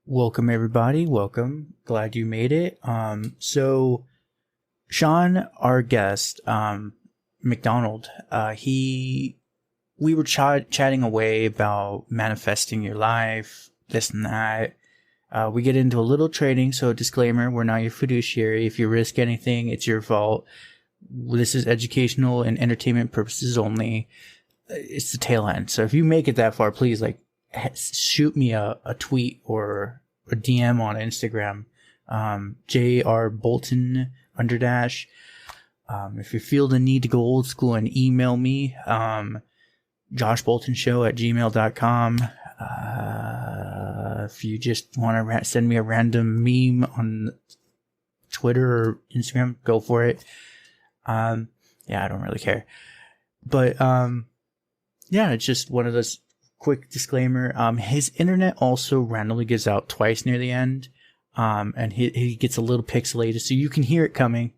Welcome everybody. Welcome. Glad you made it. So Shawn, our guest, McDonald, we were chatting away about manifesting your life, this and that. We get into a little trading. So disclaimer, we're not your fiduciary. If you risk anything, it's your fault. This is educational and entertainment purposes only. It's the tail end. So if you make it that far, please shoot me a tweet or a DM on Instagram, JR Bolton _. If you feel the need to go old school and email me, joshboltonshow@gmail.com. If you just want to send me a random meme on Twitter or Instagram, go for it. Yeah, I don't really care. But, yeah, it's just one of those quick disclaimer. His internet also randomly gives out twice near the end. And he gets a little pixelated, so you can hear it coming.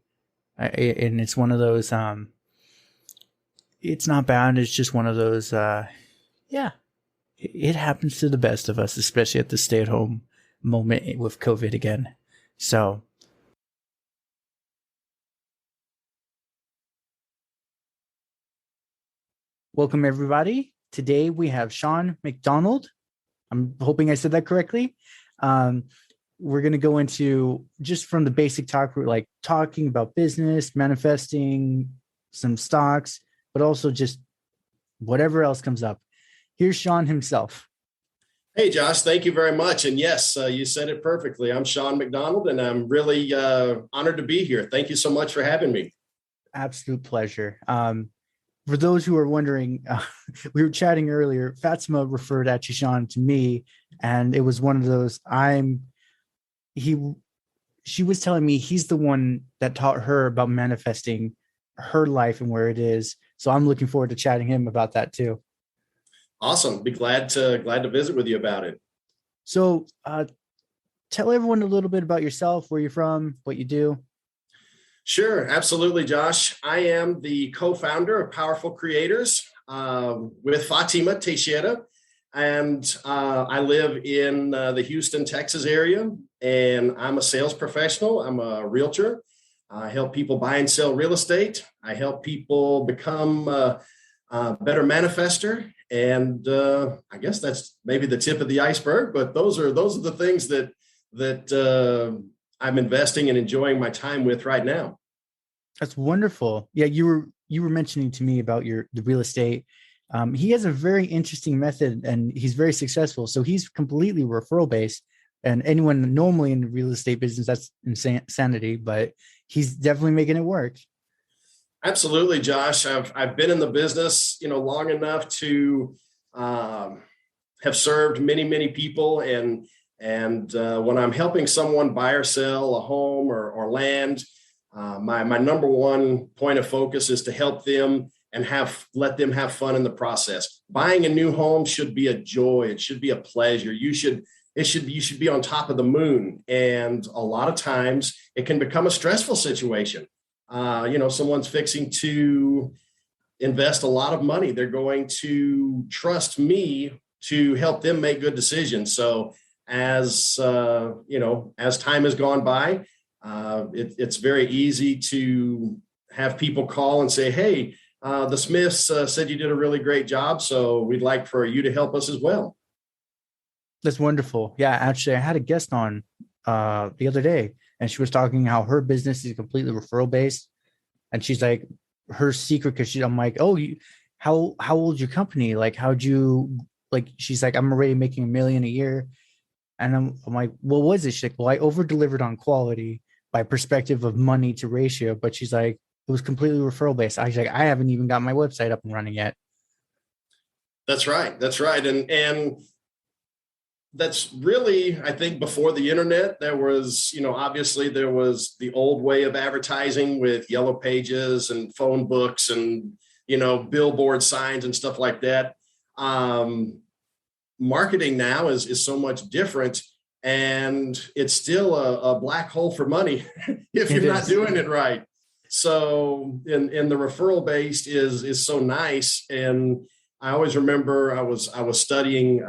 And it's one of those, it's not bad. It's just one of those, yeah, it happens to the best of us, especially at the stay-at-home moment with COVID again. So, welcome everybody. Today we have Shawn McDonald. I'm hoping I said that correctly. We're going to go into just from the basic talk. We're like talking about business, manifesting, some stocks, but also just whatever else comes up. Here's Shawn himself. Hey, Josh, thank you very much. And yes, you said it perfectly. I'm Shawn McDonald, and I'm really honored to be here. Thank you so much for having me. Absolute pleasure. For those who are wondering, we were chatting earlier. Fatima referred actually Shawn to me, and it was one of those. She was telling me he's the one that taught her about manifesting her life and where it is. So I'm looking forward to chatting him about that too. Awesome. Be glad to visit with you about it. So, tell everyone a little bit about yourself, where you're from, what you do. Sure, absolutely, Josh. I am the co-founder of Powerful Creators with Fatima Teixeira, and I live in the Houston, Texas area, and I'm a sales professional. I'm a realtor. I help people buy and sell real estate. I help people become a better manifester, and I guess that's maybe the tip of the iceberg. But those are the things that I'm investing and enjoying my time with right now. That's wonderful. Yeah, you were mentioning to me about the real estate. He has a very interesting method, and he's very successful. So he's completely referral based. And anyone normally in the real estate business, that's insanity. But he's definitely making it work. Absolutely, Josh. I've been in the business, long enough to have served many people, and when I'm helping someone buy or sell a home or land, my number one point of focus is to help them and let them have fun in the process. Buying a new home should be a joy. It should be a pleasure. You should be on top of the moon. And a lot of times it can become a stressful situation. Someone's fixing to invest a lot of money. They're going to trust me to help them make good decisions. So as time has gone by, it's very easy to have people call and say, hey, the Smiths said you did a really great job, so we'd like for you to help us as well. That's wonderful. Yeah, actually, I had a guest on the other day, and she was talking how her business is completely referral based, and she's like, her secret, because I'm like, oh, how old's your company? Like, how'd you She's like, I'm already making $1 million a year, and I'm like, what was it? She's like, well, I over delivered on quality by perspective of money to ratio, but she's like, it was completely referral based. I was like, I haven't even got my website up and running yet. That's right. And that's really, I think, before the internet, there was, obviously there was the old way of advertising with yellow pages and phone books and, billboard signs and stuff like that. Marketing now is so much different, and it's still a black hole for money if you're not doing it right. So in the referral based is so nice. And I always remember I was studying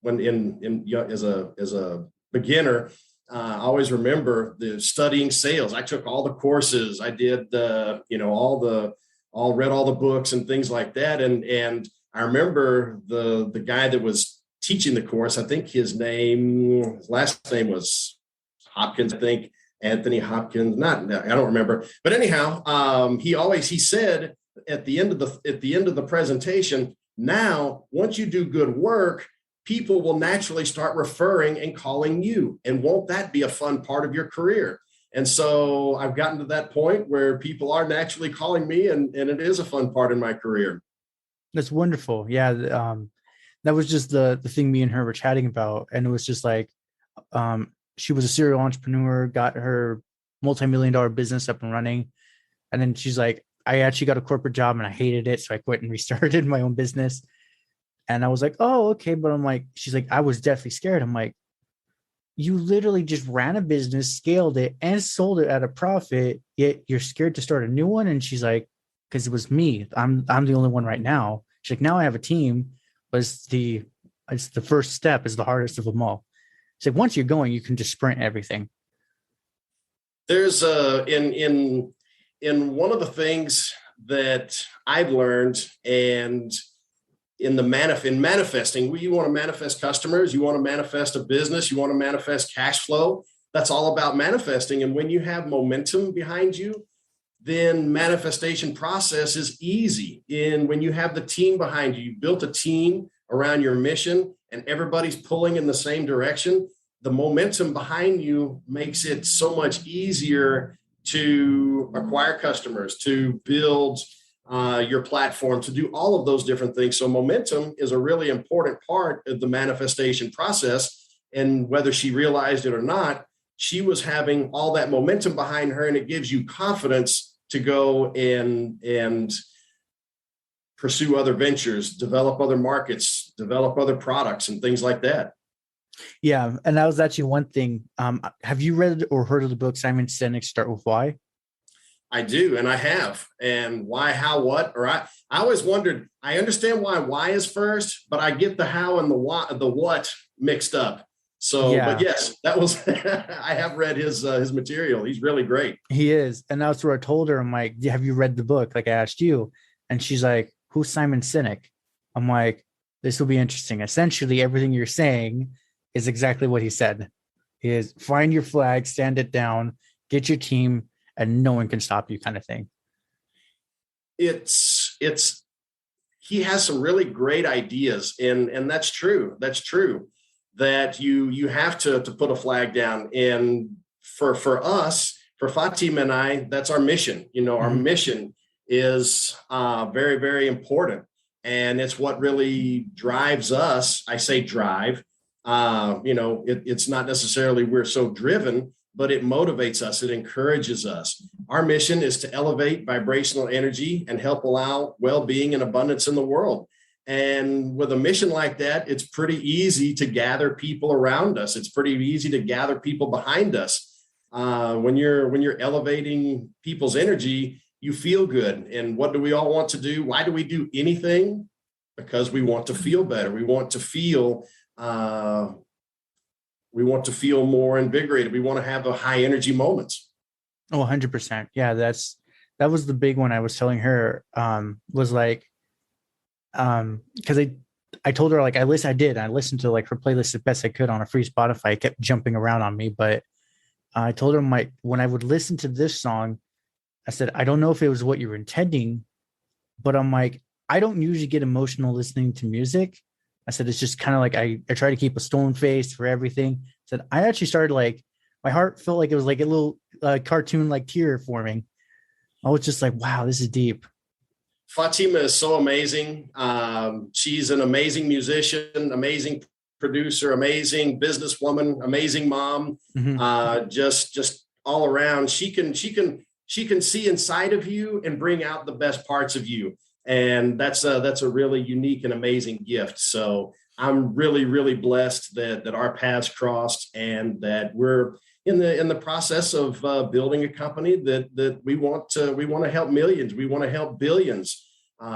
when as a beginner, I always remember the studying sales. I took all the courses. I did read all the books and things like that. And I remember the guy that was teaching the course. I think his last name was Hopkins. I think Anthony Hopkins. I don't remember. But anyhow, he said at the end of the presentation, now once you do good work, people will naturally start referring and calling you. And won't that be a fun part of your career? And so I've gotten to that point where people are naturally calling me, and it is a fun part in my career. That's wonderful. Yeah. That was just the thing me and her were chatting about. And it was just like, she was a serial entrepreneur, got her multi-million-dollar business up and running. And then she's like, I actually got a corporate job and I hated it. So I quit and restarted my own business. And I was like, oh, okay. But I'm like, she's like, I was deathly scared. I'm like, you literally just ran a business, scaled it, and sold it at a profit, yet you're scared to start a new one. And she's like, because it was me. I'm the only one right now. She's like, now I have a team, but it's the first step is the hardest of them all. It's like once you're going, you can just sprint everything. There's in one of the things that I've learned, and in manifesting, you want to manifest customers, you want to manifest a business, you want to manifest cash flow. That's all about manifesting. And when you have momentum behind you, then manifestation process is easy. And when you have the team behind you, you built a team around your mission and everybody's pulling in the same direction, the momentum behind you makes it so much easier to acquire customers, to build your platform, to do all of those different things. So momentum is a really important part of the manifestation process. And whether she realized it or not, she was having all that momentum behind her, and it gives you confidence to go and pursue other ventures, develop other markets, develop other products and things like that. Yeah. And that was actually one thing. Have you read or heard of the book Simon Sinek's Start With Why? I do, and I have. And why, how, what, or I always wondered, I understand why is first, but I get the how and the what mixed up. So, yeah. But yes, that was, I have read his material. He's really great. He is. And that's where I told her, I'm like, have you read the book? Like I asked you. And she's like, who's Simon Sinek? I'm like, this will be interesting. Essentially, everything you're saying is exactly what he said. Is find your flag, stand it down, get your team, and no one can stop you, kind of thing. He has some really great ideas, and that's true. That's true. That you have to put a flag down. And for us, for Fatima and I, that's our mission. Our mission is very, very important. And it's what really drives us. I say drive. It's not necessarily we're so driven, but it motivates us. It encourages us. Our mission is to elevate vibrational energy and help allow well-being and abundance in the world. And with a mission like that, it's pretty easy to gather people around us. It's pretty easy to gather people behind us. When you're elevating people's energy, you feel good. And what do we all want to do? Why do we do anything? Because we want to feel better. We want to feel more invigorated. We want to have a high energy moments. Oh, 100%. Yeah, that was the big one I was telling her, was like, because I told her, like, I listened to like her playlist as best I could on a free Spotify. It kept jumping around on me, but I told her, like, when I would listen to this song, I said, I don't know if it was what you were intending, but I'm like, I don't usually get emotional listening to music. I said, it's just kind of like, I try to keep a stone face for everything. I said, I actually started, like, my heart felt like it was like a little cartoon, like tear forming. I was just like, wow, this is deep. Fatima is so amazing. She's an amazing musician, amazing producer, amazing businesswoman, amazing mom. Mm-hmm. Just all around. She can see inside of you and bring out the best parts of you. And that's a really unique and amazing gift. So I'm really, really blessed that our paths crossed, and that we're in the process of building a company that we want to help millions. We want to help billions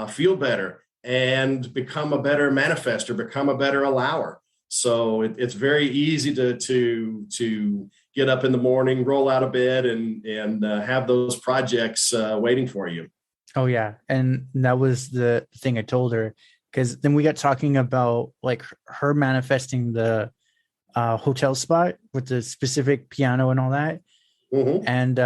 feel better and become a better manifester, become a better allower. So it's very easy to get up in the morning, roll out of bed, and have those projects waiting for you. Oh yeah, and that was the thing I told her, because then we got talking about like her manifesting the hotel spot with the specific piano and all that. Mm-hmm. And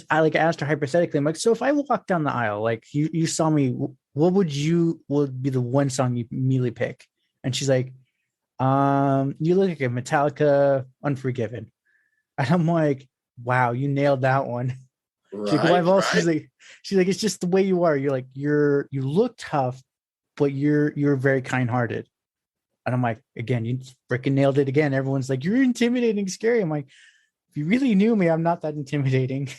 I like asked her hypothetically, I'm like, so if I walk down the aisle, like you saw me, what would be the one song you immediately pick? And she's like, you look like a Metallica Unforgiven. And I'm like, wow, you nailed that one. She's like, well, I've Right, also right. she's like, it's just the way you are. You're like, you look tough, but you're very kind-hearted. And I'm like, again, you freaking nailed it again. Everyone's like, you're intimidating, scary. I'm like, if you really knew me, I'm not that intimidating.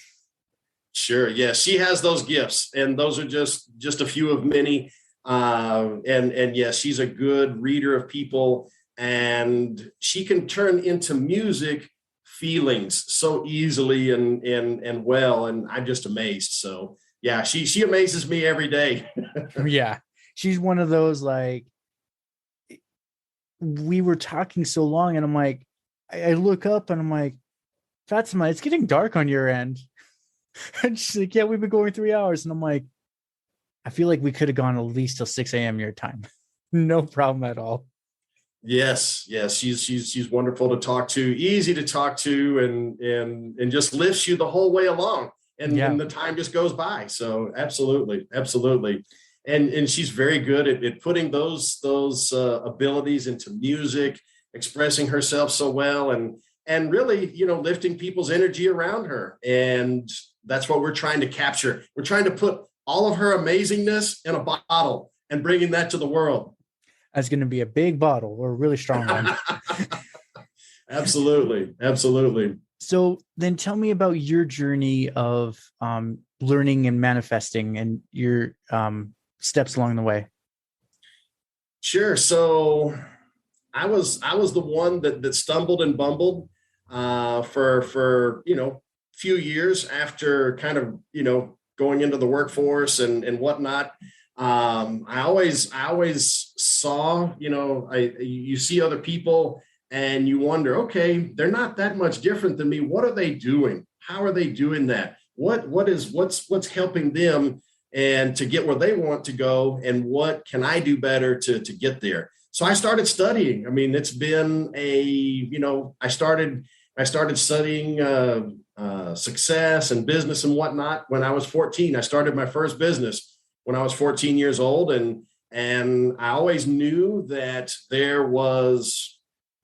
Sure. Yeah, she has those gifts, and those are just a few of many. And yes, she's a good reader of people, and she can turn into music feelings so easily and well. And I'm just amazed. So yeah, she amazes me every day. Yeah. She's one of those, like, we were talking so long, and I'm like, I look up and I'm like, Fatima, it's getting dark on your end. And she's like, yeah, we've been going 3 hours. And I'm like, I feel like we could have gone at least till 6 a.m. your time. No problem at all. Yes, yes, she's wonderful to talk to, easy to talk to, and just lifts you the whole way along, Yeah. and the time just goes by. So absolutely, absolutely, and she's very good at putting those abilities into music, expressing herself so well, and really, lifting people's energy around her, and that's what we're trying to capture. We're trying to put all of her amazingness in a bottle and bringing that to the world. That's going to be a big bottle or a really strong one. Absolutely. Absolutely. So then tell me about your journey of learning and manifesting and your steps along the way. Sure. So I was the one that stumbled and bumbled for few years after kind of going into the workforce and whatnot. I always saw, you see other people and you wonder, okay, they're not that much different than me. What are they doing? How are they doing that? What's helping them and to get where they want to go? And what can I do better to get there? So I started studying. I mean, it's been I started studying success and business and whatnot when I was 14. I started my first business when I was 14 years old, and I always knew that there was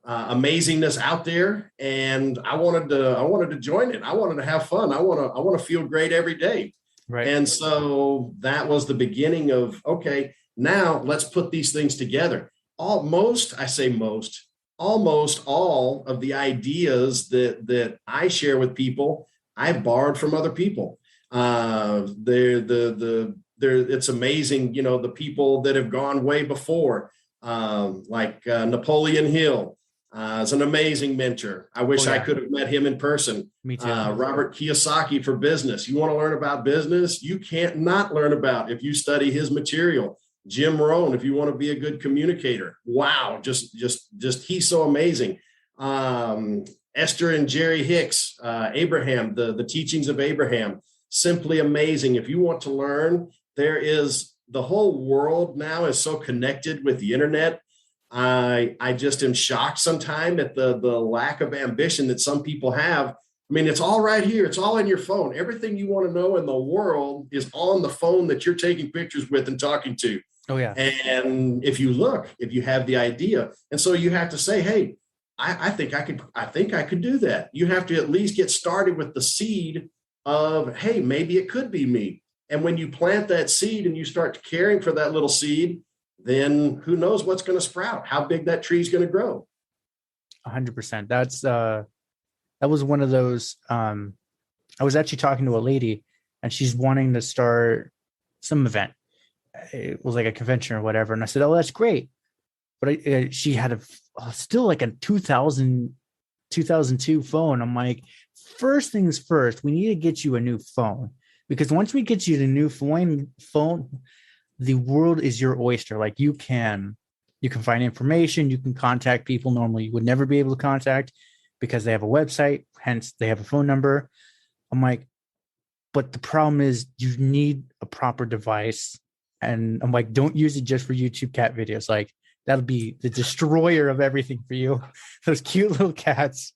amazingness out there, and I wanted to join it. I wanted to have fun. I want to feel great every day. Right. And so that was the beginning of, okay, now let's put these things together. Almost all of the ideas that I share with people, I borrowed from other people. It's amazing, the people that have gone way before, like Napoleon Hill, is an amazing mentor. I wish I could have met him in person. Me too. Robert Kiyosaki for business. You want to learn about business? You can't not learn about if you study his material. Jim Rohn, if you want to be a good communicator. Wow, just he's so amazing. Esther and Jerry Hicks, Abraham, the teachings of Abraham, simply amazing. If you want to learn, there is the whole world now is so connected with the internet. I just am shocked sometimes at the lack of ambition that some people have. I mean, it's all right here. It's all in your phone. Everything you want to know in the world is on the phone that you're taking pictures with and talking to. Oh yeah. And if you have the idea, and so you have to say, hey, I think I could do that. You have to at least get started with the seed of, hey, maybe it could be me. And when you plant that seed and you start caring for that little seed, then who knows what's going to sprout, how big that tree is going to grow. 100%. That was one of those. I was actually talking to a lady, and she's wanting to start some event. It was like a convention or whatever. And I said, oh, that's great. But she had still like a 2002 phone. I'm like, first things first, we need to get you a new phone, because once we get you the new phone, the world is your oyster. Like you can You can find information. You can contact people normally you would never be able to contact because they have a website, hence they have a phone number. I'm like, but the problem is you need a proper device. And I'm like, don't use it just for YouTube cat videos. Like, that'll be the destroyer of everything for you. Those cute little cats.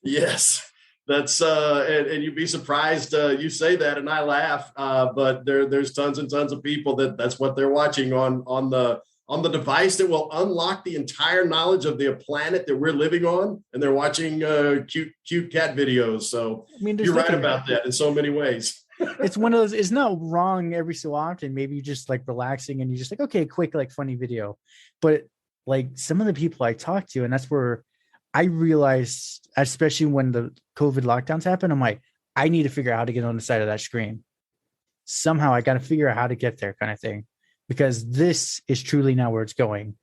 Yes, that's and you'd be surprised. You say that, and I laugh. But there's tons and tons of people that's what they're watching on the device that will unlock the entire knowledge of the planet that we're living on, and they're watching cute cat videos. So I mean, you're right about that in so many ways. It's one of those. It's not wrong every so often. Maybe you just like relaxing, and you just like, okay, quick, like funny video. But like some of the people I talk to, and that's where I realized, especially when the COVID lockdowns happened, I'm like, I need to figure out how to get on the side of that screen. Somehow I got to figure out how to get there, kind of thing, because this is truly now where it's going.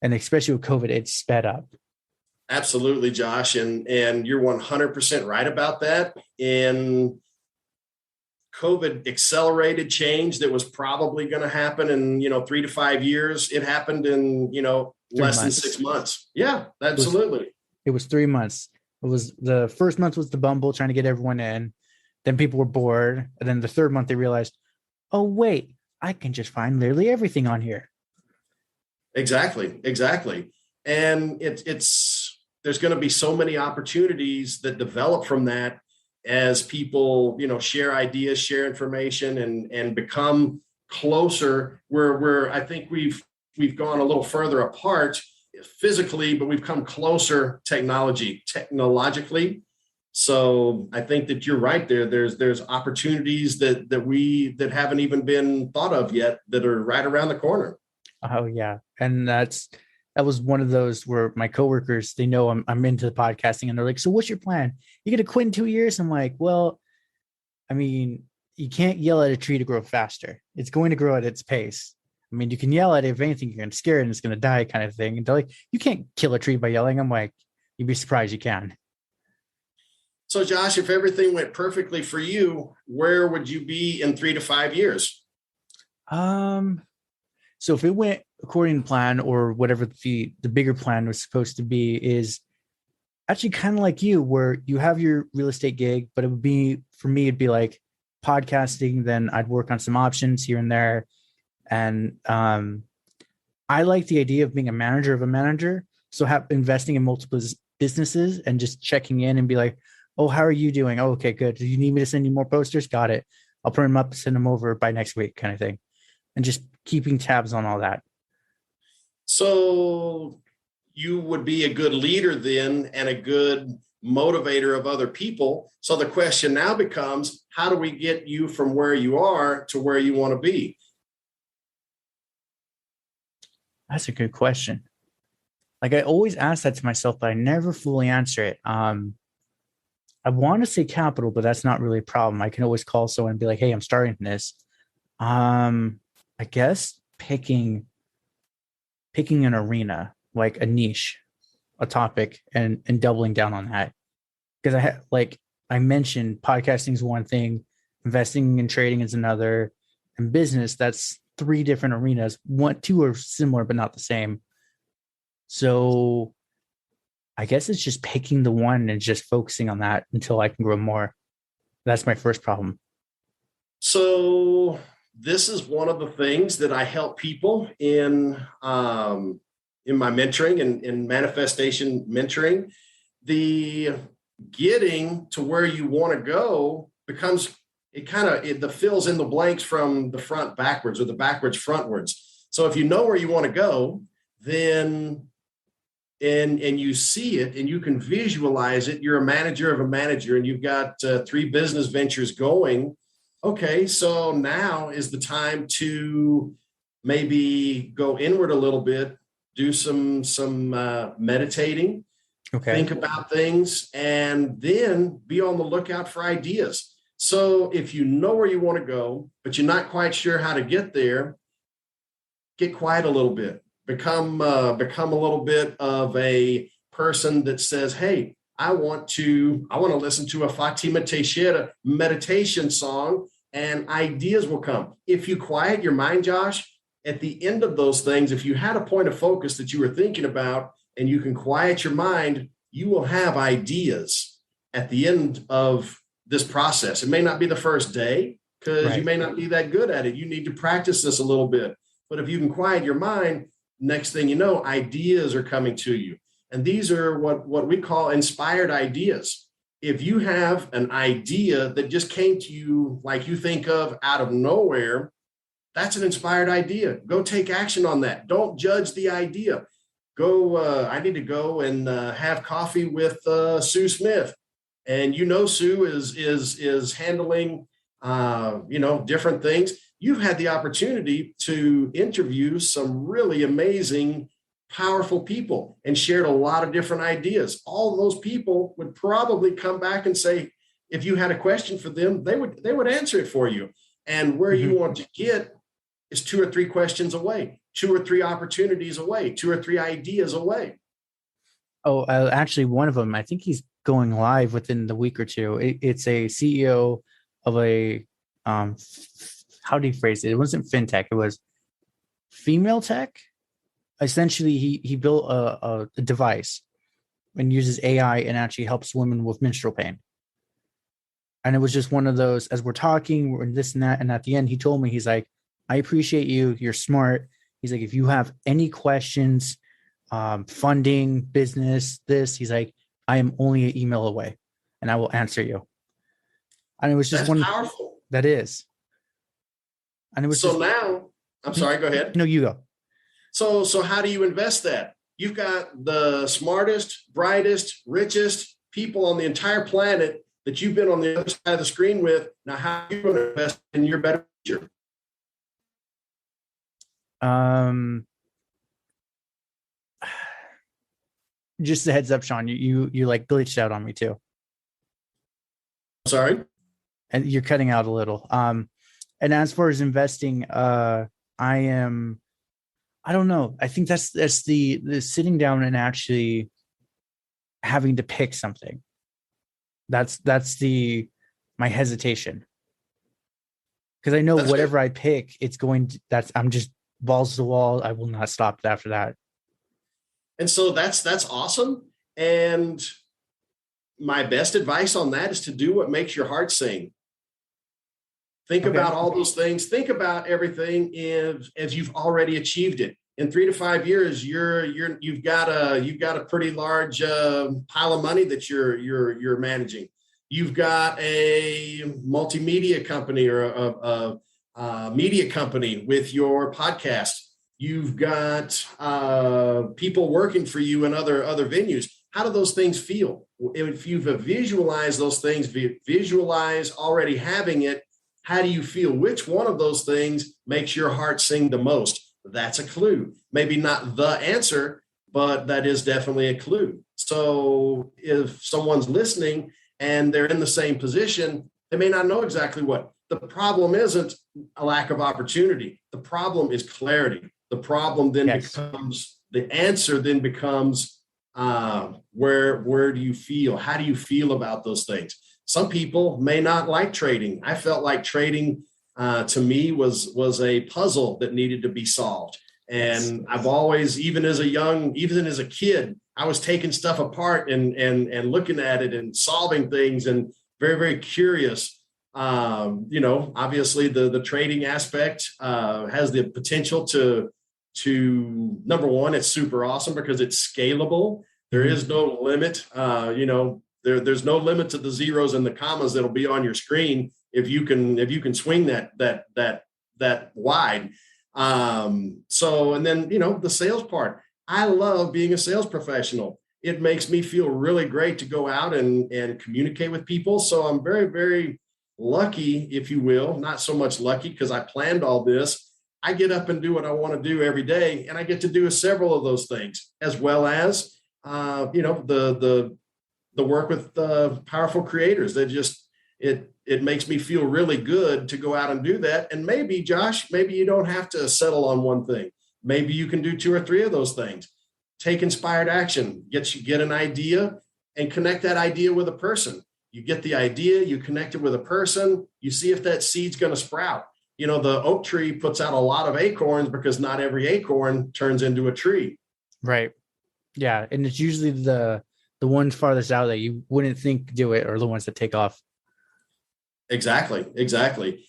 And especially with COVID, it's sped up. Absolutely, Josh. And you're 100% right about that. And COVID accelerated change that was probably going to happen in, 3 to 5 years. It happened in, less than 6 months. Yeah, absolutely. It was 3 months. It was the first month was the Bumble trying to get everyone in. Then people were bored. And then the third month they realized, oh, wait, I can just find literally everything on here. Exactly. And there's going to be so many opportunities that develop from that as people, share ideas, share information, and become closer. Where I think we've gone a little further apart physically, but we've come closer technologically. So I think that you're right there. There's opportunities that haven't even been thought of yet that are right around the corner. Oh yeah. And that was one of those where my coworkers, they know I'm into the podcasting, and they're like, so what's your plan? You going to quit in 2 years? I'm like, well, I mean, you can't yell at a tree to grow faster. It's going to grow at its pace. I mean, you can yell at it. If anything, you're going to scare it and it's going to die, kind of thing. And they're like, you can't kill a tree by yelling. I'm like, you'd be surprised you can. So Josh, if everything went perfectly for you, where would you be in 3 to 5 years? So if it went according to plan, or whatever the bigger plan was supposed to be, is actually kind of like you, where you have your real estate gig, but it would be, for me, it'd be like podcasting. Then I'd work on some options here and there. And I like the idea of being a manager of a manager. So investing in multiple businesses and just checking in and be like, oh, how are you doing? Oh, okay, good. Do you need me to send you more posters? Got it. I'll print them up, send them over by next week, kind of thing. And just keeping tabs on all that. So you would be a good leader then, and a good motivator of other people. So the question now becomes, how do we get you from where you are to where you want to be? That's a good question. Like, I always ask that to myself, but I never fully answer it. I want to say capital, but that's not really a problem. I can always call someone and be like, hey, I'm starting this. I guess picking an arena, like a niche, a topic, and doubling down on that. Because I mentioned, podcasting is one thing, investing and trading is another, and business, that's 3 different arenas. 2 are similar, but not the same. So I guess it's just picking the one and just focusing on that until I can grow more. That's my first problem. So this is one of the things that I help people in my mentoring and in manifestation mentoring. The getting to where you want to go becomes, it fills in the blanks from the front backwards, or the backwards frontwards. So if you know where you want to go, then and you see it and you can visualize it, you're a manager of a manager, and you've got 3 business ventures going. Okay, so now is the time to maybe go inward a little bit, do some meditating, okay, think about things, and then be on the lookout for ideas. So if you know where you want to go, but you're not quite sure how to get there, get quiet a little bit. Become a little bit of a person that says, hey, I want to listen to a Fatima Teixeira meditation song, and ideas will come. If you quiet your mind, Josh, at the end of those things, if you had a point of focus that you were thinking about and you can quiet your mind, you will have ideas at the end of this process. It may not be the first day because you may not be that good at it. You need to practice this a little bit. But if you can quiet your mind, next thing you know, ideas are coming to you. And these are what we call inspired ideas. If you have an idea that just came to you like you think of out of nowhere, that's an inspired idea. Go take action on that. Don't judge the idea. I need to go and have coffee with Sue Smith. And Sue is handling different things. You've had the opportunity to interview some really amazing, powerful people and shared a lot of different ideas. All of those people would probably come back and say, if you had a question for them, they would answer it for you. And where you want to get is 2 or 3 questions away, 2 or 3 opportunities away, 2 or 3 ideas away. Oh, actually, one of them, I think he's going live within the week or two. It's a CEO of a, how do you phrase it? It wasn't fintech. It was female tech. Essentially, he built a device and uses AI and actually helps women with menstrual pain. And it was just one of those, as we're talking, we're this and that. And at the end, he told me, he's like, I appreciate you. You're smart. He's like, if you have any questions, funding, business, he's like, I am only an email away and I will answer you. And it was just That's powerful. That is. And it was now, I'm sorry, go ahead. No, you go. So how do you invest that? You've got the smartest, brightest, richest people on the entire planet that you've been on the other side of the screen with. Now, how are you going to invest in your better future? Just a heads up, Shawn, you like glitched out on me too. Sorry? And you're cutting out a little. And as far as investing, I don't know. I think that's the sitting down and actually having to pick something. That's my hesitation. Because I know whatever I pick, I'm just balls to the wall. I will not stop after that. And so that's awesome. And my best advice on that is to do what makes your heart sing. Think about all those things. Think about everything as you've already achieved it. In 3 to 5 years, you've got a pretty large pile of money that you're managing. You've got a multimedia company or a media company with your podcast. You've got people working for you in other venues. How do those things feel? If you've visualized those things, visualize already having it, how do you feel? Which one of those things makes your heart sing the most? That's a clue. Maybe not the answer, but that is definitely a clue. So if someone's listening and they're in the same position, they may not know exactly what. The problem isn't a lack of opportunity. The problem is clarity. The problem then becomes, the answer then becomes, where do you feel? How do you feel about those things? Some people may not like trading. I felt like trading to me was a puzzle that needed to be solved. And I've always, even as a kid, I was taking stuff apart and looking at it and solving things and very, very curious. Obviously the trading aspect has the potential to number one, it's super awesome because it's scalable. There is no limit. There's no limit to the zeros and the commas that'll be on your screen if you can swing that wide. And then the sales part. I love being a sales professional. It makes me feel really great to go out and communicate with people. So I'm very, very lucky, if you will, not so much lucky because I planned all this. I get up and do what I want to do every day, and I get to do several of those things, as well as the work with powerful creators. That just it makes me feel really good to go out and do that. And maybe, Josh, maybe you don't have to settle on one thing. Maybe you can do 2 or 3 of those things. Take inspired action. Get an idea and connect that idea with a person. You get the idea, you connect it with a person, you see if that seed's going to sprout. the oak tree puts out a lot of acorns because not every acorn turns into a tree. Right. Yeah. And it's usually the ones farthest out that you wouldn't think do it are the ones that take off. Exactly.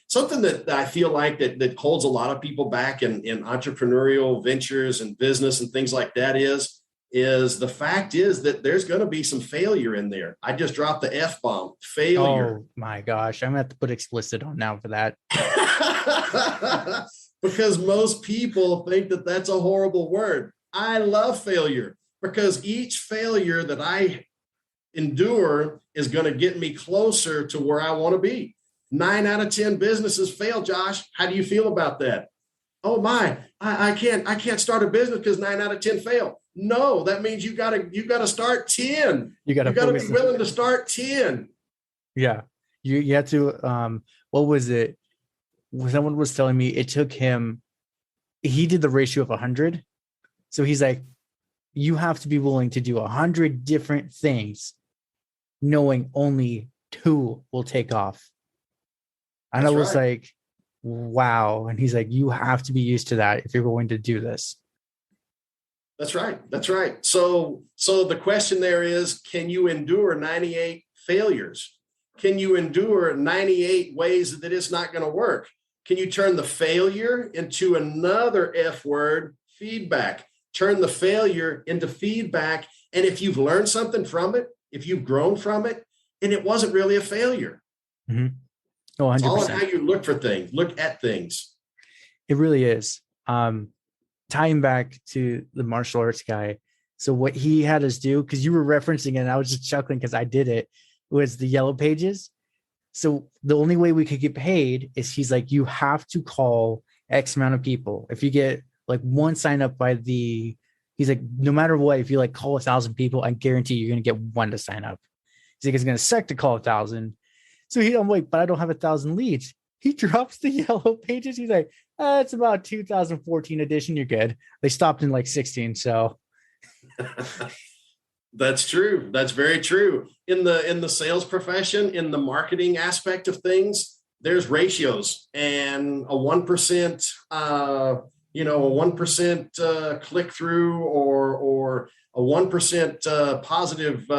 Something that I feel like that holds a lot of people back in entrepreneurial ventures and business and things like that is the fact is that there's going to be some failure in there. I just dropped the F-bomb, failure. Oh my gosh. I'm going to have to put explicit on now for that. Because most people think that that's a horrible word. I love failure because each failure that I endure is going to get me closer to where I want to be. 9 out of 10 businesses fail, Josh. How do you feel about that? Oh my, I can't start a business because 9 out of 10 fail. No, that means you gotta start 10. You gotta be willing to start 10. Yeah. You have to what was it? Someone was telling me it took him, he did the ratio of 100. So he's like, you have to be willing to do 100 different things, knowing only 2 will take off. And I was like, wow. And he's like, you have to be used to that if you're going to do this. That's right. So the question there is, can you endure 98 failures? Can you endure 98 ways that it's not going to work? Can you turn the failure into another F word, feedback? Turn the failure into feedback. And if you've learned something from it, if you've grown from it, and it wasn't really a failure. Mm-hmm. Oh, 100%. It's all in how you look at things. It really is. Tying back to the martial arts guy. So what he had us do, because you were referencing it and I was just chuckling because I did it, was the yellow pages. So the only way we could get paid is he's like, you have to call X amount of people. If you get like 1 sign up he's like, no matter what, if you like call 1,000 people, I guarantee you're going to get 1 to sign up. He's like, it's going to suck to call 1,000. So I'm like, but I don't have 1,000 leads. He drops the yellow pages. He's like, it's about 2014 edition. You're good. They stopped in like 16. So that's true. That's very true. In the sales profession, in the marketing aspect of things, there's ratios, and a 1%, a 1% click through or a 1% positive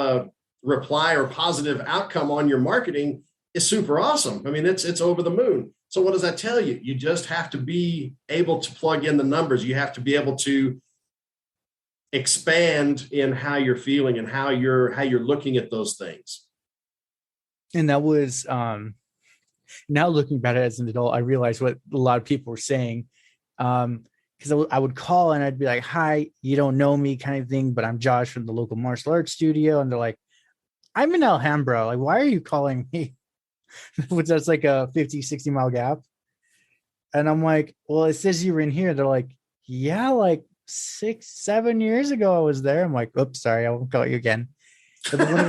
reply or positive outcome on your marketing is super awesome. I mean, it's over the moon. So what does that tell you? You just have to be able to plug in the numbers. You have to be able to expand in how you're feeling and how you're looking at those things. And that was now looking back as an adult, I realized what a lot of people were saying. Because I would call and I'd be like, hi, you don't know me kind of thing, but I'm Josh from the local martial arts studio. And they're like, I'm in Alhambra. Like, why are you calling me? Which that's like a 50, 60 mile gap. And I'm like, well, it says you were in here. They're like, yeah, like 6, 7 years ago I was there. I'm like, oops, sorry, I won't call you again. But one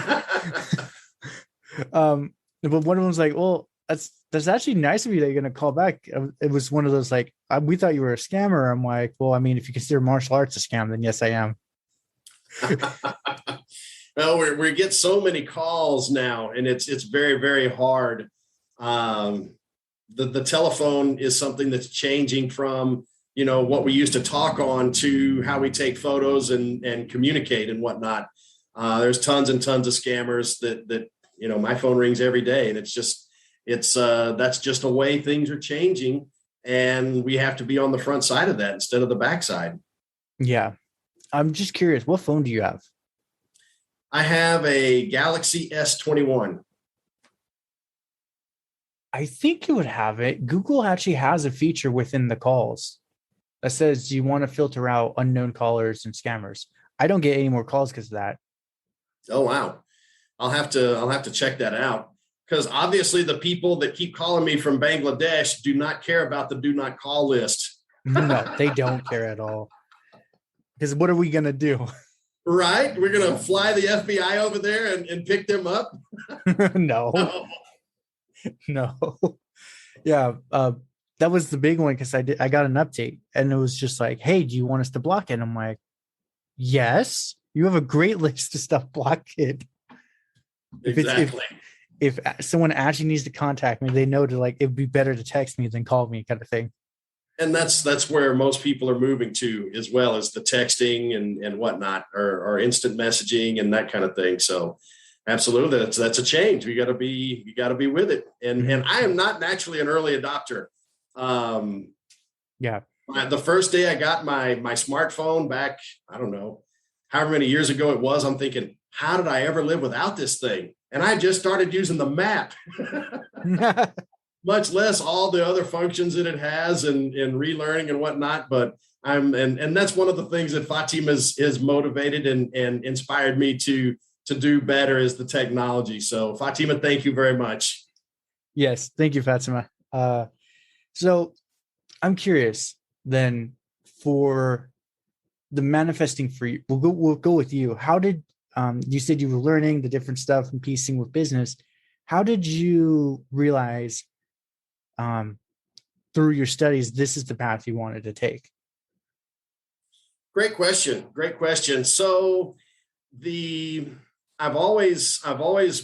of them was like, well, that's actually nice of you that you're going to call back. It was one of those like, we thought you were a scammer. I'm like, well, I mean, if you consider martial arts a scam, then yes, I am. Well, we get so many calls now, and it's very, very hard. The telephone is something that's changing from, what we used to talk on to how we take photos and communicate and whatnot. There's tons and tons of scammers that my phone rings every day, and that's just a way things are changing, and we have to be on the front side of that instead of the back side. Yeah. I'm just curious, what phone do you have? I have a Galaxy S21. I think you would have it. Google actually has a feature within the calls that says you want to filter out unknown callers and scammers. I don't get any more calls because of that. Oh, wow. I'll have to check that out, because obviously the people that keep calling me from Bangladesh do not care about the do not call list. No, they don't care at all. Because what are we going to do? Right? We're going to fly the FBI over there and pick them up? No. Yeah. That was the big one, because I got an update and it was just like, hey, do you want us to block it? And I'm like, yes, you have a great list of stuff blocked. Exactly. if someone actually needs to contact me, they know to like, it'd be better to text me than call me kind of thing. And that's where most people are moving to, as well as the texting and whatnot, or instant messaging and that kind of thing. So absolutely, that's a change. You got to be with it. And I am not naturally an early adopter. Yeah. The first day I got my smartphone back, I don't know, however many years ago it was, I'm thinking, how did I ever live without this thing? And I just started using the map, much less all the other functions that it has and relearning and whatnot. But and that's one of the things that Fatima is motivated and inspired me to do better, is the technology. So Fatima, thank you very much. Yes. Thank you, Fatima. So I'm curious then, for the manifesting for you, we'll go with you. How did you said you were learning the different stuff and piecing with business? How did you realize through your studies this is the path you wanted to take? Great question. So I've always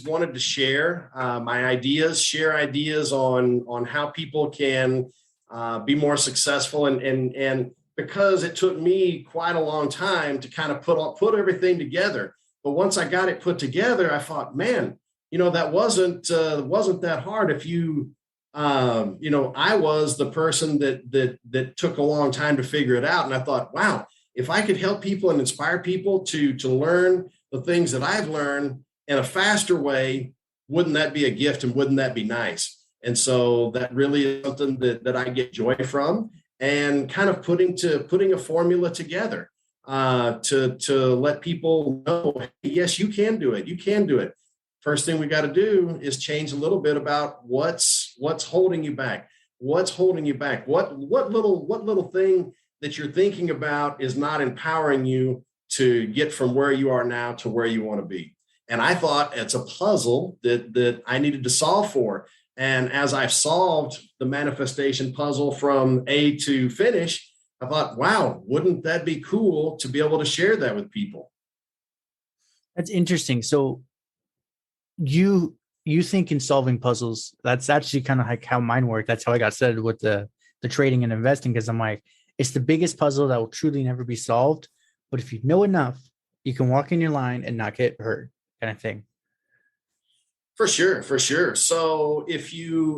wanted to share my ideas, share ideas on how people can be more successful, and because it took me quite a long time to kind of put everything together. But once I got it put together, I thought, man, that wasn't that hard. If I was the person that took a long time to figure it out, and I thought, wow, if I could help people and inspire people to learn the things that I've learned in a faster way, wouldn't that be a gift, and wouldn't that be nice? And so that really is something that I get joy from, and kind of putting a formula together to let people know, hey, yes, you can do it. You can do it. First thing we got to do is change a little bit about what's holding you back. What's holding you back? What little thing that you're thinking about is not empowering you to get from where you are now to where you want to be. And I thought it's a puzzle that I needed to solve for. And as I've solved the manifestation puzzle from A to finish, I thought, wow, wouldn't that be cool to be able to share that with people? That's interesting. So you think in solving puzzles, that's actually kind of like how mine worked. That's how I got started with the trading and investing, because I'm like, it's the biggest puzzle that will truly never be solved. But if you know enough, you can walk in your line and not get hurt, kind of thing. For sure. So if you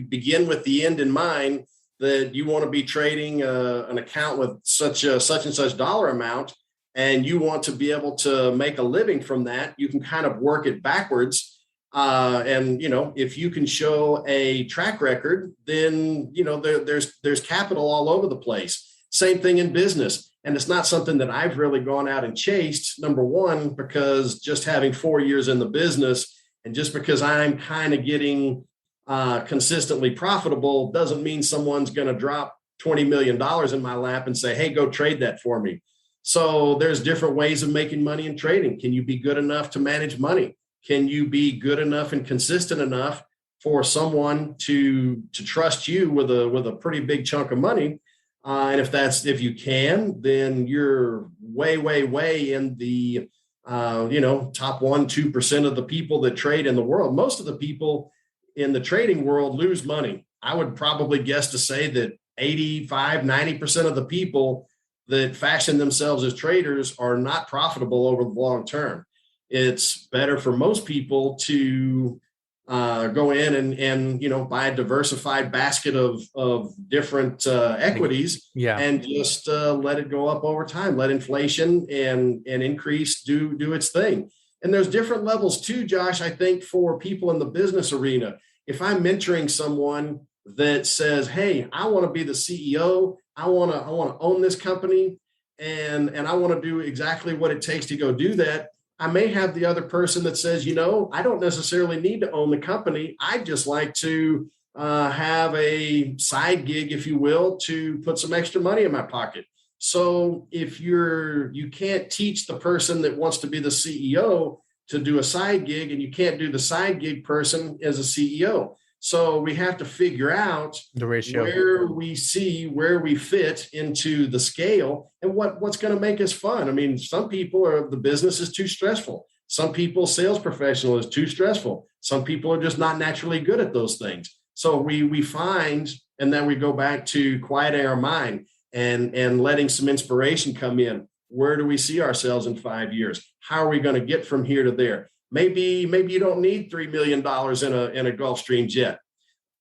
begin with the end in mind, that you want to be trading an account with such and such dollar amount, and you want to be able to make a living from that, you can kind of work it backwards. And if you can show a track record, then there's capital all over the place. Same thing in business. And it's not something that I've really gone out and chased, number one, because just having 4 years in the business, and just because I'm kind of getting consistently profitable, doesn't mean someone's going to drop $20 million in my lap and say, hey, go trade that for me. So there's different ways of making money in trading. Can you be good enough to manage money? Can you be good enough and consistent enough for someone to trust you with a pretty big chunk of money? And if you can, then you're way in the top 1-2% of the people that trade in the world. Most of the people in the trading world lose money. I would probably guess to say that 85-90% of the people that fashion themselves as traders are not profitable over the long term. It's better for most people to go in and buy a diversified basket of different equities, and just let it go up over time. Let inflation and increase do its thing. And there's different levels too, Josh, I think, for people in the business arena. If I'm mentoring someone that says, hey, I want to be the CEO, I want to own this company, and I want to do exactly what it takes to go do that, I may have the other person that says, I don't necessarily need to own the company. I'd just like to have a side gig, if you will, to put some extra money in my pocket. So if you can't teach the person that wants to be the CEO to do a side gig, and you can't do the side gig person as a CEO. So we have to figure out the ratio, where we fit into the scale, and what's going to make us fun. I mean, some people the business is too stressful. Some people, sales professional is too stressful. Some people are just not naturally good at those things. So we find, and then we go back to quieting our mind and letting some inspiration come in. Where do we see ourselves in 5 years? How are we going to get from here to there? Maybe you don't need $3 million in a Gulfstream jet.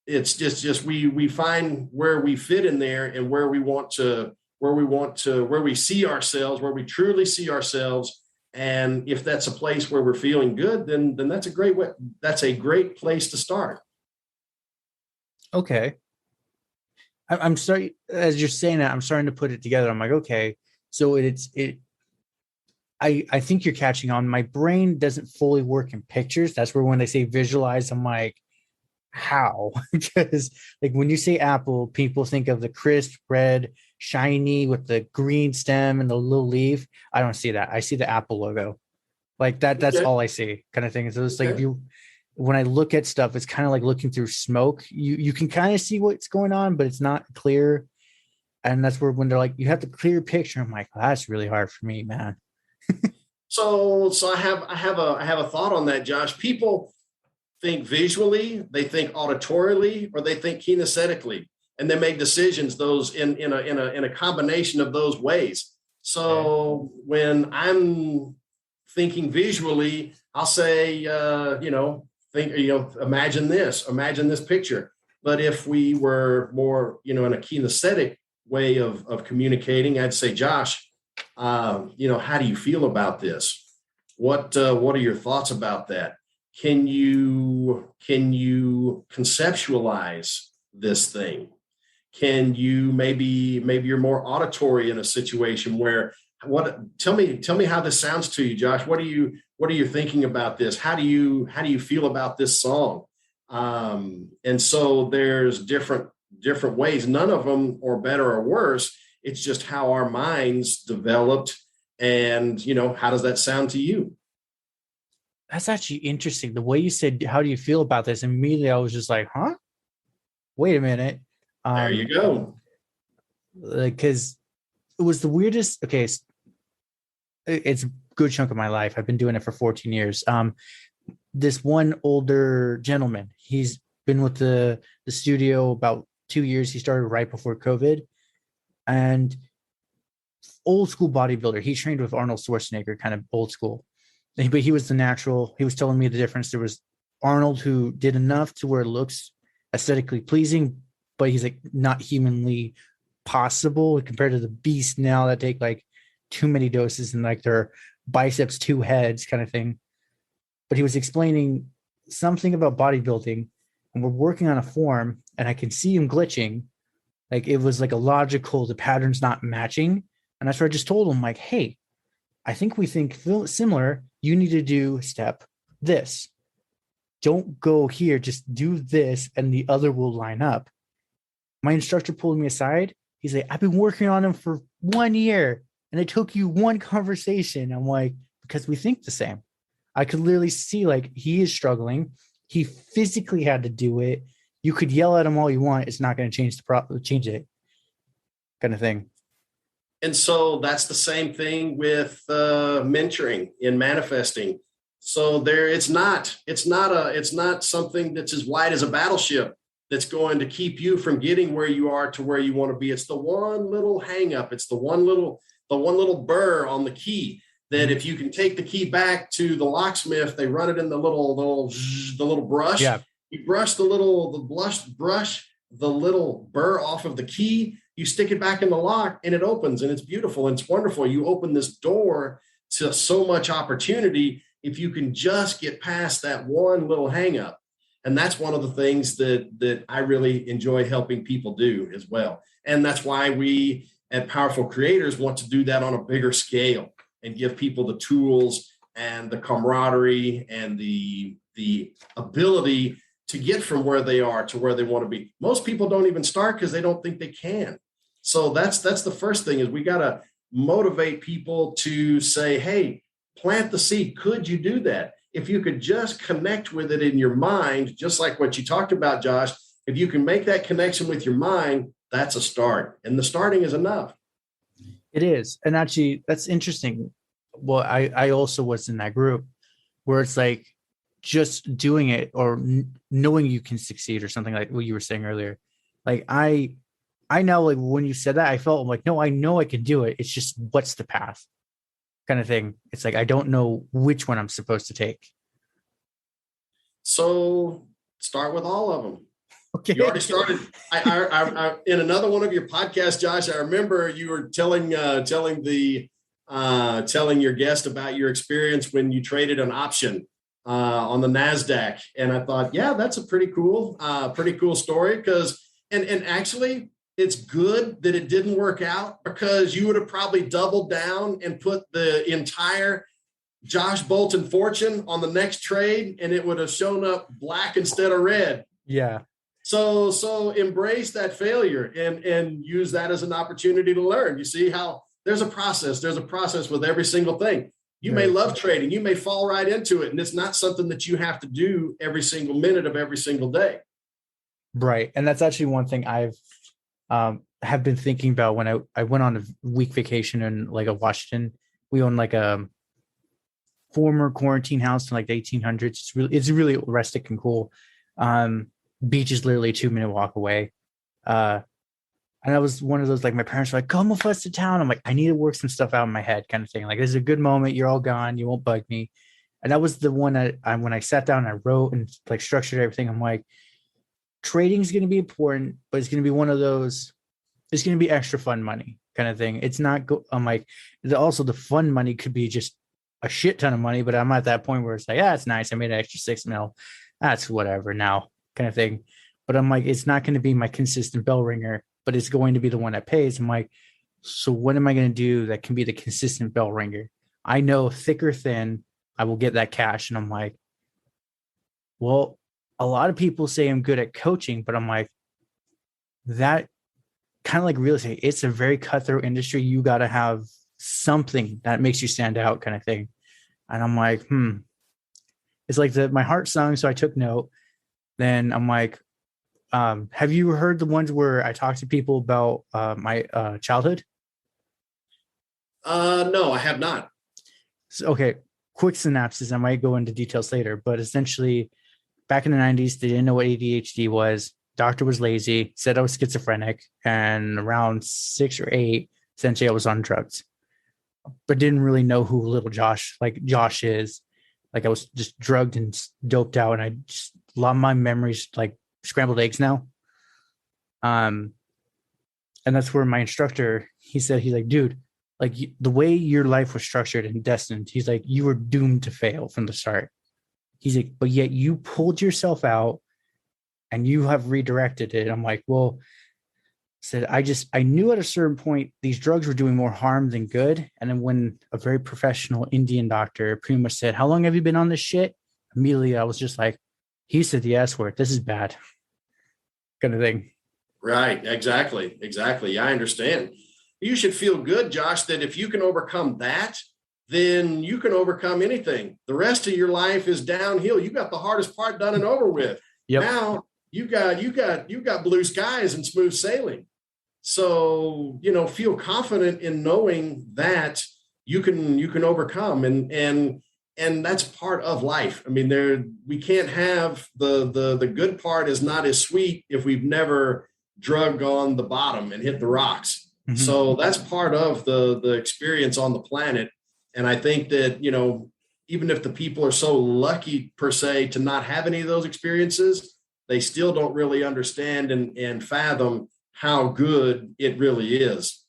It's just we find where we fit in there and where we see ourselves, where we truly see ourselves. And if that's a place where we're feeling good, then that's a great way. That's a great place to start. Okay. I'm sorry, as you're saying that, I'm starting to put it together. I'm like, okay, so I think you're catching on. My brain doesn't fully work in pictures. That's where when they say visualize, I'm like, how? Because like when you say apple, people think of the crisp red, shiny with the green stem and the little leaf. I don't see that. I see the Apple logo. Like that's all I see, kind of thing. So it's like when I look at stuff, it's kind of like looking through smoke. You can kind of see what's going on, but it's not clear. And that's where when they're like, you have the clear picture. I'm like, oh, that's really hard for me, man. So I have a thought on that, Josh. People think visually, they think auditorily, or they think kinesthetically, and they make decisions those in a combination of those ways. So when I'm thinking visually, I'll say, imagine this picture. But if we were more, in a kinesthetic way of communicating, I'd say, Josh, how do you feel about this? What are your thoughts about that? Can you conceptualize this thing? Can you maybe you're more auditory in a situation where tell me how this sounds to you, Josh. What are you thinking about this? How do you feel about this song? And so there's different ways. None of them are better or worse. It's just how our minds developed. And, how does that sound to you? That's actually interesting. The way you said, how do you feel about this? Immediately, I was just like, huh? Wait a minute. There you go. Because it was the weirdest. Okay. It's a good chunk of my life. I've been doing it for 14 years. This one older gentleman, he's been with the studio about 2 years. He started right before COVID, and old school bodybuilder. He trained with Arnold Schwarzenegger, kind of old school, but he was the natural. He was telling me the difference. There was Arnold who did enough to where it looks aesthetically pleasing, but he's like not humanly possible compared to the beast now that take like too many doses and like their biceps, 2 heads kind of thing. But he was explaining something about bodybuilding, and we're working on a form, and I can see him glitching. Like it was like a logical, the pattern's not matching. And that's where I just told him, like, hey, I think we think similar. You need to do step this. Don't go here, just do this, and the other will line up. My instructor pulled me aside. He's like, I've been working on him for 1 year, and it took you one conversation. I'm like, because we think the same. I could literally see like he is struggling. He physically had to do it. You could yell at him all you want. It's not going to change it kind of thing. And so that's the same thing with mentoring in manifesting. So it's not something that's as wide as a battleship that's going to keep you from getting where you are to where you want to be. It's the one little hang up. It's the one little burr on the key that if you can take the key back to the locksmith, they run it in the little brush. Yeah. You brush the little burr off of the key. You stick it back in the lock and it opens, and it's beautiful and it's wonderful. You open this door to so much opportunity if you can just get past that one little hang up. And that's one of the things that I really enjoy helping people do as well. And that's why we at Powerful Creators want to do that on a bigger scale and give people the tools and the camaraderie and the ability to get from where they are to where they want to be. Most people don't even start because they don't think they can. So that's the first thing is we got to motivate people to say, hey, plant the seed. Could you do that? If you could just connect with it in your mind, just like what you talked about, Josh, if you can make that connection with your mind, that's a start. And the starting is enough. It is. And actually, that's interesting. Well, I also was in that group. where it's like just doing it or knowing you can succeed or something like what you were saying earlier. Like I know, like when you said that, I felt like, no, I know I can do it. It's just what's the path kind of thing. It's like I don't know which one I'm supposed to take. So start with all of them. Okay. You already started. I in another one of your podcasts, Josh. I remember you were telling your guest about your experience when you traded an option on the NASDAQ, and I thought, yeah, that's a pretty cool story. Because and actually, it's good that it didn't work out, because you would have probably doubled down and put the entire Josh Bolton fortune on the next trade, and it would have shown up black instead of red. Yeah. So embrace that failure and use that as an opportunity to learn. You see how there's a process. There's a process with every single thing. You may love trading. You may fall right into it, and it's not something that you have to do every single minute of every single day. Right. And that's actually one thing I've have been thinking about when I went on a week vacation in like a Washington. We own like a former quarantine house in like the 1800s. It's really rustic and cool. Beach is literally a 2-minute walk away. And I was one of those, like, my parents were like, come with us to town. I'm like, I need to work some stuff out in my head kind of thing. Like, this is a good moment. You're all gone. You won't bug me. And that was the one that when I sat down, I wrote and like structured everything. I'm like, trading is going to be important, but it's going to be one of those, it's going to be extra fun money kind of thing. It's not, I'm like, also the fun money could be just a shit ton of money, but I'm at that point where it's like, yeah, it's nice. I made an extra $6 million. That's whatever now kind of thing. But I'm like, it's not going to be my consistent bell ringer, but it's going to be the one that pays. I'm like, so what am I going to do that can be the consistent bell ringer? I know thick or thin, I will get that cash. And I'm like, well, a lot of people say I'm good at coaching, but I'm like, that kind of like real estate, it's a very cutthroat industry. You got to have something that makes you stand out kind of thing. And I'm like, it's like my heart sung. So I took note. Then I'm like, have you heard the ones where I talk to people about my childhood? No, I have not. So, okay, quick synopsis. I might go into details later, but essentially, back in the 90s, they didn't know what ADHD was. Doctor was lazy, said I was schizophrenic, and around 6 or 8, essentially I was on drugs, but didn't really know who little Josh is. Like, I was just drugged and doped out, and I just a lot of my memories like scrambled eggs now. And that's where my instructor, he's like, dude, like the way your life was structured and destined, he's like, you were doomed to fail from the start. He's like, but yet you pulled yourself out and you have redirected it. I'm like, well, I knew at a certain point these drugs were doing more harm than good. And then when a very professional Indian doctor pretty much said, how long have you been on this shit? Immediately I was just like, he said the S word. This is bad kind of thing. Right. Exactly. Yeah, I understand. You should feel good, Josh, that if you can overcome that, then you can overcome anything. The rest of your life is downhill. You got the hardest part done and over with. Yep. Now you got blue skies and smooth sailing. So, feel confident in knowing that you can overcome and that's part of life. I mean, we can't have the good part is not as sweet if we've never drug on the bottom and hit the rocks. Mm-hmm. So that's part of the experience on the planet. And I think that, even if the people are so lucky per se to not have any of those experiences, they still don't really understand and fathom how good it really is.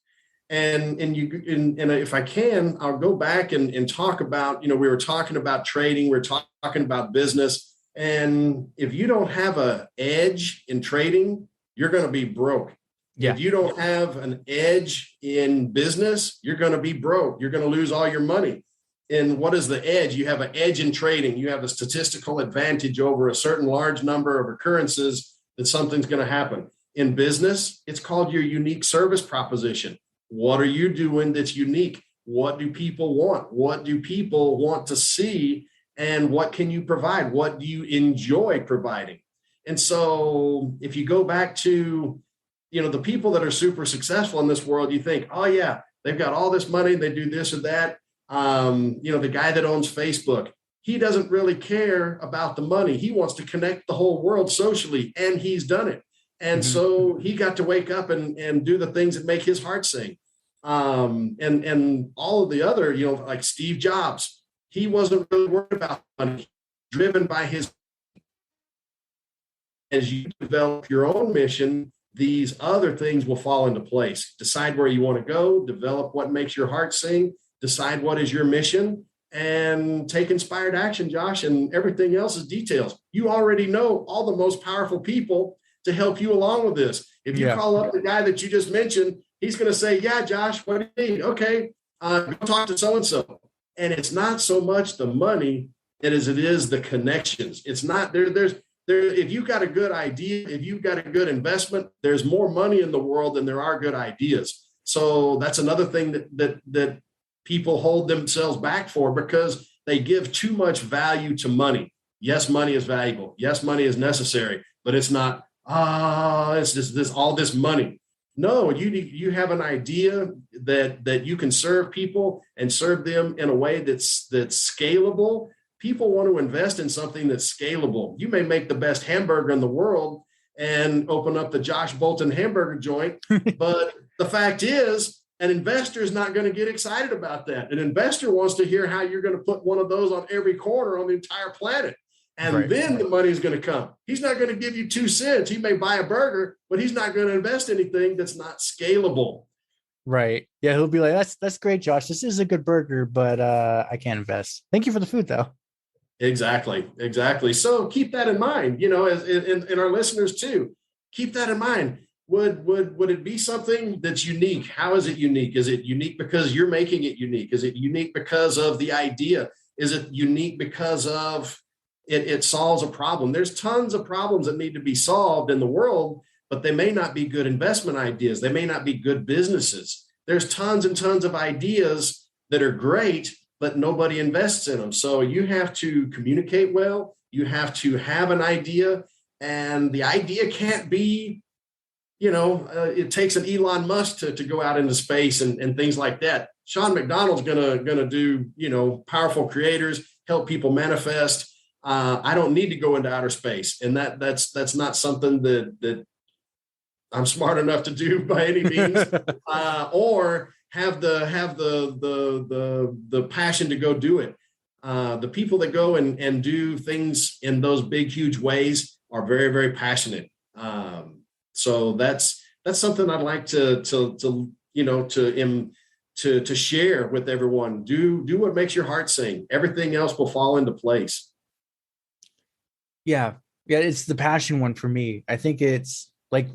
And if I can, I'll go back and talk about, we were talking about trading, we're talking about business. And if you don't have an edge in trading, you're going to be broke. Yeah. If you don't have an edge in business, you're going to be broke. You're going to lose all your money. And what is the edge? You have an edge in trading. You have a statistical advantage over a certain large number of occurrences that something's going to happen. In business, it's called your unique service proposition. What are you doing that's unique? What do people want? What do people want to see? And what can you provide? What do you enjoy providing? And so if you go back to, the people that are super successful in this world, you think, oh yeah, they've got all this money. They do this or that. The guy that owns Facebook, he doesn't really care about the money. He wants to connect the whole world socially, and he's done it. And so he got to wake up and do the things that make his heart sing. And all of the other, like Steve Jobs, he wasn't really worried about money, driven by his. As you develop your own mission, these other things will fall into place. Decide where you want to go, develop what makes your heart sing, decide what is your mission, and take inspired action, Josh, and everything else is details. You already know all the most powerful people to help you along with this. If you call up the guy that you just mentioned, he's going to say, yeah, Josh, what do you need? Okay, go talk to so-and-so. And it's not so much the money as it is the connections. It's not there's if you've got a good idea, if you've got a good investment, there's more money in the world than there are good ideas. So that's another thing that people hold themselves back for, because they give too much value to money. Yes, money is valuable. Yes, money is necessary, but it's not, it's just all this money. No, you have an idea that you can serve people and serve them in a way that's scalable. People want to invest in something that's scalable. You may make the best hamburger in the world and open up the Josh Bolton hamburger joint, but the fact is, an investor is not going to get excited about that. An investor wants to hear how you're going to put one of those on every corner on the entire planet. And then the money is going to come. He's not going to give you 2 cents. He may buy a burger, but he's not going to invest anything that's not scalable. Right. Yeah. He'll be like, that's great, Josh. This is a good burger, but I can't invest. Thank you for the food, though. Exactly. So keep that in mind, as in our listeners too. Keep that in mind. Would it be something that's unique? How is it unique? Is it unique because you're making it unique? Is it unique because of the idea? Is it unique because of it solves a problem? There's tons of problems that need to be solved in the world, but they may not be good investment ideas. They may not be good businesses. There's tons and tons of ideas that are great, but nobody invests in them. So you have to communicate well. You have to have an idea, and the idea can't be, it takes an Elon Musk to go out into space and things like that. Shawn McDonald's gonna do, powerful creators, help people manifest. I don't need to go into outer space, and that's not something that I'm smart enough to do by any means, or have the passion to go do it. The people that go and do things in those big, huge ways are very, very passionate. So that's something I'd like to share with everyone. Do what makes your heart sing. Everything else will fall into place. Yeah. It's the passion one for me. I think it's like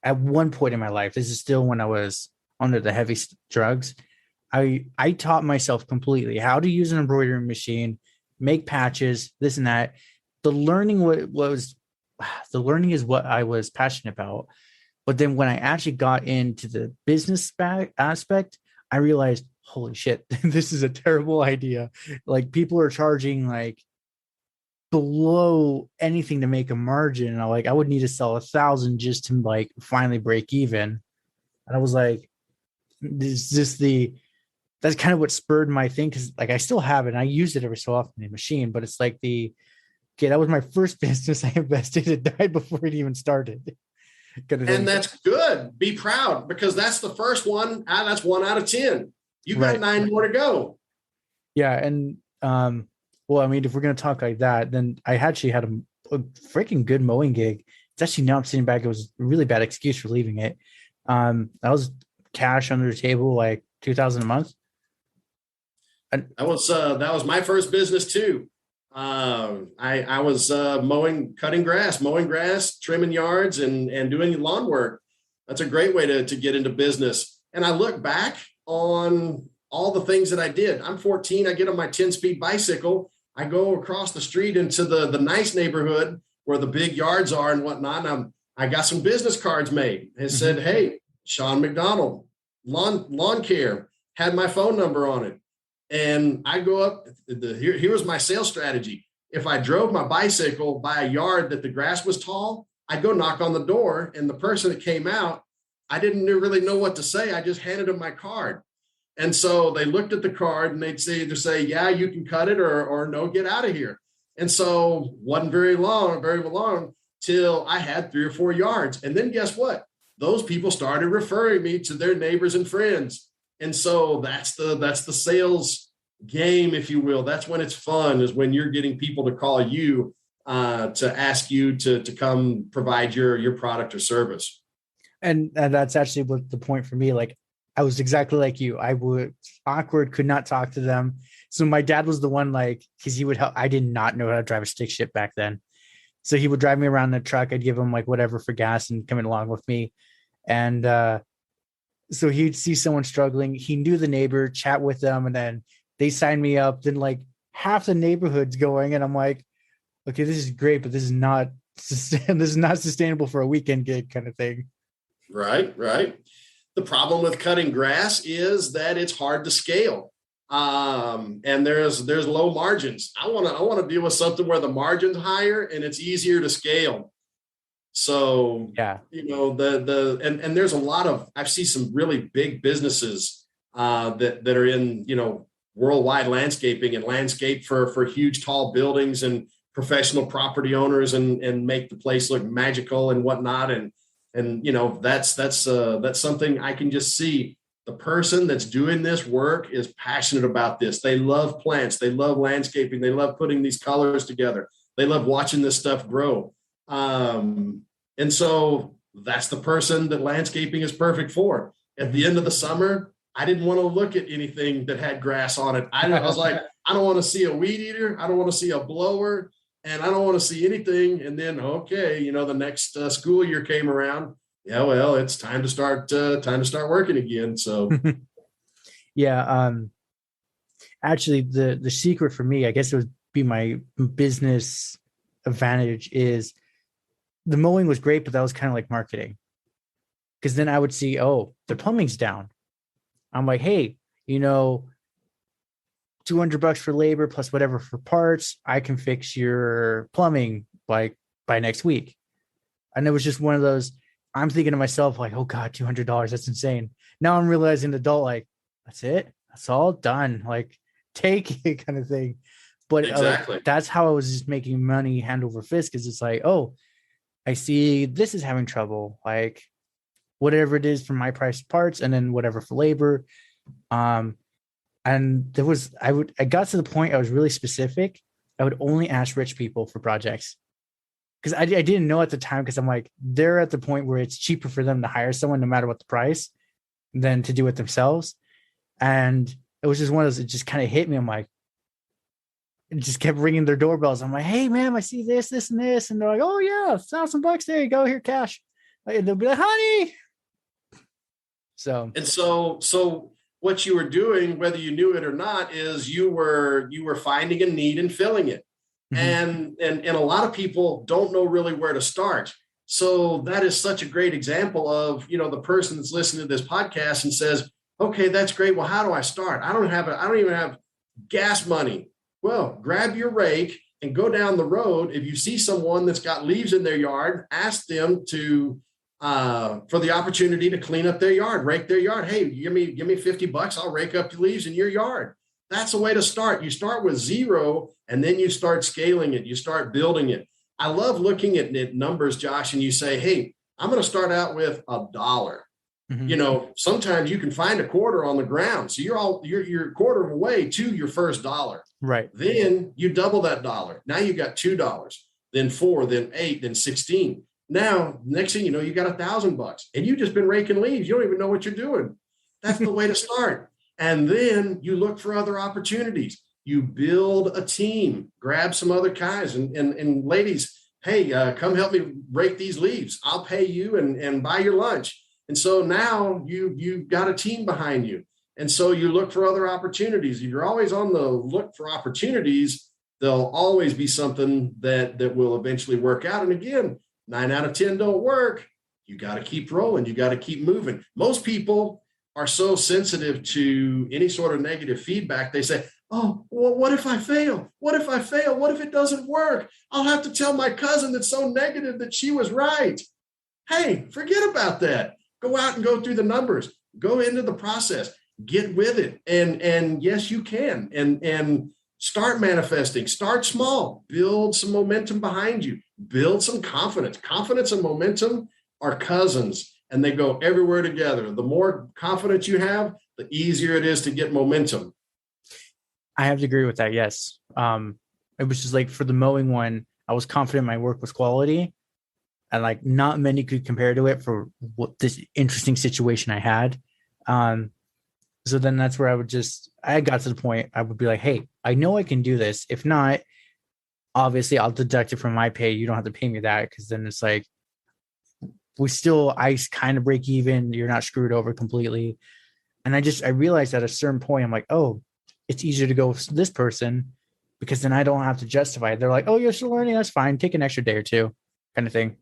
at one point in my life, this is still when I was under the heavy drugs, I taught myself completely how to use an embroidery machine, make patches, this and that. The learning is what I was passionate about. But then when I actually got into the business aspect, I realized, holy shit, this is a terrible idea. Like, people are charging like below anything to make a margin. And I would need to sell 1,000 just to like finally break even. And I was like, that's kind of what spurred my thing, because like I still have it and I use it every so often in the machine, but it's like that was my first business I invested. It died before it even started. And that's good. Be proud, because that's the first one. That's 1 out of 10. You got 9 more to go. Yeah. And well, I mean, if we're going to talk like that, then I actually had a freaking good mowing gig. It's actually, now I'm sitting back, it was a really bad excuse for leaving it. I was cash under the table, like $2,000 a month. And that was my first business too. I was mowing grass, trimming yards, and doing lawn work. That's a great way to get into business. And I look back on all the things that I did. I'm 14. I get on my 10-speed bicycle. I go across the street into the nice neighborhood where the big yards are and whatnot. And I got some business cards made. It said, "Hey, Shawn McDonald, lawn care," had my phone number on it. And I go up, here was my sales strategy. If I drove my bicycle by a yard that the grass was tall, I'd go knock on the door, and the person that came out, I didn't really know what to say. I just handed him my card. And so they looked at the card and they'd say, either say, yeah, you can cut it, or no, get out of here. And so wasn't very long till I had 3 or 4 yards. And then guess what? Those people started referring me to their neighbors and friends. And so that's the sales game, if you will. That's when it's fun, is when you're getting people to call you to ask you to come provide your product or service. And that's actually what the point for me. Like, I was exactly like you. I would awkward, could not talk to them. So my dad was the one, like, because he would help. I did not know how to drive a stick shift back then. So he would drive me around the truck. I'd give him like whatever for gas and coming along with me. And so he'd see someone struggling. He knew the neighbor, chat with them, and then they signed me up. Then like half the neighborhood's going, and I'm like, okay, this is great, but this is not sustainable for a weekend gig kind of thing. Right. The problem with cutting grass is that it's hard to scale. And there's low margins. I want to deal with something where the margin's higher and it's easier to scale. So, yeah, and there's a lot of, I've seen some really big businesses that are in, worldwide landscaping and landscape for huge, tall buildings and professional property owners and make the place look magical and whatnot. And that's something I can just see. The person that's doing this work is passionate about this. They love plants. They love landscaping. They love putting these colors together. They love watching this stuff grow. And so that's the person that landscaping is perfect for. At the end of the summer, I didn't want to look at anything that had grass on it. I was like, I don't want to see a weed eater. I don't want to see a blower. And I don't want to see anything. And then, okay, the next school year came around. Yeah, well, it's time to start working again. So, yeah. Actually, the secret for me, I guess it would be my business advantage, is the mowing was great, but that was kind of like marketing. Because then I would see, oh, the plumbing's down. I'm like, hey, $200 for labor plus whatever for parts. I can fix your plumbing like by next week. And it was just one of those, I'm thinking to myself like, oh God, $200. That's insane. Now I'm realizing adult, like, that's it. That's all done. Like, take it kind of thing. But exactly. That's how I was just making money hand over fist. Cause it's like, oh, I see this is having trouble. Like whatever it is for my price of parts and then whatever for labor. And there was, I got to the point I was really specific. I would only ask rich people for projects because I didn't know at the time, because I'm like, they're at the point where it's cheaper for them to hire someone no matter what the price than to do it themselves. And it was just one of those, it just kind of hit me. I'm like, it just kept ringing their doorbells. I'm like, hey man, I see this, this, and this. And they're like, oh yeah, $1,000. There you go. Here, cash. And they'll be like, honey. So what you were doing, whether you knew it or not, is you were finding a need and filling it. Mm-hmm. And a lot of people don't know really where to start. So that is such a great example of, the person that's listening to this podcast and says, okay, that's great. Well, how do I start? I don't even have gas money. Well, grab your rake and go down the road. If you see someone that's got leaves in their yard, ask them to for the opportunity to clean up their yard, rake their yard. Hey, give me $50. I'll rake up the leaves in your yard. That's a way to start. You start with zero and then you start scaling it. You start building it. I love looking at numbers, Josh, and you say, hey, I'm going to start out with $1. Mm-hmm. Sometimes you can find a quarter on the ground. So you're a quarter of a way to your first dollar. Right. Then you double that dollar. Now you got $2, then $4, then $8, then $16. Now, next thing you know, you got $1,000 and you've just been raking leaves. You don't even know what you're doing. That's the way to start. And then you look for other opportunities. You build a team, grab some other guys and ladies, hey, come help me rake these leaves. I'll pay you and buy your lunch. And so now you've got a team behind you. And so you look for other opportunities. If you're always on the look for opportunities, there'll always be something that will eventually work out. And again, 9 out of 10 don't work. You got to keep rolling. You got to keep moving. Most people are so sensitive to any sort of negative feedback. They say, oh, well, what if I fail? What if I fail? What if it doesn't work? I'll have to tell my cousin that's so negative that she was right. Hey, forget about that. Go out and go through the numbers. Go into the process. get with it. And yes, you can. And start manifesting, start small, build some momentum behind you, build some confidence. Confidence and momentum are cousins and they go everywhere together. The more confidence you have, the easier it is to get momentum. I have to agree with that. Yes. It was just like for the mowing one, I was confident my work was quality, and like not many could compare to it for what this interesting situation I had. Um, so then that's where I got to the point I would be like, hey, I know I can do this. If not, obviously I'll deduct it from my pay. You don't have to pay me that, because then it's like I kind of break even. You're not screwed over completely. And I realized at a certain point, I'm like, oh, it's easier to go with this person because then I don't have to justify it. They're like, oh, you're still learning. That's fine. Take an extra day or two, kind of thing.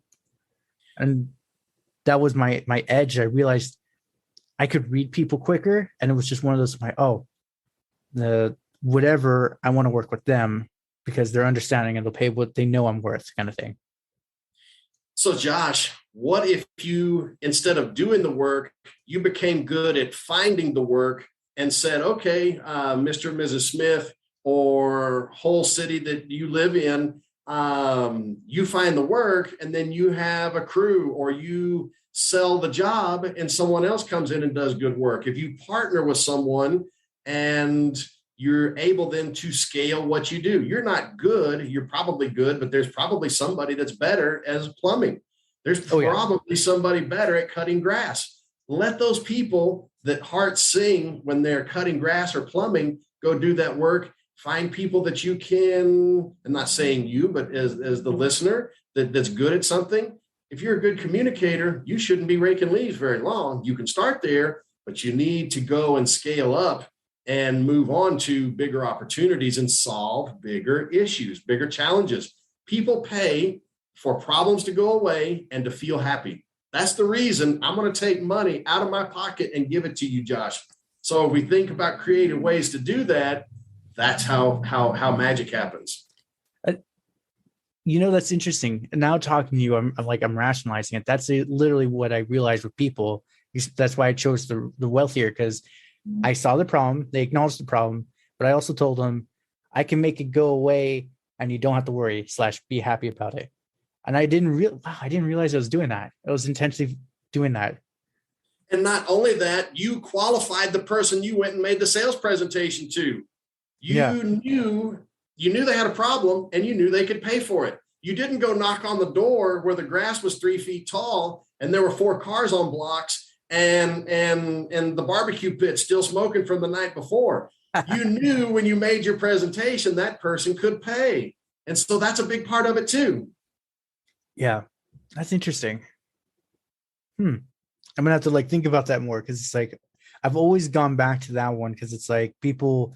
And that was my edge. I realized I could read people quicker, and it was just one of those, the whatever, I want to work with them because they're understanding and they'll pay what they know I'm worth, kind of thing. So, Josh, what if you, instead of doing the work, you became good at finding the work and said, okay, Mr. and Mrs. Smith, or whole city that you live in, you find the work and then you have a crew, or you sell the job and someone else comes in and does good work. If you partner with someone and you're able then to scale what you do. You're not good. You're probably good, but there's probably somebody that's better as plumbing. There's probably somebody better at cutting grass. Let those people that hearts sing when they're cutting grass or plumbing go do that work. Find people that you can, I'm not saying you, but as the listener that's good at something. If you're a good communicator, you shouldn't be raking leaves very long. You can start there, but you need to go and scale up and move on to bigger opportunities and solve bigger issues, bigger challenges. People pay for problems to go away and to feel happy. That's the reason I'm going to take money out of my pocket and give it to you, Josh. So if we think about creative ways to do that, that's how magic happens. That's interesting. Now talking to you, I'm rationalizing it. That's literally what I realized with people. That's why I chose the wealthier, because I saw the problem, they acknowledged the problem, but I also told them I can make it go away and you don't have to worry / be happy about it. And I didn't realize I was doing that. I was intentionally doing that. And not only that, you qualified the person you went and made the sales presentation to. You knew they had a problem and you knew they could pay for it. You didn't go knock on the door where the grass was 3 feet tall and there were 4 cars on blocks and the barbecue pit still smoking from the night before. You knew when you made your presentation that person could pay. And so that's a big part of it too. Yeah, that's interesting. I'm gonna have to think about that more, because it's I've always gone back to that one because it's people,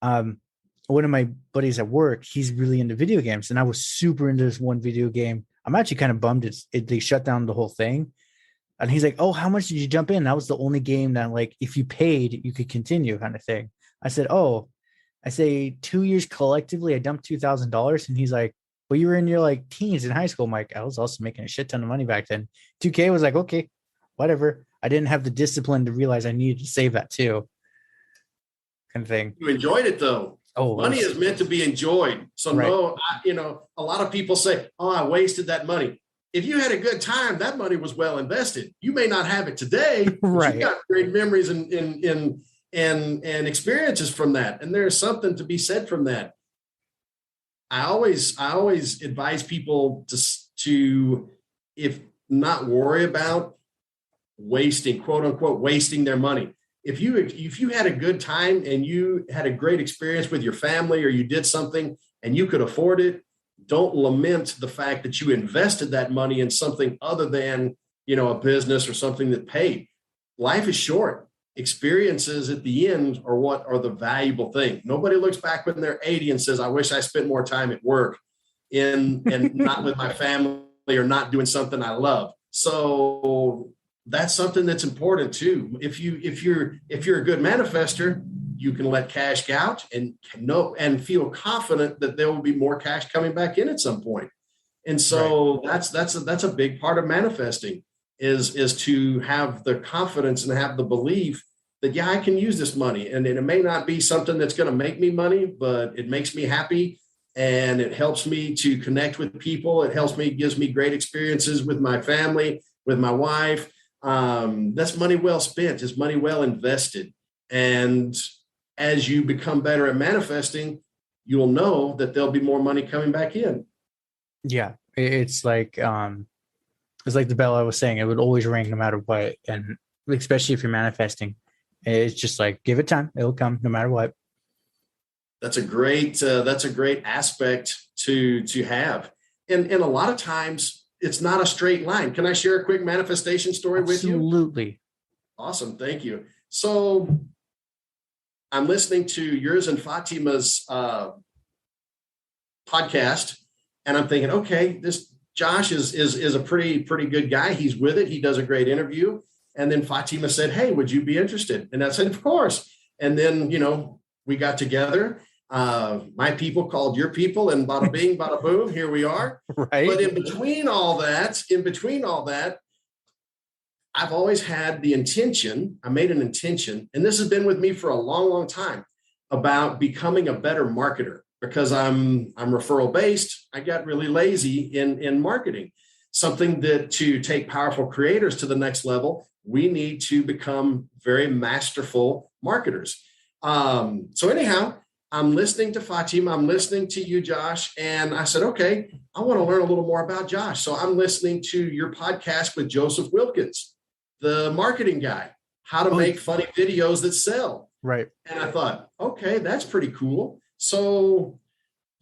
one of my buddies at work, he's really into video games, and I was super into this one video game. I'm actually kind of bummed they shut down the whole thing. And he's like, oh, how much did you jump in? That was the only game that if you paid, you could continue, kind of thing. I said, oh, 2 years collectively, I dumped $2,000. And he's like, well, you were in your teens in high school. I'm like, I was also making a shit ton of money back then. 2K was okay, whatever. I didn't have the discipline to realize I needed to save that too, kind of thing. You enjoyed it though. Oh, money is meant to be enjoyed. So right. A lot of people say, oh, I wasted that money. If you had a good time, that money was well invested. You may not have it today, but right. You got great memories and experiences from that. And there's something to be said from that. I always advise people to if not worry about wasting, quote unquote, wasting their money. If you had a good time and you had a great experience with your family, or you did something and you could afford it, don't lament the fact that you invested that money in something other than, a business or something that paid. Life is short. Experiences at the end are what are the valuable thing. Nobody looks back when they're 80 and says, I wish I spent more time at work and not with my family or not doing something I love. So that's something that's important too. If you're a good manifester, you can let cash out and feel confident that there will be more cash coming back in at some point. And so right. that's a big part of manifesting is to have the confidence and have the belief that, yeah, I can use this money. And it may not be something that's going to make me money, but it makes me happy. And it helps me to connect with people. It helps me, gives me great experiences with my family, with my wife. That's money well spent, is money well invested. And as you become better at manifesting, you'll know that there'll be more money coming back in. Yeah. It's like the bell I was saying, it would always ring no matter what. And especially if you're manifesting, it's just like, give it time. It'll come no matter what. That's a great aspect to have. And a lot of times it's not a straight line. Can I share a quick manifestation story with you? Absolutely. Awesome. Thank you. So I'm listening to yours and Fatima's podcast, and I'm thinking, okay, this Josh is a pretty good guy. He's with it. He does a great interview. And then Fatima said, hey, would you be interested? And I said, of course. And then, we got together. My people called your people, and bada bing, bada boom, here we are. Right. But in between all that, I've always had the intention, I made an intention, and this has been with me for a long, long time, about becoming a better marketer, because I'm referral based. I got really lazy in marketing. Something that to take powerful creators to the next level, we need to become very masterful marketers. So anyhow, I'm listening to Fatima, I'm listening to you, Josh, and I said, okay, I want to learn a little more about Josh. So I'm listening to your podcast with Joseph Wilkins, the marketing guy, how to make funny videos that sell. Right. And I thought, okay, that's pretty cool. So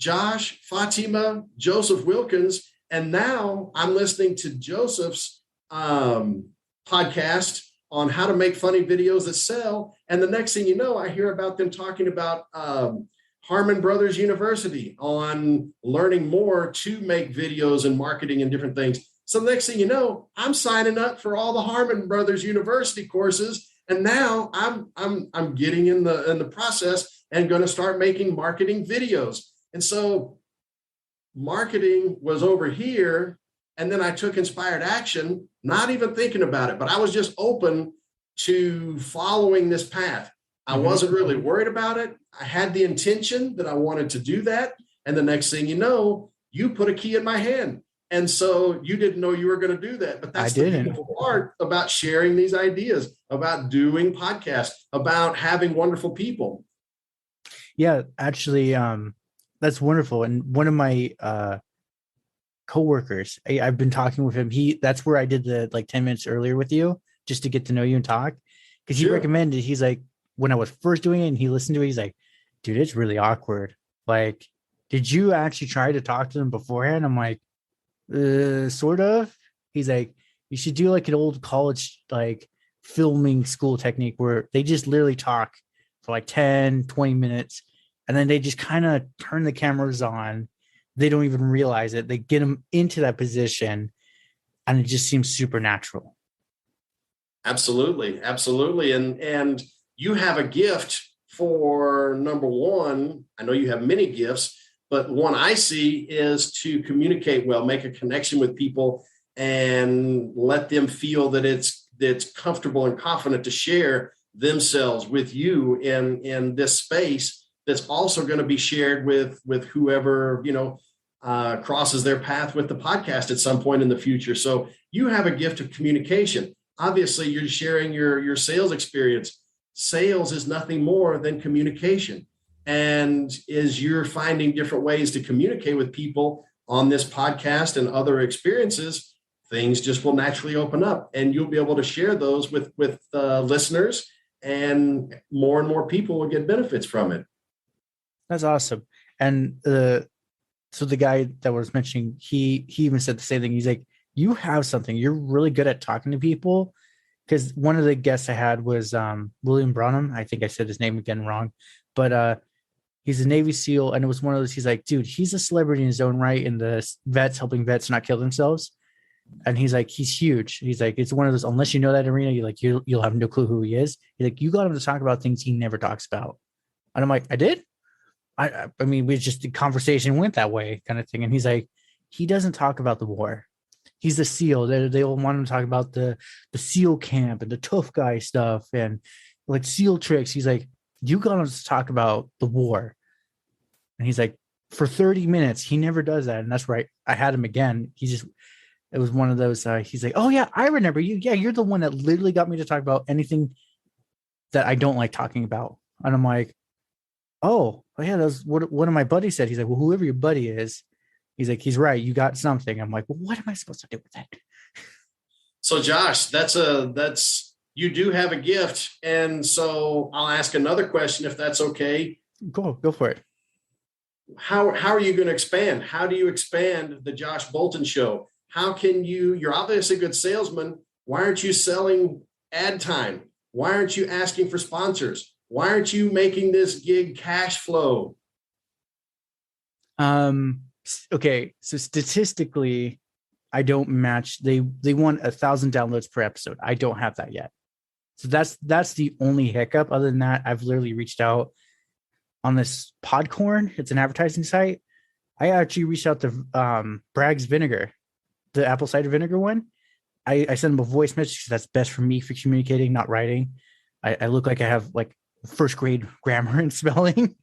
Josh, Fatima, Joseph Wilkins, and now I'm listening to Joseph's podcast on how to make funny videos that sell. And the next thing you know, I hear about them talking about Harmon Brothers University on learning more to make videos and marketing and different things. So the next thing you know, I'm signing up for all the Harmon Brothers University courses. And now I'm getting in the process and going to start making marketing videos. And so marketing was over here. And then I took inspired action, not even thinking about it, but I was just open to following this path. I wasn't really worried about it. I had the intention that I wanted to do that. And the next thing you know, you put a key in my hand. And so you didn't know you were going to do that. But that's the beautiful part about sharing these ideas, about doing podcasts, about having wonderful people. Yeah, actually, that's wonderful. And one of my coworkers, I've been talking with him. That's where I did the 10 minutes earlier with you, just to get to know you and talk. Because he recommended, he's like, when I was first doing it and he listened to it, he's like, dude, it's really awkward. Like, did you actually try to talk to them beforehand? I'm like, sort of. He's like, you should do like an old college, filming school technique where they just literally talk for 10, 20 minutes. And then they just kind of turn the cameras on. They don't even realize it. They get them into that position and it just seems supernatural. Absolutely. Absolutely. And you have a gift for, number one, I know you have many gifts, but one I see is to communicate well, make a connection with people and let them feel that it's comfortable and confident to share themselves with you in this space that's also going to be shared with whoever, crosses their path with the podcast at some point in the future. So you have a gift of communication. Obviously, you're sharing your sales experience. Sales is nothing more than communication. And as you're finding different ways to communicate with people on this podcast and other experiences, things just will naturally open up and you'll be able to share those with listeners, and more people will get benefits from it. That's awesome. And so the guy that was mentioning, he even said the same thing. He's like, you have something. You're really good at talking to people. Because one of the guests I had was William Branham. I think I said his name again wrong. But he's a Navy SEAL. And it was one of those, he's like, dude, he's a celebrity in his own right in the vets, helping vets not kill themselves. And he's like, he's huge. He's like, it's one of those, unless you know that arena, you'll have no clue who he is. He's like, you got him to talk about things he never talks about. And I'm like, I did? I mean, the conversation went that way kind of thing. And he's like, he doesn't talk about the war. He's a SEAL. They all want him to talk about the SEAL camp and the tough guy stuff. And like SEAL tricks. He's like, you got us to talk about the war. And he's like, for 30 minutes, he never does that. And that's right. I had him again. It was one of those, he's like, oh yeah, I remember you. Yeah, you're the one that literally got me to talk about anything that I don't like talking about. And I'm like, oh yeah, that's what one of my buddies said. He's like, well, whoever your buddy is, he's like, he's right. You got something. I'm like, well, what am I supposed to do with that? So Josh, you do have a gift. And so I'll ask another question if that's okay. Go for it. How are you going to expand? How do you expand the Josh Bolton Show? How can you're obviously a good salesman. Why aren't you selling ad time? Why aren't you asking for sponsors? Why aren't you making this gig cash flow? Okay. So statistically, I don't match. They want 1,000 downloads per episode. I don't have that yet. So that's the only hiccup. Other than that, I've literally reached out on this Podcorn. It's an advertising site. I actually reached out to Bragg's Vinegar, the apple cider vinegar one. I sent him a voice message because that's best for me for communicating, not writing. I look like I have like first grade grammar and spelling.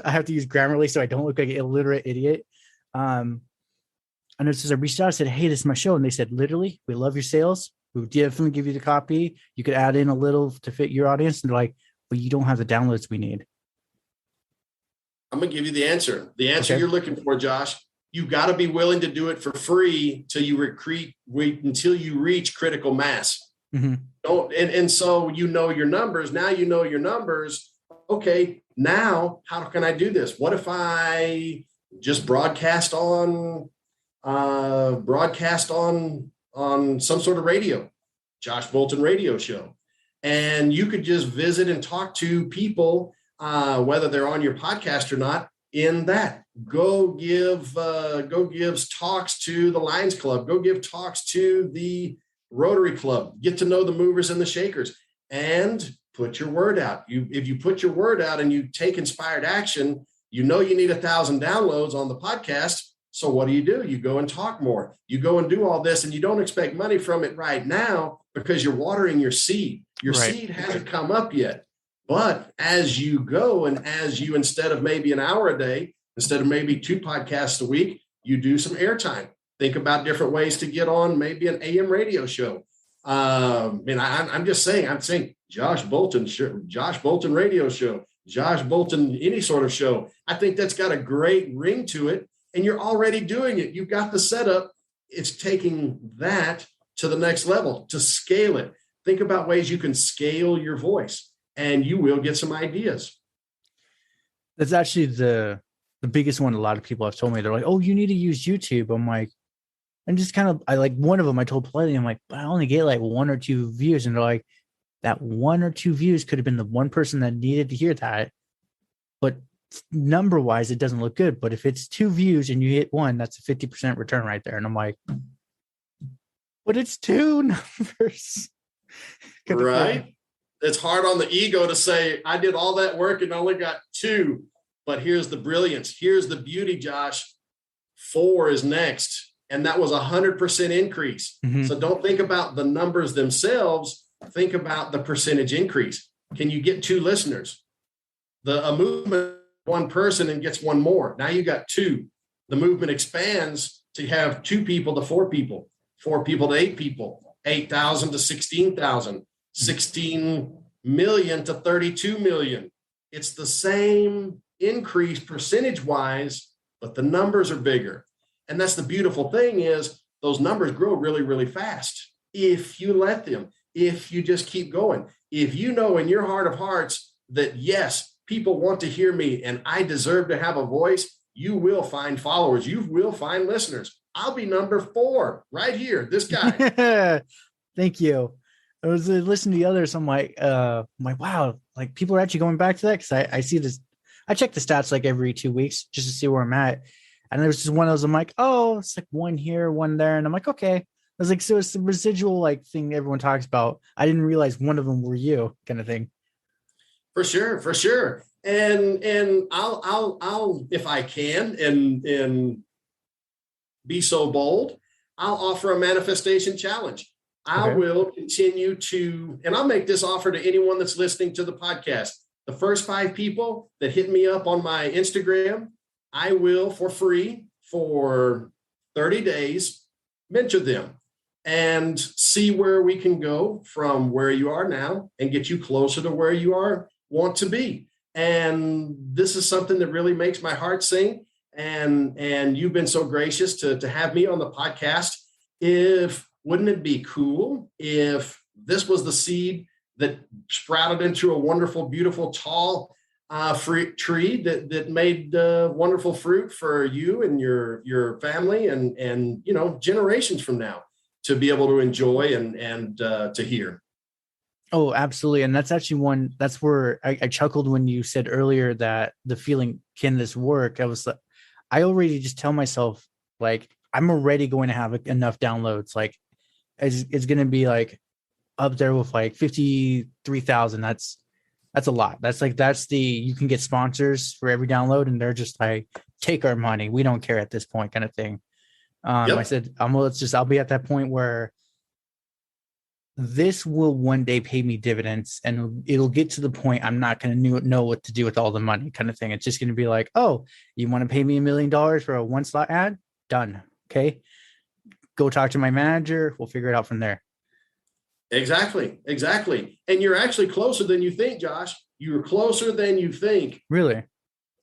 I have to use Grammarly so I don't look like an illiterate idiot. And it's just I reached out, I said, hey, this is my show. And they said, literally, we love your sales. We would definitely give you the copy. You could add in a little to fit your audience. And they're like, but you don't have the downloads we need. I'm going to give you the answer. The answer you're looking for, Josh. You got to be willing to do it for free until you reach critical mass. Mm-hmm. And so you know your numbers. Now you know your numbers. Okay, now how can I do this? What if I just broadcast on some sort of radio, Josh Bolton radio show, and you could just visit and talk to people, whether they're on your podcast or not. In that, go give talks to the Lions Club. Go give talks to the Rotary Club. Get to know the movers and the shakers, and put your word out. If you put your word out and you take inspired action, you need 1,000 downloads on the podcast. So what do? You go and talk more. You go and do all this, and you don't expect money from it right now because you're watering your seed. Your seed hasn't come up yet. But as you go and instead of maybe an hour a day, instead of maybe 2 podcasts a week, you do some airtime. Think about different ways to get on maybe an AM radio show. I'm saying Josh Bolton radio show, Josh Bolton, any sort of show. I think that's got a great ring to it. And you're already doing it. You've got the setup. It's taking that to the next level to scale it. Think about ways you can scale your voice, and you will get some ideas. That's actually the biggest one. A lot of people have told me, they're like, oh, you need to use YouTube. I'm like, I like one of them, I told politely, I'm like, but I only get like 1 or 2 views. And they're like, that 1 or 2 views could have been the one person that needed to hear that. But number wise, it doesn't look good. But if it's 2 views and you hit 1, that's a 50% return right there. And I'm like, but it's 2 numbers. Right. It's hard on the ego to say, I did all that work and only got 2. But here's the brilliance. Here's the beauty, Josh. 4 is next. And that was 100% increase. Mm-hmm. So don't think about the numbers themselves. Think about the percentage increase. Can you get 2 listeners? A movement, 1 person and gets 1 more. Now you got 2. The movement expands to have 2 people to 4 people, 4 people to 8 people, 8,000 to 16,000, 16 million to 32 million. It's the same increase percentage wise, but the numbers are bigger. And that's the beautiful thing is those numbers grow really, really fast. If you let them, if you just keep going, if you know in your heart of hearts that, yes, people want to hear me and I deserve to have a voice, you will find followers. You will find listeners. I'll be number 4 right here. This guy. Thank you. I was listening to the others. I'm like, wow, like people are actually going back to that. Cause I see this, I check the stats like every 2 weeks just to see where I'm at. And there was just one of those, I'm like, oh, it's like 1 here, 1 there. And I'm like, okay. I was like, so it's the residual like thing everyone talks about. I didn't realize one of them were you kind of thing. For sure. And I'll if I can and be so bold, I'll offer a manifestation challenge. I will continue to, and I'll make this offer to anyone that's listening to the podcast. The first 5 people that hit me up on my Instagram, I will, for free, for 30 days, mentor them and see where we can go from where you are now and get you closer to where you want to be. And this is something that really makes my heart sing. And you've been so gracious to have me on the podcast. Wouldn't it be cool if this was the seed that sprouted into a wonderful, beautiful, tall fruit tree that made wonderful fruit for you and your family and generations from now to be able to enjoy and to hear. Oh, absolutely. And that's actually that's where I chuckled when you said earlier that the feeling, can this work? I already just tell myself, like, I'm already going to have enough downloads. Like, it's going to be like up there with like 53,000. That's a lot. You can get sponsors for every download and they're just like, take our money. We don't care at this point, kind of thing. I said, I'll be at that point where this will one day pay me dividends and it'll get to the point I'm not going to know what to do with all the money, kind of thing. It's just going to be like, oh, you want to pay me $1 million for a 1-slot ad? Done. Okay. Go talk to my manager. We'll figure it out from there. Exactly. And you're actually closer than you think, Josh. You're closer than you think. Really?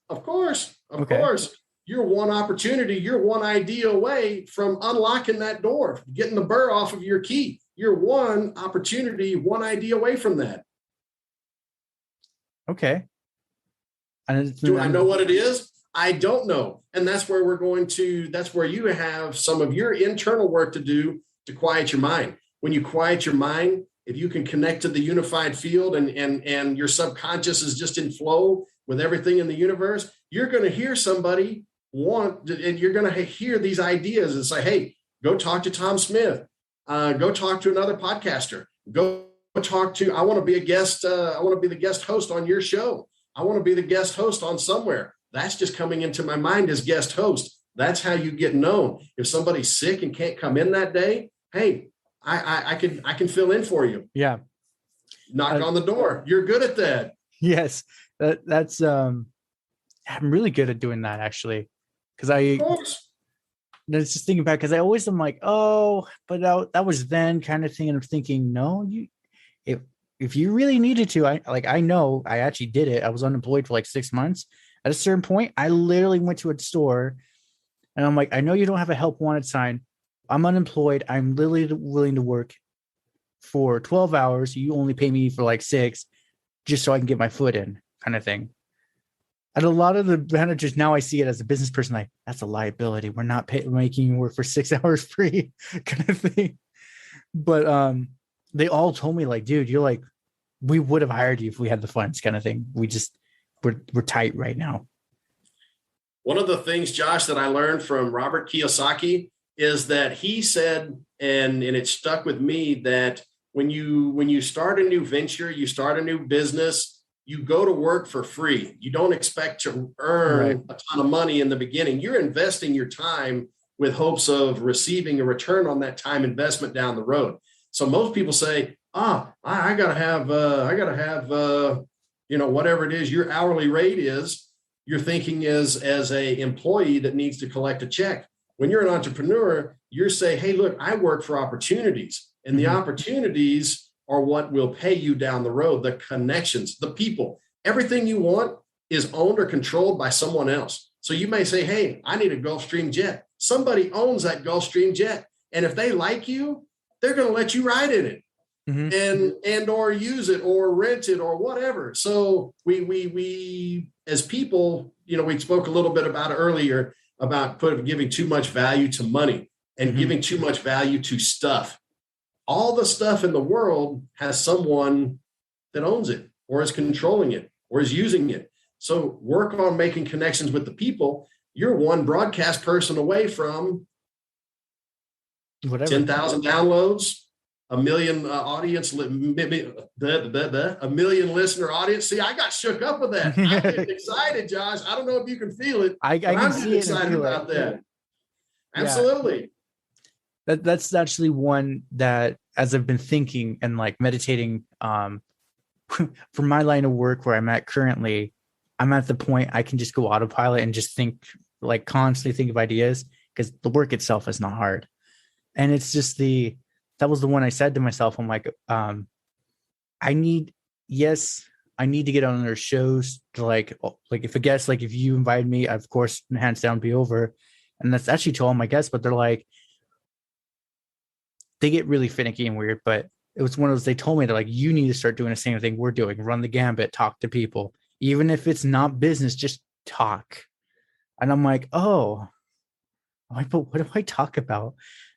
Of course. Of course. You're one opportunity. You're one idea away from unlocking that door, getting the burr off of your key. You're one opportunity, one idea away from that. Okay. Do I know what it is? I don't know. And that's where that's where you have some of your internal work to do to quiet your mind. When you quiet your mind, if you can connect to the unified field and your subconscious is just in flow with everything in the universe, you're going to hear somebody and you're going to hear these ideas and say, hey, go talk to Tom Smith. Go talk to another podcaster. Go talk to, I want to be a guest. I want to be the guest host on your show. I want to be the guest host on somewhere. That's just coming into my mind as guest host. That's how you get known. If somebody's sick and can't come in that day, hey, I can fill in for you. Yeah. Knock on the door. You're good at that. Yes. That's I'm really good at doing that, actually. Because I was just thinking back, because I always am like, oh, but that was then, kind of thing. And I'm thinking, no, if you really needed to, I know I actually did it. I was unemployed for like 6 months. At a certain point, I literally went to a store and I'm like, I know you don't have a help wanted sign. I'm unemployed. I'm literally willing to work for 12 hours. You only pay me for like 6 just so I can get my foot in, kind of thing. And a lot of the managers, now I see it as a business person, like, that's a liability. We're not making you work for 6 hours free, kind of thing. But they all told me, like, dude, you're like, we would have hired you if we had the funds, kind of thing. We're tight right now. One of the things, Josh, that I learned from Robert Kiyosaki is that he said, and it stuck with me, that when you start a new venture, you start a new business, you go to work for free. You don't expect to earn a ton of money in the beginning. You're investing your time with hopes of receiving a return on that time investment down the road. So most people say, I gotta have whatever it is your hourly rate is. You're thinking as a employee that needs to collect a check. When you're an entrepreneur, you're saying, hey, look, I work for opportunities, and the opportunities are what will pay you down the road. The connections, the people, everything you want is owned or controlled by someone else. So you may say, hey, I need a Gulfstream jet. Somebody owns that Gulfstream jet. And if they like you, they're going to let you ride in it. And or use it or rent it or whatever. So we as people, we spoke a little bit about it earlier about giving too much value to money and giving too much value to stuff. All the stuff in the world has someone that owns it or is controlling it or is using it. So work on making connections with the people. You're one broadcast person away from 10,000 downloads, a million audience, a million listener audience. See, I got shook up with that. I'm getting excited, Josh. I don't know if you can feel it. I'm getting excited about that. Absolutely. That's actually one that as I've been thinking and like meditating, for my line of work where I'm at currently, I'm at the point I can just go autopilot and just think, like constantly think of ideas, because the work itself is not hard. And it's just that was the one I said to myself. I'm like, I need, yes, I need to get on their shows to like if a guest, like if you invited me, I, of course, hands down be over. And that's actually to all my guests, but they're like, they get really finicky and weird, but it was one of those, they told me, they're like, you need to start doing the same thing we're doing, run the gambit, talk to people, even if it's not business, just talk. And I'm like, oh, I'm like, but what do I talk about?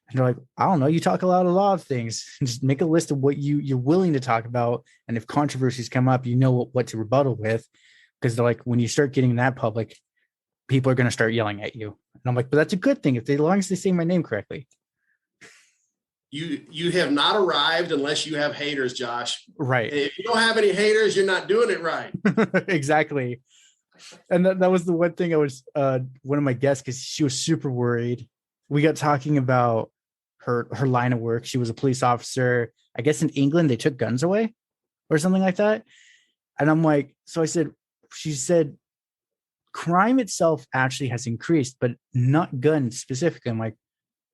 And they're like, I don't know. You talk about a lot of things. Just make a list of what you're willing to talk about. And if controversies come up, you know what to rebuttal with. Because they're like, when you start getting that public, people are going to start yelling at you. And I'm like, but that's a good thing as long as they say my name correctly. You have not arrived unless you have haters, Josh. Right. If you don't have any haters, you're not doing it right. Exactly. And that was the one thing I was, one of my guests, because she was super worried. We got talking about her line of work. She was a police officer. I guess in England, they took guns away or something like that. And I'm like, so she said, crime itself actually has increased, but not guns specifically. I'm like,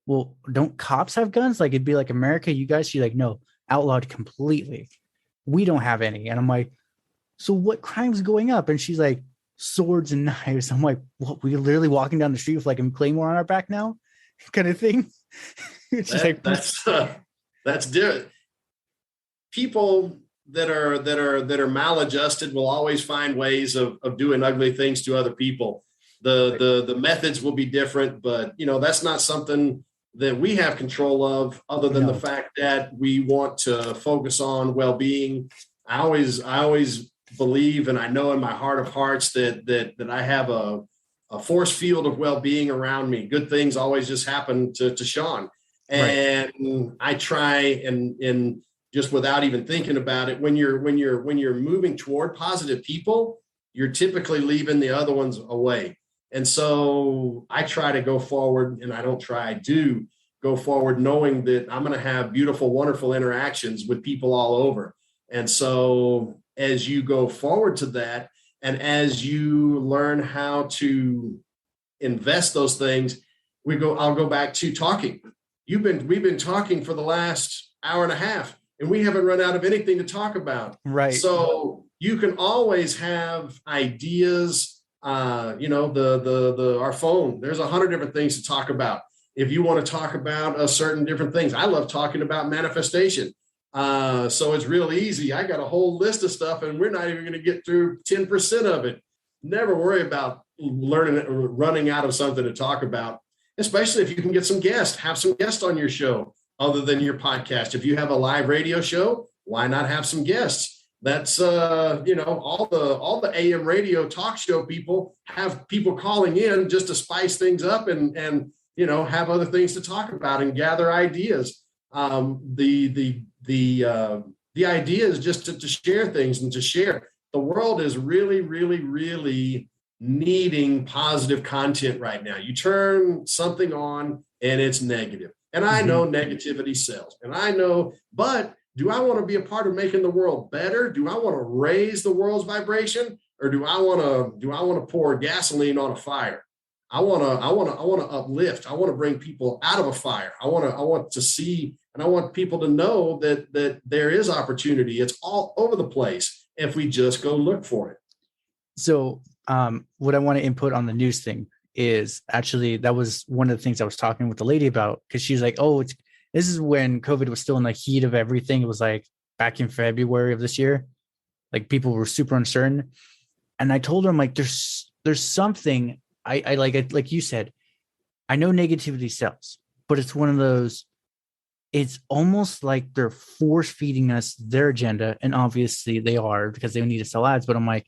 well, don't cops have guns? Like, it'd be like America, you guys. She's like, no, outlawed completely. We don't have any. And I'm like, so what crime's going up? And she's like, swords and knives. I'm like, what? We're literally walking down the street with like a claymore on our back now, kind of thing. That's different. People that are maladjusted will always find ways of doing ugly things to other people. The methods will be different, but that's not something that we have control of, other than the fact that we want to focus on well-being. I always believe, and I know in my heart of hearts that I have a force field of well-being around me. Good things always just happen to Shawn. And right. I try and just without even thinking about it, when you're moving toward positive people, you're typically leaving the other ones away. And so I try to go forward, and I do go forward knowing that I'm going to have beautiful, wonderful interactions with people all over. And so as you go forward to that, and as you learn how to invest those things, I'll go back to talking. We've been talking for the last hour and a half, and we haven't run out of anything to talk about. Right. So you can always have ideas. Our phone, there's 100 different things to talk about. If you want to talk about certain different things, I love talking about manifestation. So it's real easy. I got a whole list of stuff, and we're not even going to get through 10% of it. Never worry about running out of something to talk about, especially if you can get some guests, have some guests on your show other than your podcast. If you have a live radio show, why not have some guests? That's, all the AM radio talk show people have people calling in just to spice things up and have other things to talk about and gather ideas. The idea is just to share things and to share. The world is really, really, really needing positive content right now. You turn something on and it's negative. And I know negativity sells, but do I want to be a part of making the world better? Do I want to raise the world's vibration, or do I want to pour gasoline on a fire? I want to uplift. I want to bring people out of a fire. I want to see, and I want people to know that there is opportunity. It's all over the place if we just go look for it. So, what I want to input on the news thing is actually, that was one of the things I was talking with the lady about, because she's like, oh, this is when COVID was still in the heat of everything. It was like back in February of this year. Like, people were super uncertain. And I told her, I'm like, there's something I like you said, I know negativity sells, but it's one of those, it's almost like they're force feeding us their agenda. And obviously they are, because they need to sell ads. But I'm like,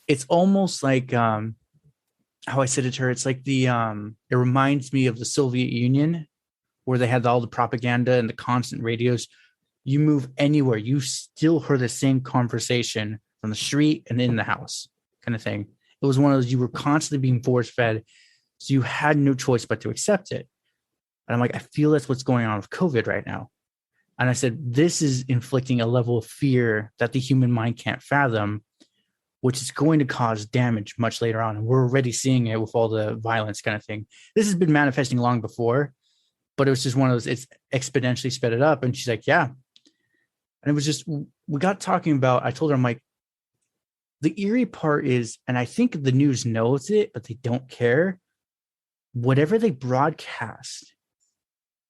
it's almost like, how I said it to her, it's like it reminds me of the Soviet Union, where they had all the propaganda and the constant radios. You move anywhere, you still heard the same conversation from the street and in the house, kind of thing. It was one of those, you were constantly being force fed, so you had no choice but to accept it. And I'm like, I feel that's what's going on with COVID right now. And I said, this is inflicting a level of fear that the human mind can't fathom, which is going to cause damage much later on. And we're already seeing it with all the violence kind of thing. This has been manifesting long before, but it was just one of those, it's exponentially sped it up. And she's like, yeah. And it was just, we got talking about, I told her, I'm like, the eerie part is, and I think the news knows it, but they don't care. Whatever they broadcast,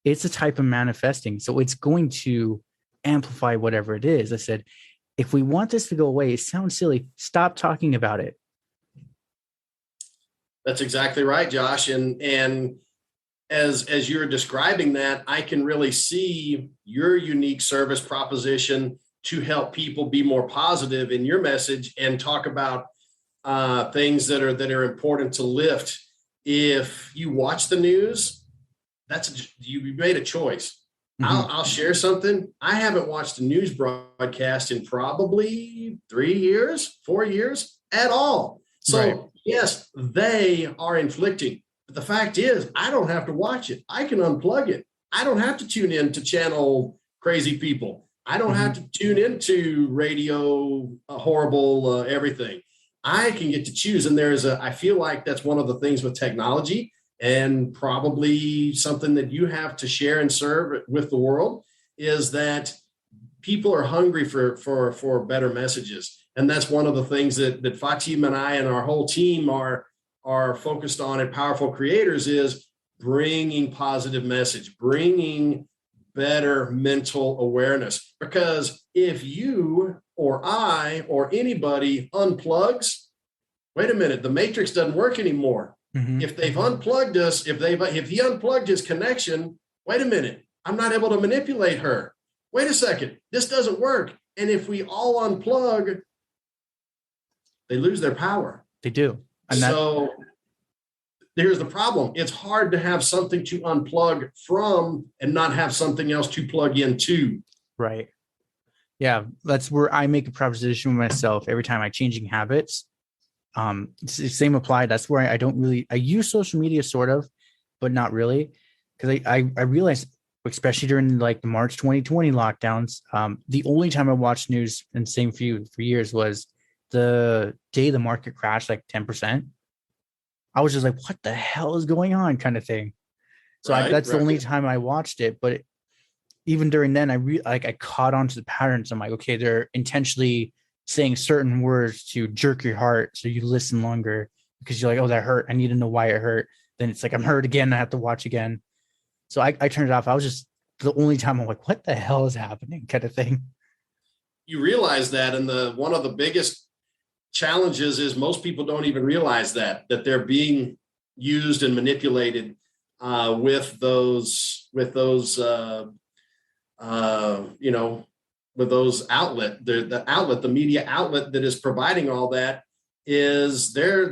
it's a type of manifesting. So it's going to amplify whatever it is. I said, if we want this to go away, it sounds silly. Stop talking about it. That's exactly right, Josh. And as you're describing that, I can really see your unique service proposition to help people be more positive in your message and talk about things that are important to lift. If you watch the news, you made a choice. Mm-hmm. I'll share something. I haven't watched a news broadcast in probably 4 years at all. So right. Yes, they are inflicting. But the fact is, I don't have to watch it. I can unplug it. I don't have to tune in to channel crazy people. I don't have to tune into radio, horrible everything. I can get to choose. And I feel like that's one of the things with technology, and probably something that you have to share and serve with the world, is that people are hungry for better messages. And that's one of the things that Fatima and I and our whole team are focused on at Powerful Creators, is bringing positive message, bringing better mental awareness. Because if you or I or anybody unplugs, wait a minute, the matrix doesn't work anymore. Mm-hmm. If they've unplugged us, if he unplugged his connection, wait a minute, I'm not able to manipulate her. Wait a second, this doesn't work. And if we all unplug, they lose their power. They do. And so here's the problem. It's hard to have something to unplug from and not have something else to plug into. Right. Yeah. That's where I make a proposition with myself every time I'm changing habits. Same applied. That's where I use social media sort of, but not really. Cause I realized, especially during like the March 2020 lockdowns, the only time I watched news, and same for you for years, was the day the market crashed like 10%. I was just like, what the hell is going on kind of thing. So that's the only time I watched it. But even during then, I caught on to the patterns. I'm like, okay, they're intentionally saying certain words to jerk your heart so you listen longer, because you're like, oh, that hurt. I need to know why it hurt. Then it's like, I'm hurt again. I have to watch again. So I turned it off. I was just, the only time I'm like, what the hell is happening kind of thing. You realize that, and one of the biggest challenges is most people don't even realize that they're being used and manipulated with those outlet, the media outlet that is providing all that, is they're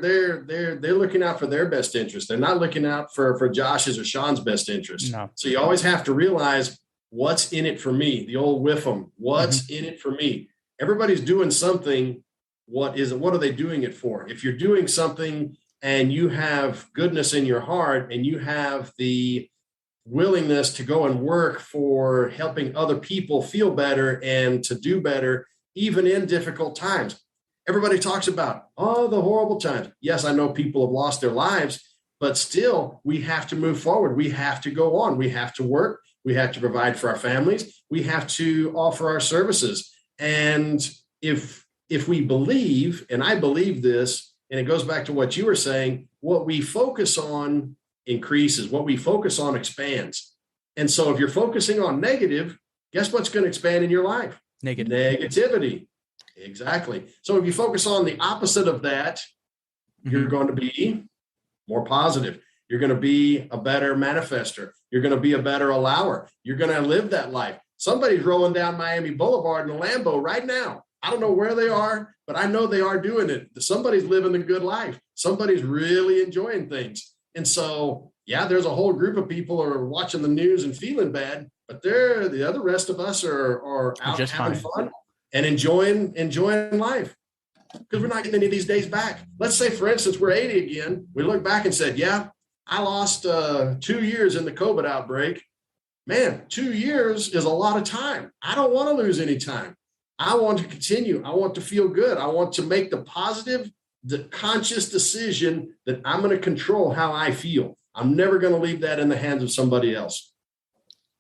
looking out for their best interest. They're not looking out for Josh's or Shawn's best interest. No. So you always have to realize what's in it for me. The old WIFM, what's in it for me? Everybody's doing something. What are they doing it for? If you're doing something and you have goodness in your heart and you have the willingness to go and work for helping other people feel better and to do better, even in difficult times. Everybody talks about, the horrible times. Yes, I know people have lost their lives, but still we have to move forward. We have to go on. We have to work. We have to provide for our families. We have to offer our services. And if we believe, and I believe this, and it goes back to what you were saying, what we focus on increases, what we focus on expands. And so if you're focusing on negative, guess what's going to expand in your life? Negativity. Exactly. So if you focus on the opposite of that, you're going to be more positive. You're going to be a better manifester. You're going to be a better allower. You're going to live that life. Somebody's rolling down Miami Boulevard in a Lambo right now. I don't know where they are, but I know they are doing it. Somebody's living the good life. Somebody's really enjoying things. And so, yeah, there's a whole group of people who are watching the news and feeling bad, but the other rest of us are out just having fun and enjoying life, because we're not getting any of these days back. Let's say, for instance, we're 80 again. We look back and said, yeah, I lost 2 years in the COVID outbreak. man, 2 years is a lot of time. I don't want to lose any time. I want to continue. I want to feel good. I want to make the positive, the conscious decision that I'm going to control how I feel. I'm never going to leave that in the hands of somebody else.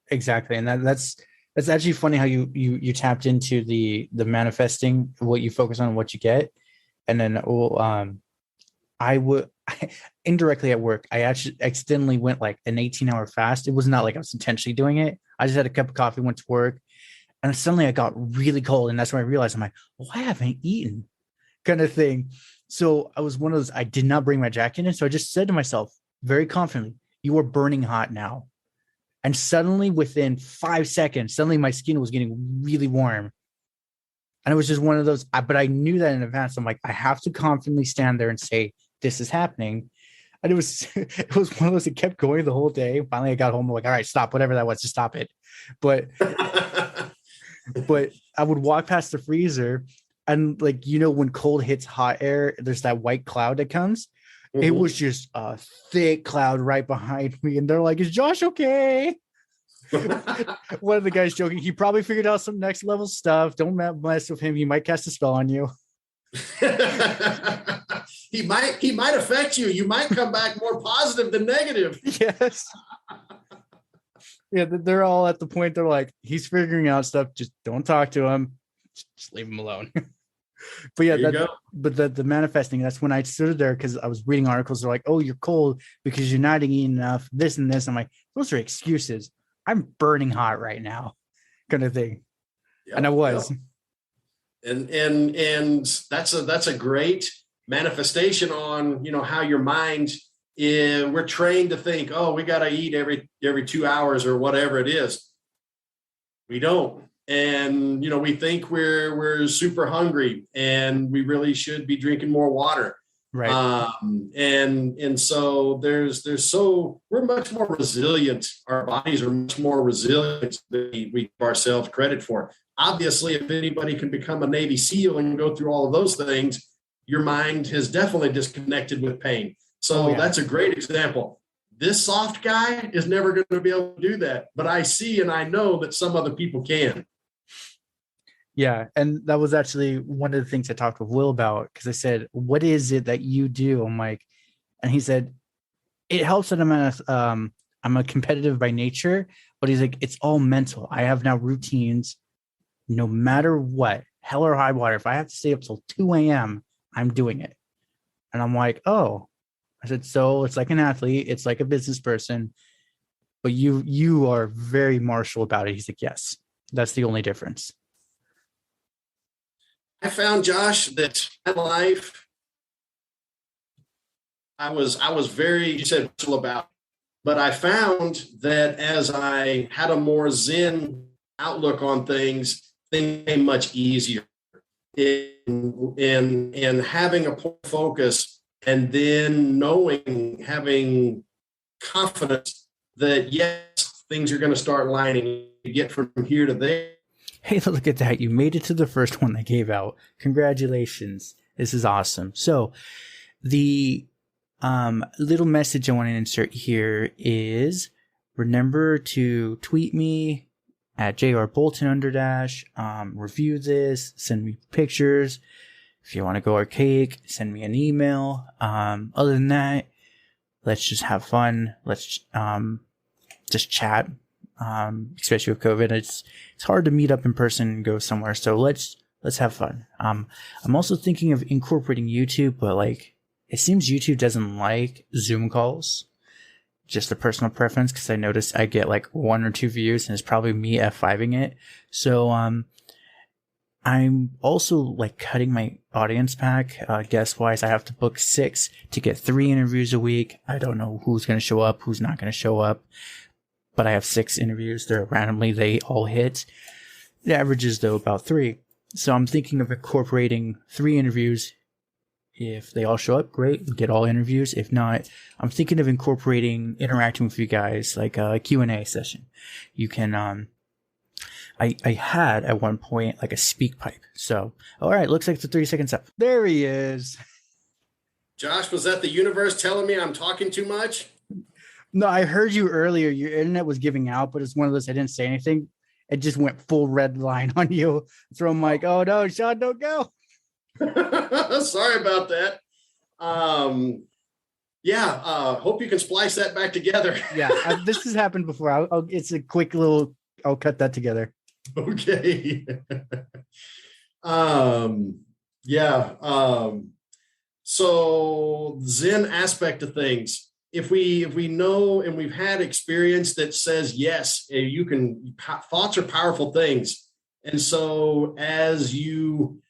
Exactly. And that's actually funny how you tapped into the manifesting, what you focus on, what you get. And then I would indirectly at work, I actually accidentally went like an 18-hour fast. It was not like I was intentionally doing it. I just had a cup of coffee, went to work, and suddenly I got really cold. And that's when I realized I'm like, well, I haven't eaten, kind of thing. So I was one of those, I did not bring my jacket in. So I just said to myself very confidently, you are burning hot now. And suddenly within 5 seconds, suddenly my skin was getting really warm. And it was just one of those, but I knew that in advance. I'm like, I have to confidently stand there and say, this is happening. And it was one of those that kept going the whole day. Finally, I got home. I'm like, all right, stop, whatever that was, just stop it. But I would walk past the freezer, and like, when cold hits hot air, there's that white cloud that comes. Mm-hmm. It was just a thick cloud right behind me. And they're like, is Josh okay? One of the guys joking, he probably figured out some next level stuff. Don't mess with him. He might cast a spell on you. He might affect you. You might come back more positive than negative. Yes. Yeah, they're all at the point they're like, he's figuring out stuff. Just don't talk to him. Just leave him alone. But yeah, the manifesting, that's when I stood there because I was reading articles. They're like, oh, you're cold because you're not eating enough, this and this. I'm like, those are excuses. I'm burning hot right now, kind of thing. Yep, and I was. Yep. And that's a great manifestation on, how your mind is. We're trained to think, oh, we got to eat every 2 hours or whatever it is. We don't. And, we think we're super hungry and we really should be drinking more water. Right. And so we're much more resilient. Our bodies are much more resilient than we give ourselves credit for. Obviously, if anybody can become a Navy SEAL and go through all of those things, your mind has definitely disconnected with pain. So That's a great example. This soft guy is never going to be able to do that, but I see and I know that some other people can. Yeah, and that was actually one of the things I talked with Will about, because I said, what is it that you do? I'm like, and he said, it helps that I'm a competitive by nature, but he's like, it's all mental. I have now routines, no matter what, hell or high water. If I have to stay up till 2 a.m., I'm doing it. And I'm like, oh, I said, so it's like an athlete, it's like a business person, but you are very martial about it. He's like, yes, that's the only difference. I found, Josh, that my life, I was very, you said, about, but I found that as I had a more Zen outlook on things became much easier in having a point of focus, and then having confidence that yes, things are going to start lining to get from here to there. Hey, look at that. You made it to the first one they gave out. Congratulations. This is awesome. So the little message I want to insert here is, remember to tweet me at jrbolton_. Review this, send me pictures. If you want to go archaic, send me an email. Other than that, let's just have fun. Let's just chat. Especially with COVID, it's hard to meet up in person and go somewhere. So let's have fun. I'm also thinking of incorporating YouTube, but like, it seems YouTube doesn't like Zoom calls. Just a personal preference, because I noticed I get like 1 or 2 views, and it's probably me F5ing it. So I'm also like cutting my audience back. Guest wise, I have to book 6 to get 3 interviews a week. I don't know who's going to show up, who's not going to show up. But I have 6 interviews. They're randomly, they all hit. The average is though about 3. So I'm thinking of incorporating 3 interviews. If they all show up, great, we'll get all interviews. If not, I'm thinking of incorporating interacting with you guys, like a Q&A session. You can, I had at one point like a speak pipe. So, all right, looks like it's 30 seconds up. There he is. Josh, was that the universe telling me I'm talking too much? No, I heard you earlier. Your internet was giving out, but it's one of those I didn't say anything. It just went full red line on you. So I'm like, oh no, Shawn, don't go. Sorry about that. Yeah, hope you can splice that back together. Yeah, this has happened before. It's a quick little. I'll cut that together. Okay. um, yeah. So Zen aspect of things. If we know and we've had experience that says yes, you can, thoughts are powerful things. And so as you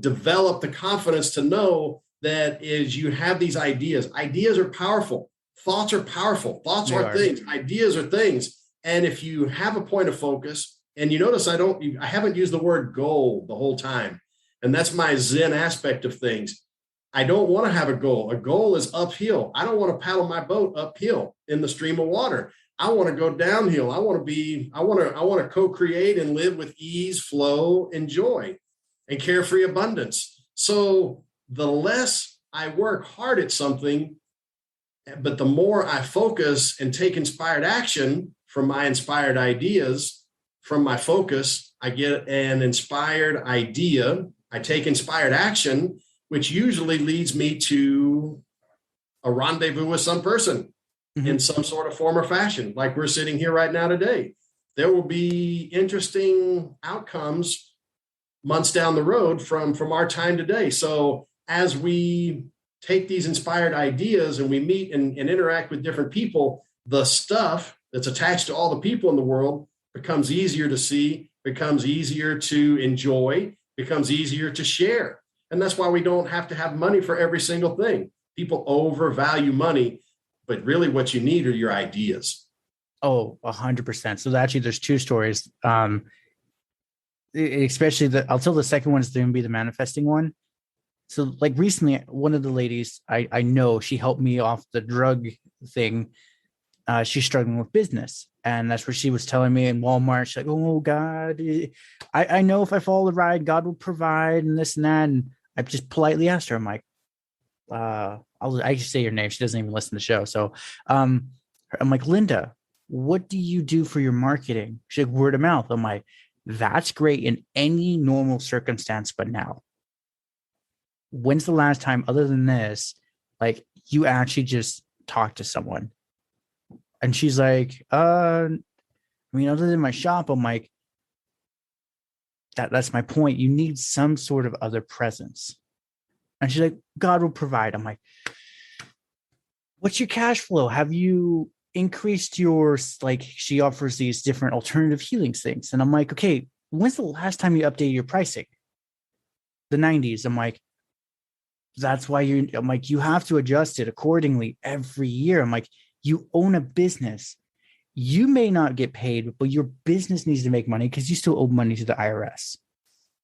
develop the confidence to know that is you have these ideas are powerful, thoughts are powerful, thoughts are things, ideas are things. And if you have a point of focus, and you notice I haven't used the word goal the whole time, and that's my Zen aspect of things. I don't want to have a goal. A goal is uphill. I don't want to paddle my boat uphill in the stream of water. I want to go downhill. I want to co-create and live with ease, flow, and joy and carefree abundance. So the less I work hard at something, but the more I focus and take inspired action from my inspired ideas, from my focus, I get an inspired idea. I take inspired action, which usually leads me to a rendezvous with some person in some sort of form or fashion, like we're sitting here right now today. There will be interesting outcomes months down the road from our time today. So as we take these inspired ideas and we meet and interact with different people, the stuff that's attached to all the people in the world becomes easier to see, becomes easier to enjoy, becomes easier to share. And that's why we don't have to have money for every single thing. People overvalue money, but really what you need are your ideas. Oh, 100%. So actually there's two stories. Especially I'll tell the second one is going to be the manifesting one. So like recently, one of the ladies I know, she helped me off the drug thing. She's struggling with business. And that's what she was telling me in Walmart. She's like, oh God, I know if I follow the ride, God will provide and this and that. And I just politely asked her, I'm like, I just say your name. She doesn't even listen to the show. So I'm like, Linda, what do you do for your marketing? She's like, word of mouth. I'm like, that's great in any normal circumstance, but now. When's the last time, other than this, like you actually just talk to someone? And she's like, I mean, other than my shop, I'm like, that's my point. You need some sort of other presence. And she's like, God will provide. I'm like, what's your cash flow? Have you increased your, like, she offers these different alternative healing things. And I'm like, okay, when's the last time you updated your pricing? The 90s. I'm like, that's why I'm like, you have to adjust it accordingly every year. I'm like, you own a business. You may not get paid, but your business needs to make money because you still owe money to the IRS.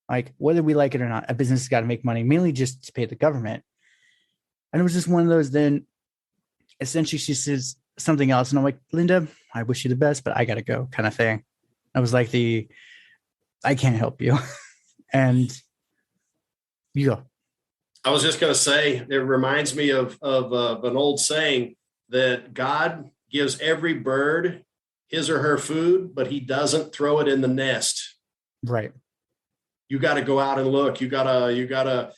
Like, whether we like it or not, a business has got to make money, mainly just to pay the government. And it was just one of those. Then essentially she says something else. And I'm like, Linda, I wish you the best, but I got to go kind of thing. I was like, I can't help you. And you go. I was just going to say, it reminds me of an old saying that God gives every bird his or her food, but he doesn't throw it in the nest. Right. You got to go out and look. You gotta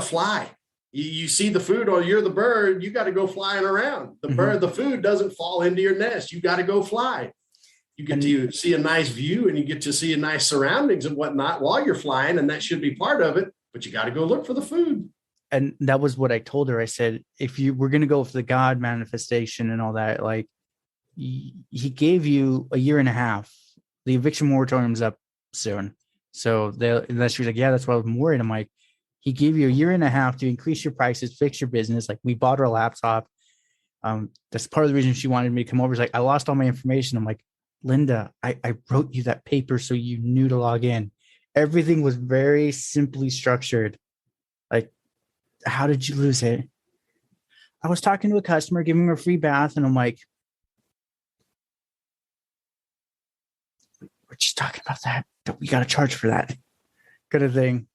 fly. You see the food, or you're the bird. You got to go flying around. The bird, the food doesn't fall into your nest. You got to go fly. You get to see a nice view, and you get to see a nice surroundings and whatnot while you're flying, and that should be part of it. But you got to go look for the food. And that was what I told her. I said, if you were going to go for the God manifestation and all that, like he gave you a year and a half. The eviction moratorium's up soon. So she was like, yeah, that's why I'm worried. I'm like, he gave you a year and a half to increase your prices, fix your business. Like, we bought her a laptop. That's part of the reason she wanted me to come over. She's like, I lost all my information. I'm like, Linda, I wrote you that paper so you knew to log in. Everything was very simply structured. Like, how did you lose it? I was talking to a customer, giving her a free bath, and I'm like, we're just talking about that. We got to charge for that kind of thing.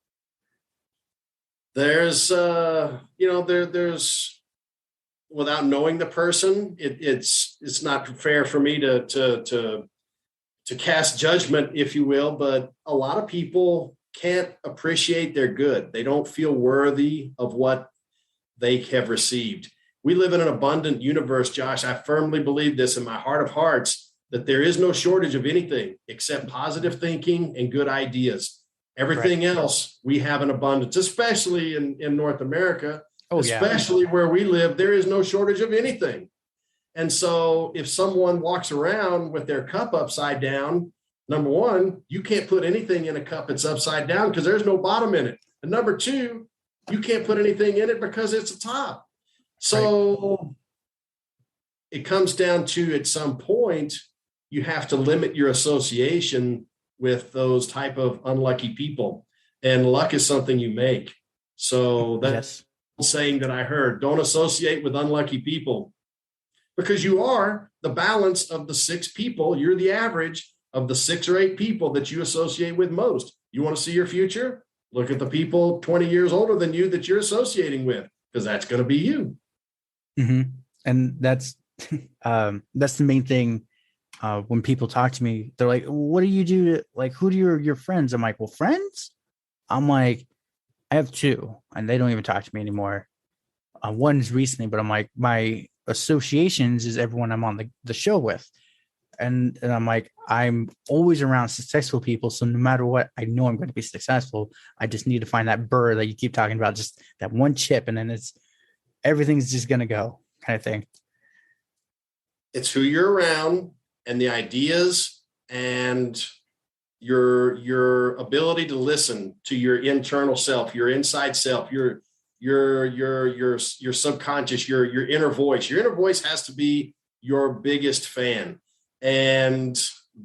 There's without knowing the person, it's not fair for me to cast judgment, if you will. But a lot of people can't appreciate their good. They don't feel worthy of what they have received. We live in an abundant universe, Josh. I firmly believe this in my heart of hearts, that there is no shortage of anything except positive thinking and good ideas. Everything else we have in abundance, especially in North America, especially where we live, there is no shortage of anything. And so if someone walks around with their cup upside down, number one, you can't put anything in a cup that's upside down because there's no bottom in it. And number two, you can't put anything in it because it's a top. So it comes down to, at some point, you have to limit your association with those type of unlucky people. And luck is something you make. So that's saying that I heard, don't associate with unlucky people, because you are the balance of the 6 people. You're the average of the 6 or 8 people that you associate with most. You want to see your future? Look at the people 20 years older than you that you're associating with, because that's going to be you. Mm-hmm. And that's the main thing. When people talk to me, they're like, what do you do? Who do your friends? I'm like, well, friends? I'm like, I have 2 and they don't even talk to me anymore. One's recently, but I'm like, my associations is everyone I'm on the show with. And I'm like, I'm always around successful people. So no matter what, I know I'm going to be successful. I just need to find that burr that you keep talking about, just that one chip. And then everything's just going to go kind of thing. It's who you're around and the ideas and your ability to listen to your internal self, your inside self, your subconscious, your inner voice. Your inner voice has to be your biggest fan. And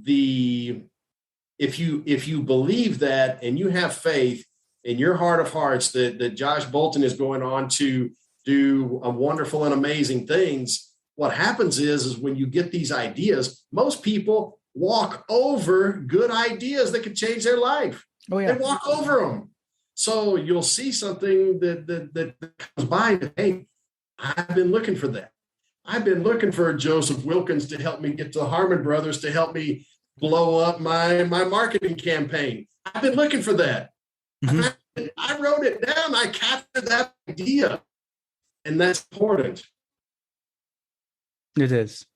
if you believe that and you have faith in your heart of hearts that Josh Bolton is going on to do wonderful and amazing things, what happens is when you get these ideas, most people walk over good ideas that could change their life. Oh, yeah. They walk over them. So you'll see something that comes by that, hey, I've been looking for that. I've been looking for Joseph Wilkins to help me get to the Harmon Brothers to help me blow up my marketing campaign. I've been looking for that. Mm-hmm. I wrote it down. I captured that idea. And that's important. It is.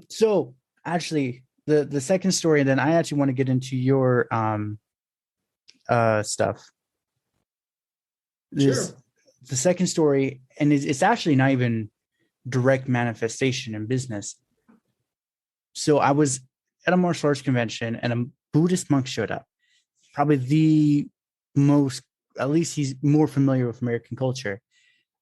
So actually the second story, and then I actually want to get into your stuff. Sure. The second story, and it's actually not even direct manifestation in business. So I was at a martial arts convention and a Buddhist monk showed up. Probably the most, at least he's more familiar with American culture.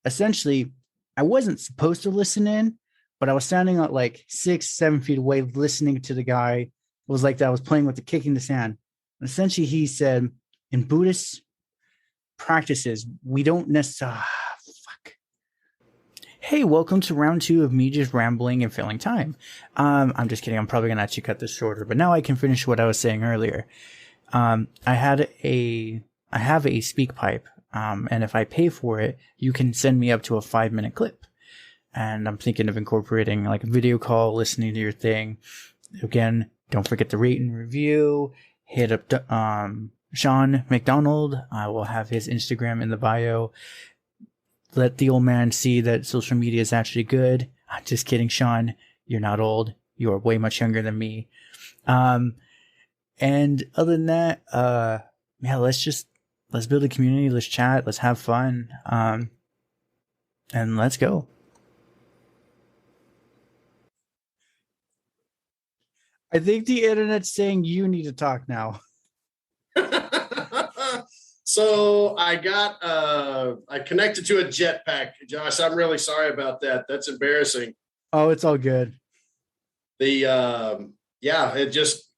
Essentially, I wasn't supposed to listen in, but I was standing at 6-7 feet away listening to the guy. It was like that I was playing with the kicking the sand. And essentially he said, in Buddhist practices, we don't necessarily Hey, welcome to round 2 of me just rambling and filling time. I'm just kidding. I'm probably going to actually cut this shorter, but now I can finish what I was saying earlier. I have a speak pipe. And if I pay for it, you can send me up to a 5-minute clip. And I'm thinking of incorporating a video call, listening to your thing. Again, don't forget to rate and review. Hit up, Shawn McDonald. I will have his Instagram in the bio. Let the old man see that social media is actually good. I'm just kidding, Shawn. You're not old. You are way much younger than me. And other than that, let's build a community. Let's chat. Let's have fun. And let's go. I think the internet's saying you need to talk now. So I connected to a jetpack, Josh. I'm really sorry about that. That's embarrassing. Oh, it's all good. It just,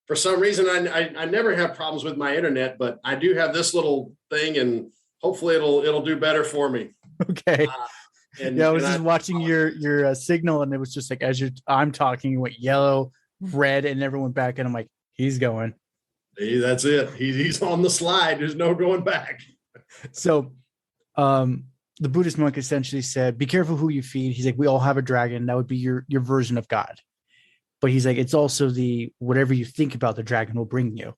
for some reason, I never have problems with my internet, but I do have this little thing, and hopefully it'll do better for me. Okay. I was just watching your signal, and it was just as I'm talking, it went yellow, red, and never went back. And I'm like, he's going. That's it. He's on the slide. There's no going back. So, the Buddhist monk essentially said, be careful who you feed. He's like, we all have a dragon. That would be your version of God. But he's like, it's also the whatever you think about the dragon will bring you.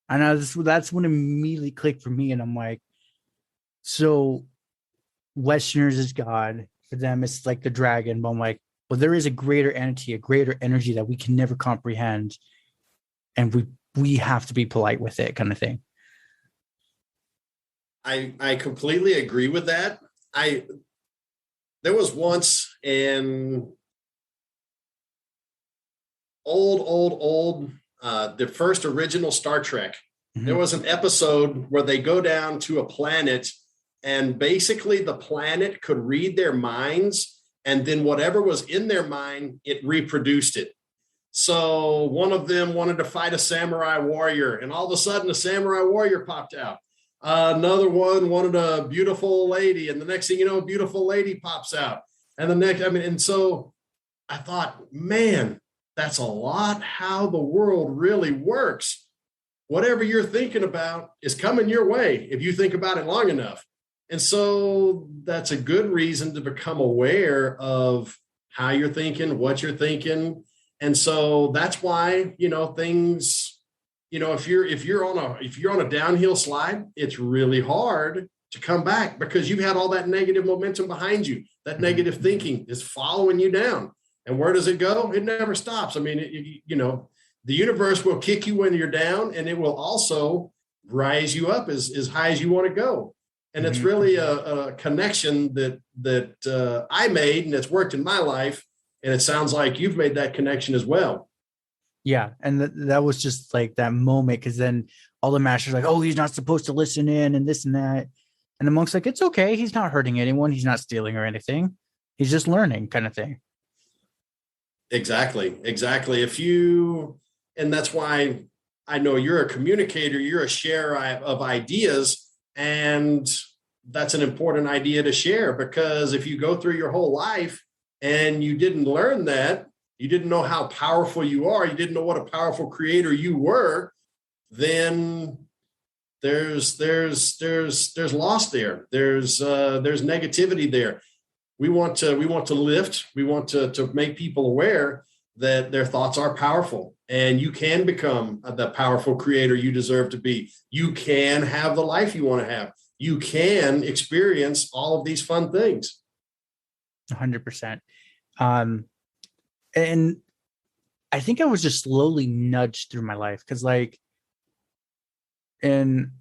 And that's when it immediately clicked for me. And I'm like, so Westerners is God. For them, it's like the dragon. But I'm like, well, there is a greater entity, a greater energy that we can never comprehend. And we have to be polite with it, kind of thing. I completely agree with that. There was once in old the first original Star Trek. Mm-hmm. There was an episode where they go down to a planet, and basically the planet could read their minds, and then whatever was in their mind, it reproduced it. So one of them wanted to fight a samurai warrior, and all of a sudden a samurai warrior popped out. Another one wanted a beautiful lady, and the next thing you know, a beautiful lady pops out. And the next, and so I thought, man, that's a lot how the world really works. Whatever you're thinking about is coming your way if you think about it long enough. And so that's a good reason to become aware of how you're thinking, what you're thinking. And so that's why, things, if you're on a downhill slide, it's really hard to come back because you've had all that negative momentum behind you. That negative thinking is following you down. And where does it go? It never stops. I mean, the universe will kick you when you're down, and it will also rise you up as high as you want to go. And it's really a connection that I made, and it's worked in my life. And it sounds like you've made that connection as well. Yeah. And that was just like that moment. Cause then all the masters like, oh, he's not supposed to listen in and this and that. And the monk's like, it's okay. He's not hurting anyone. He's not stealing or anything. He's just learning, kind of thing. Exactly. And that's why I know you're a communicator, you're a sharer of ideas, and that's an important idea to share, because if you go through your whole life and you didn't learn that, you didn't know how powerful you are, you didn't know what a powerful creator you were, then there's loss there. There's negativity there. We want to lift. We want to make people aware that their thoughts are powerful, and you can become the powerful creator you deserve to be. You can have the life you want to have. You can experience all of these fun things. 100%. And I think I was just slowly nudged through my life because, like, in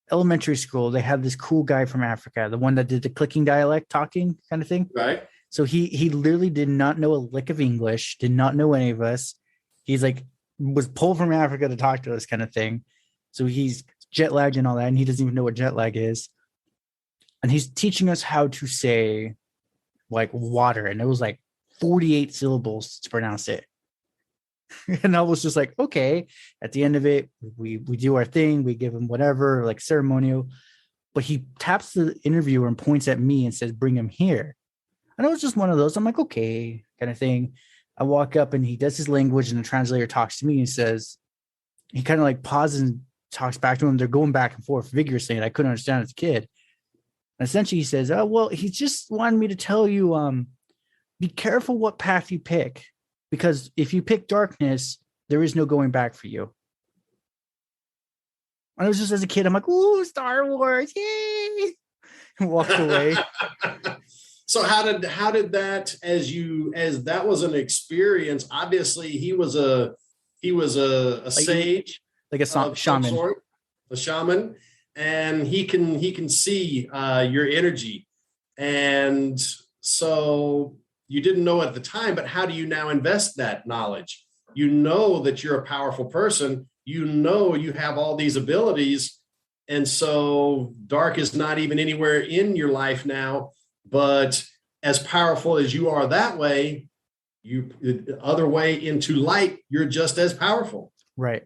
elementary school, they had this cool guy from Africa, the one that did the clicking dialect talking kind of thing. Right. So he literally did not know a lick of English, did not know any of us. He's like, was pulled from Africa to talk to us kind of thing. So he's jet lagged and all that, and he doesn't even know what jet lag is. And he's teaching us how to say like water. And it was like 48 syllables to pronounce it. And I was just like, okay, at the end of it, we do our thing. We give him whatever, like ceremonial. But he taps the interviewer and points at me and says, bring him here. And it was just one of those. I'm like, okay, kind of thing. I walk up and he does his language, and the translator talks to me and says, he kind of like pauses and talks back to him. They're going back and forth vigorously, and I couldn't understand as a kid. And essentially he says, oh, well, he just wanted me to tell you, be careful what path you pick, because if you pick darkness, there is no going back for you. And I was just, as a kid, I'm like, ooh, Star Wars, yay! And walked away. So how did that, as that was an experience? Obviously, he was a sage, like a shaman, a shaman, and he can see your energy. And so you didn't know at the time, but how do you now invest that knowledge? You know that you're a powerful person. You know you have all these abilities, and so dark is not even anywhere in your life now. But as powerful as you are that way, the other way into light, you're just as powerful. Right.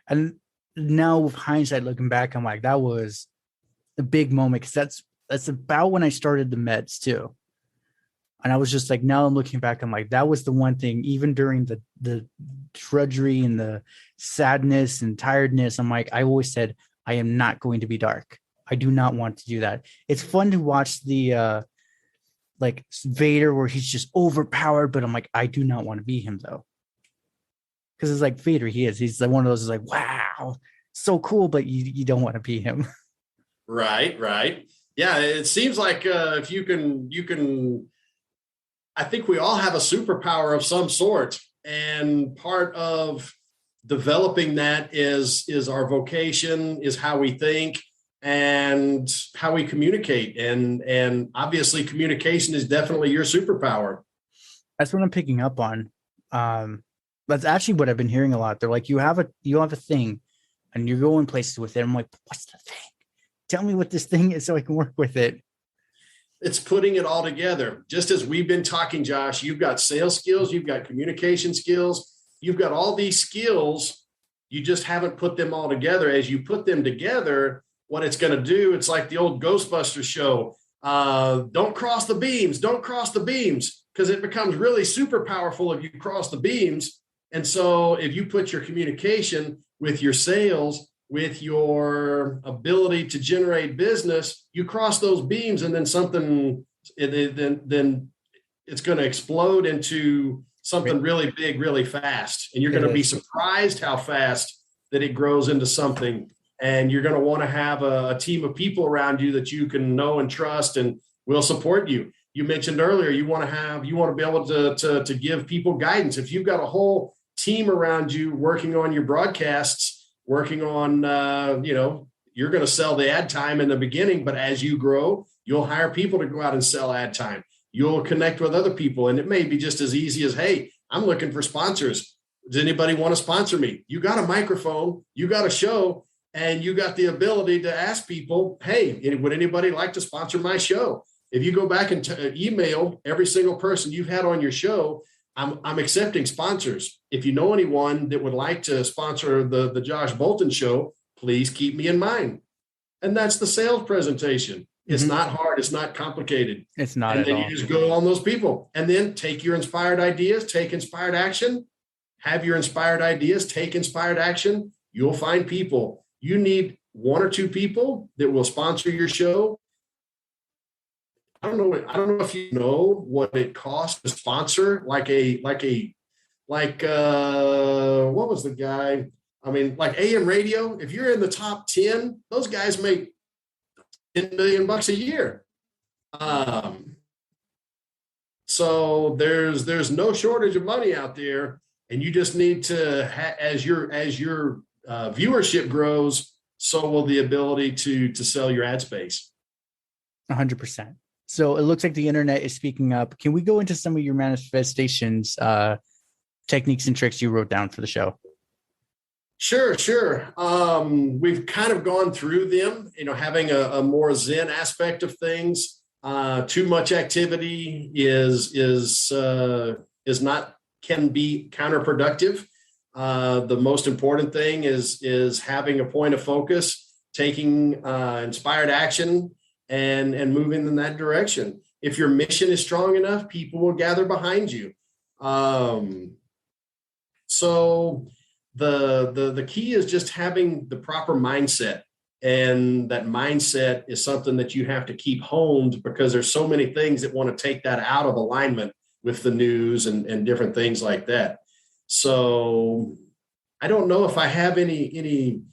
And now with hindsight, looking back, I'm like, that was a big moment, because that's about when I started the meds too. And I was just like, now I'm looking back, I'm like, that was the one thing, even during the drudgery and the sadness and tiredness, I'm like, I always said, I am not going to be dark. I do not want to do that. It's fun to watch the like Vader where he's just overpowered, but I'm like, I do not want to be him though. Because it's like Vader, he's like one of those is like, wow, so cool, but you don't want to be him. Right, right. Yeah, it seems like if you can. I think we all have a superpower of some sort, and part of developing that is our vocation, is how we think and how we communicate, and obviously communication is definitely your superpower. That's what I'm picking up on. That's actually what I've been hearing a lot. They're like, you have a thing and you're going places with it. I'm like, what's the thing? Tell me what this thing is so I can work with it. It's putting it all together. Just as we've been talking, Josh, you've got sales skills, you've got communication skills, you've got all these skills. You just haven't put them all together. As you put them together, what it's going to do, it's like the old Ghostbusters show. Don't cross the beams, don't cross the beams, because it becomes really super powerful if you cross the beams. And so if you put your communication with your sales, with your ability to generate business, you cross those beams, and then then it's going to explode into something really big, really fast. And you're going to be surprised how fast that it grows into something. And you're going to want to have a team of people around you that you can know and trust and will support you. You mentioned earlier, you want to be able to give people guidance. If you've got a whole team around you working on your broadcasts, working on, you're going to sell the ad time in the beginning, but as you grow, you'll hire people to go out and sell ad time. You'll connect with other people. And it may be just as easy as, hey, I'm looking for sponsors. Does anybody want to sponsor me? You got a microphone, you got a show, and you got the ability to ask people, hey, would anybody like to sponsor my show? If you go back and email every single person you've had on your show, I'm accepting sponsors. If you know anyone that would like to sponsor the Josh Bolton show, please keep me in mind. And that's the sales presentation. It's not hard. It's not complicated. It's not and at all. And then you just go on those people and then take your inspired ideas, take inspired action, have your inspired ideas, take inspired action. You'll find people. You need one or two people that will sponsor your show. I don't know if you know what it costs to sponsor what was the guy? I mean, like AM radio, if you're in the top 10, those guys make $10 million a year. So there's no shortage of money out there, and you just need to, as your viewership grows, so will the ability to sell your ad space. 100%. So it looks like the internet is speaking up. Can we go into some of your manifestations, techniques and tricks you wrote down for the show? Sure. We've kind of gone through them, having a more Zen aspect of things. Too much activity can be counterproductive. The most important thing is having a point of focus, taking inspired action, and moving in that direction. If your mission is strong enough, people will gather behind you. So the key is just having the proper mindset. And that mindset is something that you have to keep honed, because there's so many things that want to take that out of alignment with the news and different things like that. So I don't know if I have any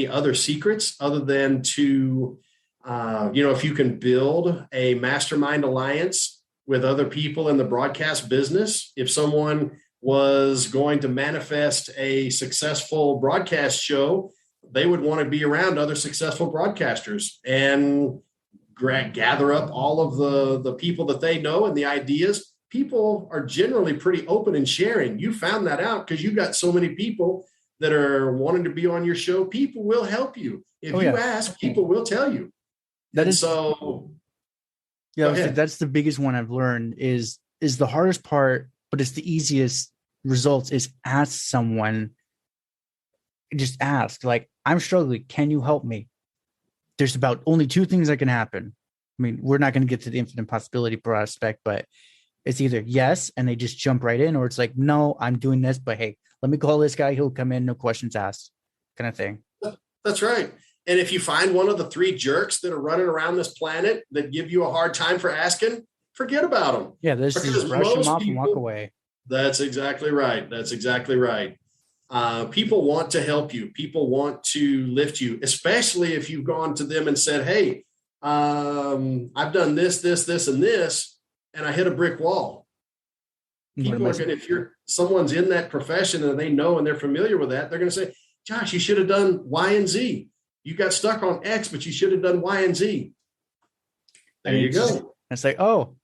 other secrets other than to, if you can build a mastermind alliance with other people in the broadcast business. If someone was going to manifest a successful broadcast show, they would want to be around other successful broadcasters and gather up all of the people that they know and the ideas. People are generally pretty open and sharing. You found that out because you got so many people that are wanting to be on your show. People will help you. If you ask, people will tell you. That's the biggest one I've learned is the hardest part, but it's the easiest results is ask someone. Just ask, like, I'm struggling. Can you help me? There's about only two things that can happen. I mean, we're not going to get to the infinite possibility prospect, but it's either yes, and they just jump right in, or it's like, no, I'm doing this, but hey, let me call this guy. He'll come in, no questions asked, kind of thing. That's right. And if you find one of the three jerks that are running around this planet that give you a hard time for asking, forget about them. Yeah, there's Because just brush them off people, and walk away. That's exactly right. That's exactly right. People want to help you. People want to lift you, especially if you've gone to them and said, hey, I've done this, and this, and I hit a brick wall. People are going to, if someone's in that profession and they know and they're familiar with that, they're going to say, Josh, you should have done Y and Z. You got stuck on X, but you should have done Y and Z. There you go. It's like, oh,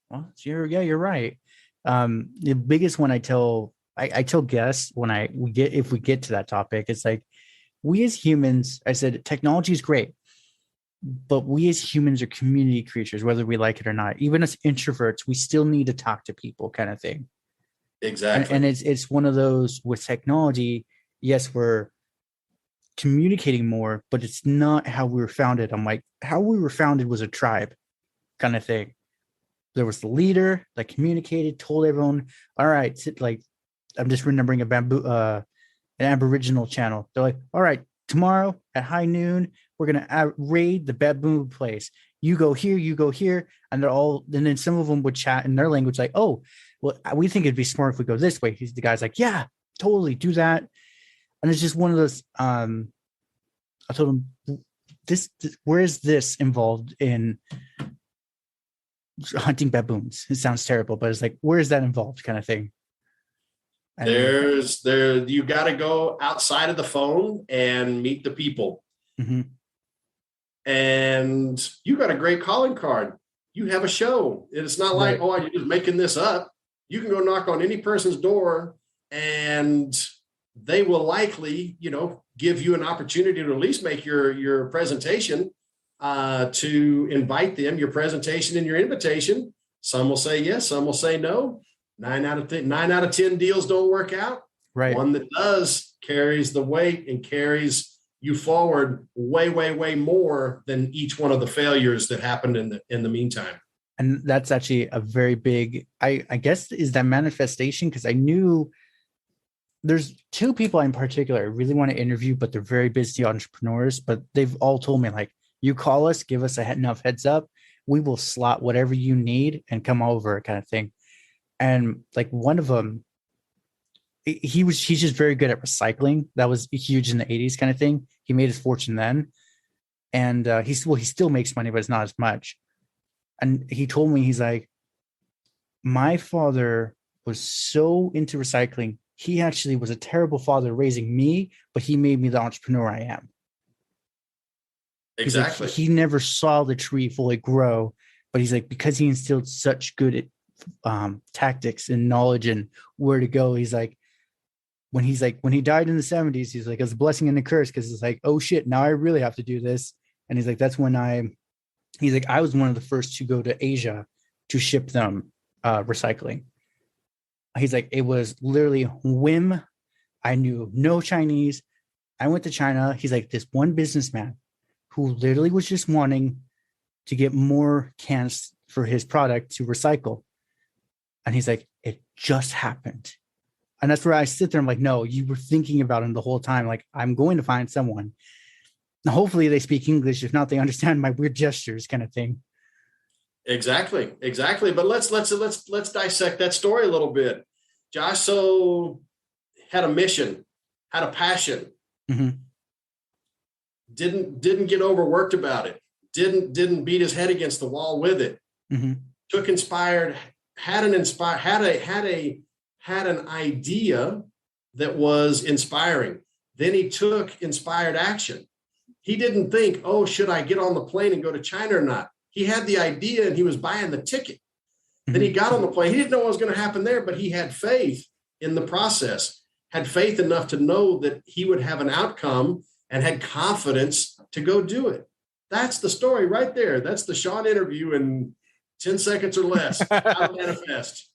well, you're right. The biggest one I tell guests if we get to that topic, it's like, we as humans, I said, technology is great, but we as humans are community creatures, whether we like it or not. Even as introverts, we still need to talk to people, kind of thing. Exactly. And it's one of those with technology. Yes, we're communicating more, but it's not how we were founded. I'm like, how we were founded was a tribe kind of thing. There was the leader that communicated, told everyone, all right, like, I'm just remembering an Aboriginal channel. They're like, all right, tomorrow at high noon, we're going to raid the baboon place. You go here. And and then some of them would chat in their language, like, oh, well, we think it'd be smart if we go this way. The guy's like, yeah, totally do that. And it's just one of those, I told him, this where is this involved in hunting baboons? It sounds terrible, but it's like, where is that involved, kind of thing? You got to go outside of the phone and meet the people. Mm-hmm. And you got a great calling card. You have a show. It's not like, oh, you're just making this up. You can go knock on any person's door and they will likely, give you an opportunity to at least make your presentation, to invite them, your presentation and your invitation. Some will say yes, some will say no. 9 out of 10 deals don't work out. Right. One that does carries the weight and carries you forward way, way, way more than each one of the failures that happened in the meantime. And that's actually a very big, I guess, is that manifestation, because I knew there's two people in particular I really want to interview, but they're very busy entrepreneurs, but they've all told me, like, you call us, give us enough heads up, we will slot whatever you need and come over, kind of thing. And like one of them, he's just very good at recycling. That was huge in the 80s, kind of thing. He made his fortune then. And he still makes money, but it's not as much. And he told me, he's like, my father was so into recycling. He actually was a terrible father raising me, but he made me the entrepreneur I am. Exactly. Like, he never saw the tree fully grow, but he's like, because he instilled such good tactics and knowledge and where to go. He's like, when he died in the 70s, he's like, it's a blessing and a curse, because it's like, oh shit, now I really have to do this. And he's like, that's when I was one of the first to go to Asia to ship them recycling. He's like, it was literally whim. I knew no Chinese. I went to China. He's like, this one businessman who literally was just wanting to get more cans for his product to recycle. And he's like, it just happened. And that's where I sit there. I'm like, no, you were thinking about him the whole time. Like, I'm going to find someone. Now, hopefully they speak English. If not, they understand my weird gestures, kind of thing. Exactly. But let's dissect that story a little bit. Josh so had a mission, had a passion. Mm-hmm. Didn't get overworked about it. Didn't beat his head against the wall with it. Mm-hmm. Had an idea that was inspiring. Then he took inspired action. He didn't think, oh, should I get on the plane and go to China or not? He had the idea and he was buying the ticket. Mm-hmm. Then he got on the plane. He didn't know what was going to happen there, but he had faith in the process, had faith enough to know that he would have an outcome, and had confidence to go do it. That's the story right there. That's the Shawn interview in 10 seconds or less. How to manifest.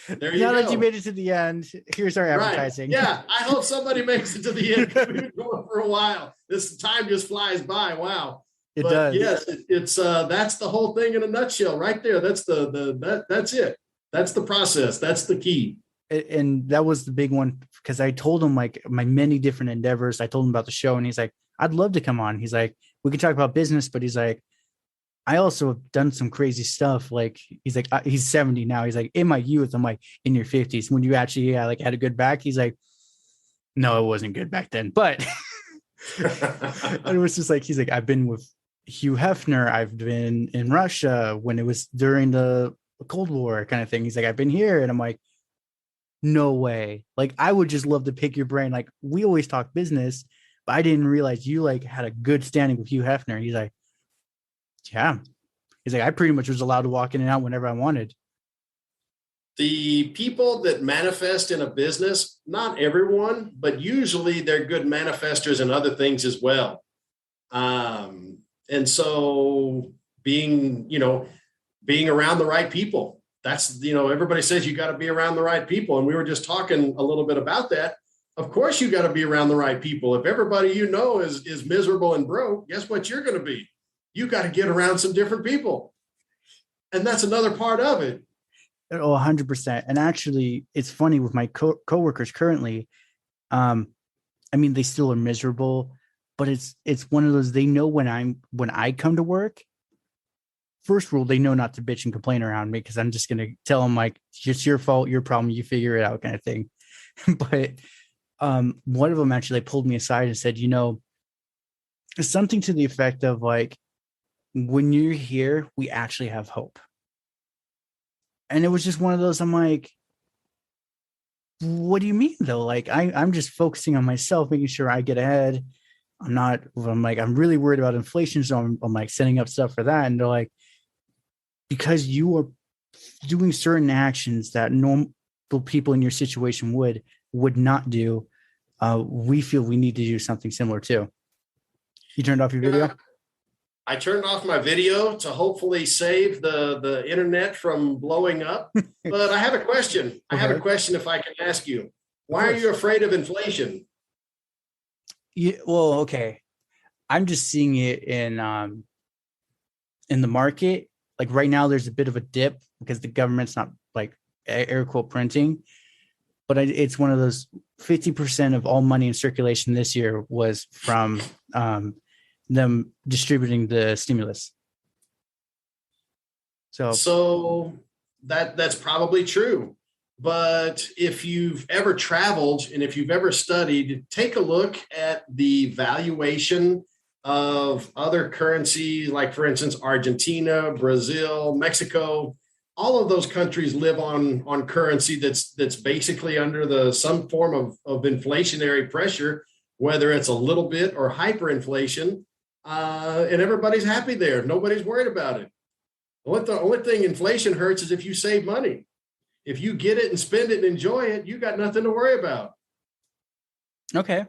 There you go. Now that you made it to the end, here's our advertising. Right. Yeah, I hope somebody makes it to the end. We've been going for a while. This time just flies by. Wow. It does. Yes, it's that's the whole thing in a nutshell, right there. That's that's it. That's the process. That's the key. And that was the big one, because I told him, like, my many different endeavors. I told him about the show, and he's like, I'd love to come on. He's like, we can talk about business, but he's like, I also have done some crazy stuff. Like he's like, he's 70 now. He's like, in my youth, I'm like, in your 50s, when you actually like had a good back. He's like, no, it wasn't good back then. But and it was just like, he's like, I've been with Hugh Hefner. I've been in Russia when it was during the Cold War kind of thing. He's like, I've been here. And I'm like, no way. Like, I would just love to pick your brain. Like, we always talk business, but I didn't realize you like had a good standing with Hugh Hefner. He's like, yeah. He's like, I pretty much was allowed to walk in and out whenever I wanted. The people that manifest in a business, not everyone, but usually they're good manifestors in other things as well. And so being around the right people, that's, everybody says you got to be around the right people. And we were just talking a little bit about that. Of course, you got to be around the right people. If everybody is miserable and broke, guess what you're going to be? You got to get around some different people. And that's another part of it. Oh, 100%. And actually, it's funny with my coworkers currently. I mean, they still are miserable, but it's one of those, they know when I come to work, first rule, they know not to bitch and complain around me, because I'm just going to tell them like, it's your fault, your problem, you figure it out kind of thing. But one of them actually pulled me aside and said, something to the effect of like, when you're here, we actually have hope. And it was just one of those, I'm like, what do you mean though? Like, I'm just focusing on myself, making sure I get ahead. I'm really worried about inflation. So I'm like setting up stuff for that. And they're like, because you are doing certain actions that normal people in your situation would not do. We feel we need to do something similar too. You turned off your video? I turned off my video to hopefully save the internet from blowing up. But I have a question. Okay. I have a question if I can ask you. Why are you afraid of inflation? Yeah, well, okay. I'm just seeing it in the market. Like right now, there's a bit of a dip because the government's not like air quote printing. But it's one of those 50% of all money in circulation this year was from them distributing the stimulus. So that's probably true. But if you've ever traveled and if you've ever studied, take a look at the valuation of other currencies, like for instance, Argentina, Brazil, Mexico. All of those countries live on currency that's basically under some form of inflationary pressure, whether it's a little bit or hyperinflation. And everybody's happy there. Nobody's worried about it. The only thing inflation hurts is if you save money. If you get it and spend it and enjoy it, you got nothing to worry about. Okay.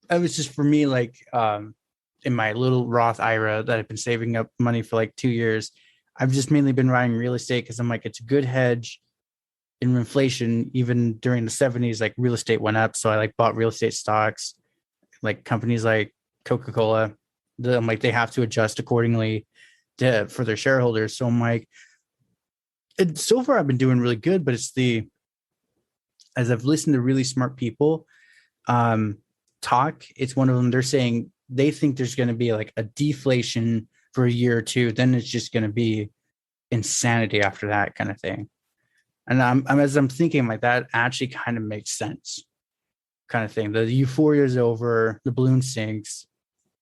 It was just for me, like in my little Roth IRA that I've been saving up money for like 2 years, I've just mainly been buying real estate because I'm like, it's a good hedge in inflation. Even during the 70s, like real estate went up. So I like bought real estate stocks, like companies like Coca-Cola. I'm like, they have to adjust accordingly for their shareholders. So I'm like, so far I've been doing really good, but as I've listened to really smart people talk, it's one of them. They're saying they think there's going to be like a deflation for a year or two. Then it's just going to be insanity after that kind of thing. And as I'm thinking like that actually kind of makes sense kind of thing. The euphoria is over, the balloon sinks,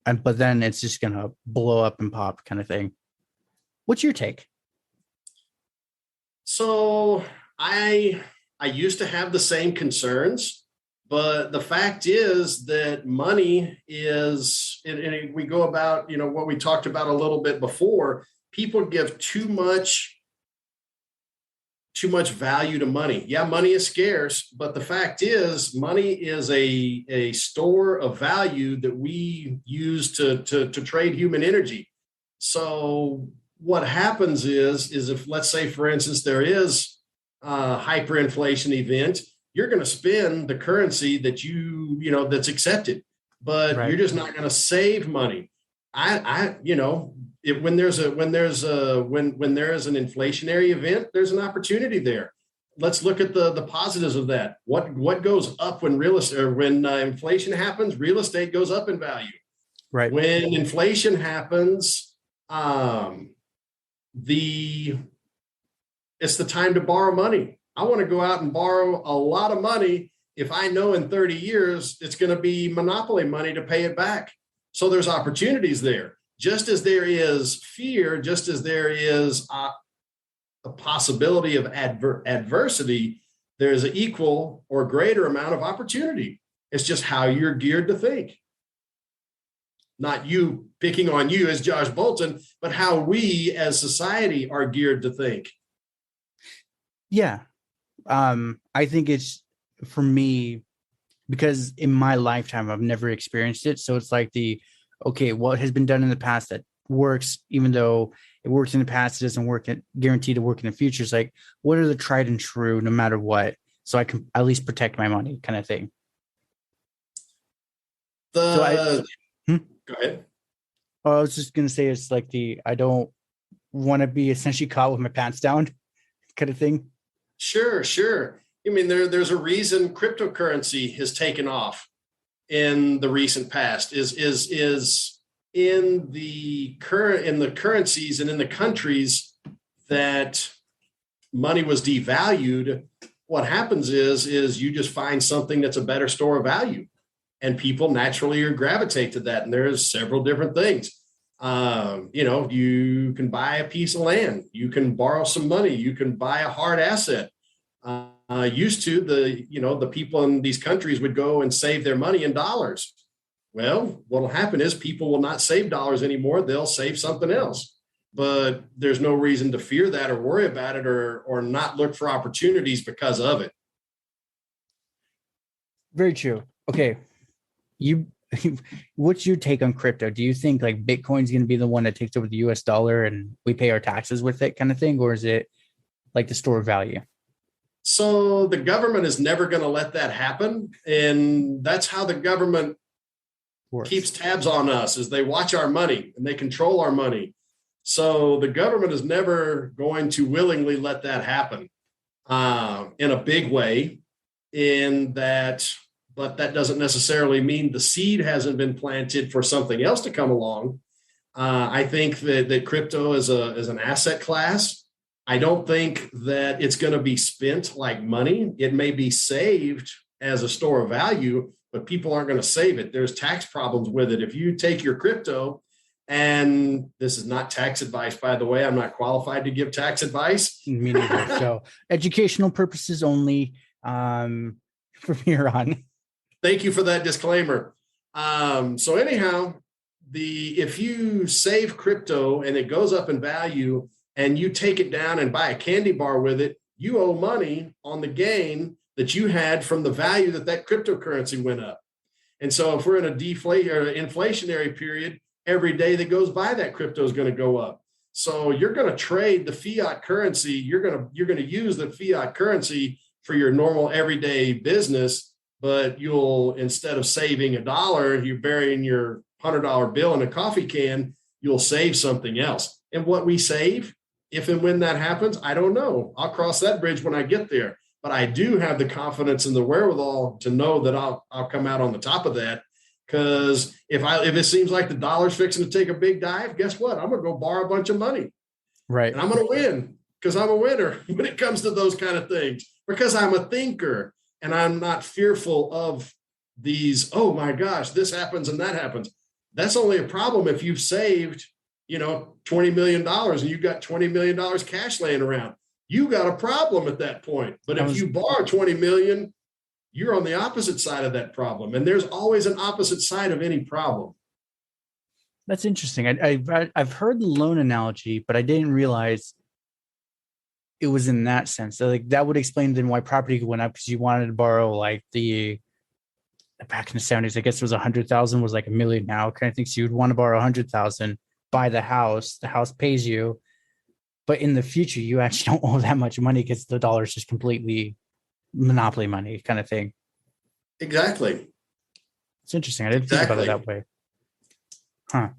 but then it's just going to blow up and pop kind of thing. What's your take? So I used to have the same concerns, but the fact is that money is, and we go about, what we talked about a little bit before, people give too much value to money. Yeah, money is scarce, but the fact is money is a store of value that we use to trade human energy. So what happens is if, let's say, for instance, there is a hyperinflation event, you're going to spend the currency that that's accepted, but right. You're just not going to save money. When there is an inflationary event, there's an opportunity there. let's look at the positives of that. What goes up when real estate, or when inflation happens? Real estate goes up in value. Right. When inflation happens, it's the time to borrow money. I want to go out and borrow a lot of money if I know in 30 years it's going to be monopoly money to pay it back. So there's opportunities there. Just as there is fear, just as there is a possibility of adversity, there's an equal or greater amount of opportunity. It's just how you're geared to think. Not you picking on you as Josh Bolton, but how we as society are geared to think. Yeah. I think it's, for me, because in my lifetime, I've never experienced it. So it's like okay, what has been done in the past that works, even though it works in the past, it doesn't work, guaranteed to work in the future. It's like, what are the tried and true, no matter what, so I can at least protect my money, kind of thing. Go ahead. I was just going to say, it's like I don't want to be essentially caught with my pants down kind of thing. Sure. I mean, there's a reason cryptocurrency has taken off in the recent past. Is in the currencies and in the countries that money was devalued. What happens is you just find something that's a better store of value, and people naturally gravitate to that. And there's several different things. You can buy a piece of land, you can borrow some money, you can buy a hard asset. Used to, the people in these countries would go and save their money in dollars. Well, what will happen is people will not save dollars anymore. They'll save something else. But there's no reason to fear that or worry about it or not look for opportunities because of it. Very true. Okay. What's your take on crypto? Do you think like Bitcoin's going to be the one that takes over the US dollar and we pay our taxes with it kind of thing? Or is it like the store of value? So the government is never going to let that happen. And that's how the government keeps tabs on us, is they watch our money and they control our money. So the government is never going to willingly let that happen in a big way, but that doesn't necessarily mean the seed hasn't been planted for something else to come along. I think that crypto is an asset class. I don't think that it's going to be spent like money. It may be saved as a store of value, but people aren't going to save it. There's tax problems with it. If you take your crypto, and this is not tax advice, by the way, I'm not qualified to give tax advice. Me neither. So educational purposes only from here on. Thank you for that disclaimer. So anyhow, if you save crypto and it goes up in value and you take it down and buy a candy bar with it, you owe money on the gain that you had from the value that cryptocurrency went up. And so if we're in a inflationary period, every day that goes by, that crypto is going to go up. So you're going to trade the fiat currency. You're going to use the fiat currency for your normal everyday business, but you'll, instead of saving $1, you're burying your $100 bill in a coffee can, you'll save something else. And what we save, if and when that happens, I don't know. I'll cross that bridge when I get there. But I do have the confidence and the wherewithal to know that I'll come out on the top of that. Because if it seems like the dollar's fixing to take a big dive, guess what? I'm going to go borrow a bunch of money. Right. And I'm going to win, because I'm a winner when it comes to those kind of things, because I'm a thinker and I'm not fearful of these, oh my gosh, this happens and that happens. That's only a problem if you've saved, $20 million and you've got $20 million cash laying around. You got a problem at that point. But if you borrow $20 million, you're on the opposite side of that problem. And there's always an opposite side of any problem. That's interesting. I've heard the loan analogy, but I didn't realize it was in that sense. So like that would explain then why property went up, because you wanted to borrow like back in the 70s, I guess it was 100,000 was like $1 million now kind of thing. So you'd want to borrow 100,000, buy the house pays you. But in the future, you actually don't owe that much money because the dollar is just completely monopoly money kind of thing. Exactly. It's interesting. I didn't think about it that way. Huh.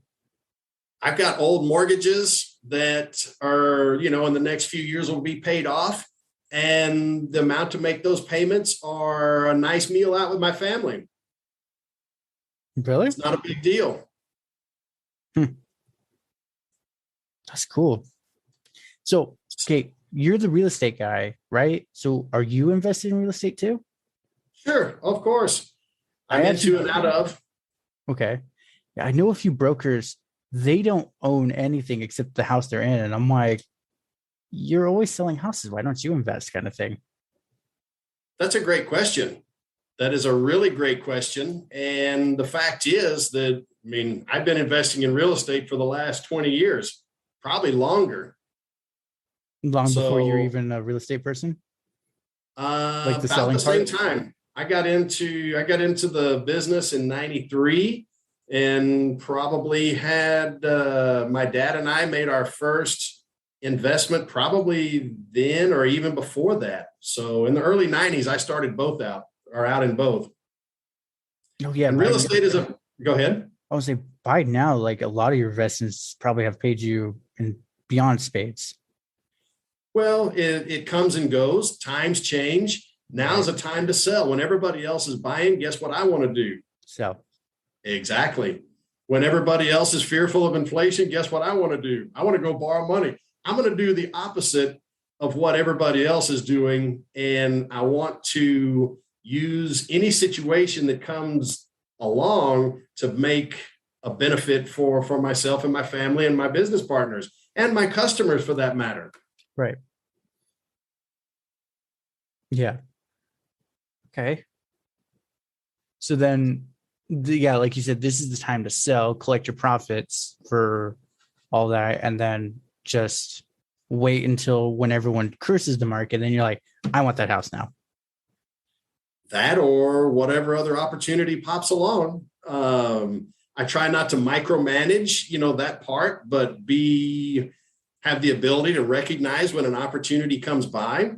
I've got old mortgages that are, in the next few years will be paid off. and the amount to make those payments are a nice meal out with my family. Really? It's not a big deal. That's cool. So, okay, you're the real estate guy, right? So are you invested in real estate too? Sure, of course. I I'm into actually, and out of. okay. Yeah, I know a few brokers, they don't own anything except the house they're in. And I'm like, you're always selling houses. Why don't you invest kind of thing? That's a great question. That is a really great question. And the fact is that, I mean, I've been investing in real estate for the last 20 years, probably longer. Long before you're So even a real estate person, like the about the selling same part? time, I got into the business in 93 and probably had my dad and I made our first investment probably then or even before that. So in the early 90s, I started both out in both. Oh yeah, And real estate is a go ahead. I would say by now, like a lot of your investments probably have paid you in beyond spades. Well, it comes and goes. Times change. Now's Right. a time to sell. When everybody else is buying, guess what I want to do? So Exactly. When everybody else is fearful of inflation, guess what I want to do? I want to go borrow money. I'm going to do the opposite of what everybody else is doing. And I want to use any situation that comes along to make a benefit for myself and my family and my business partners and my customers for that matter. right. Yeah. Okay. So then yeah, like you said, this is the time to sell, collect your profits for all that, and then just wait until when everyone curses the market, then you're like, I want that house now. That or whatever other opportunity pops along. I try not to micromanage, that part, but have the ability to recognize when an opportunity comes by.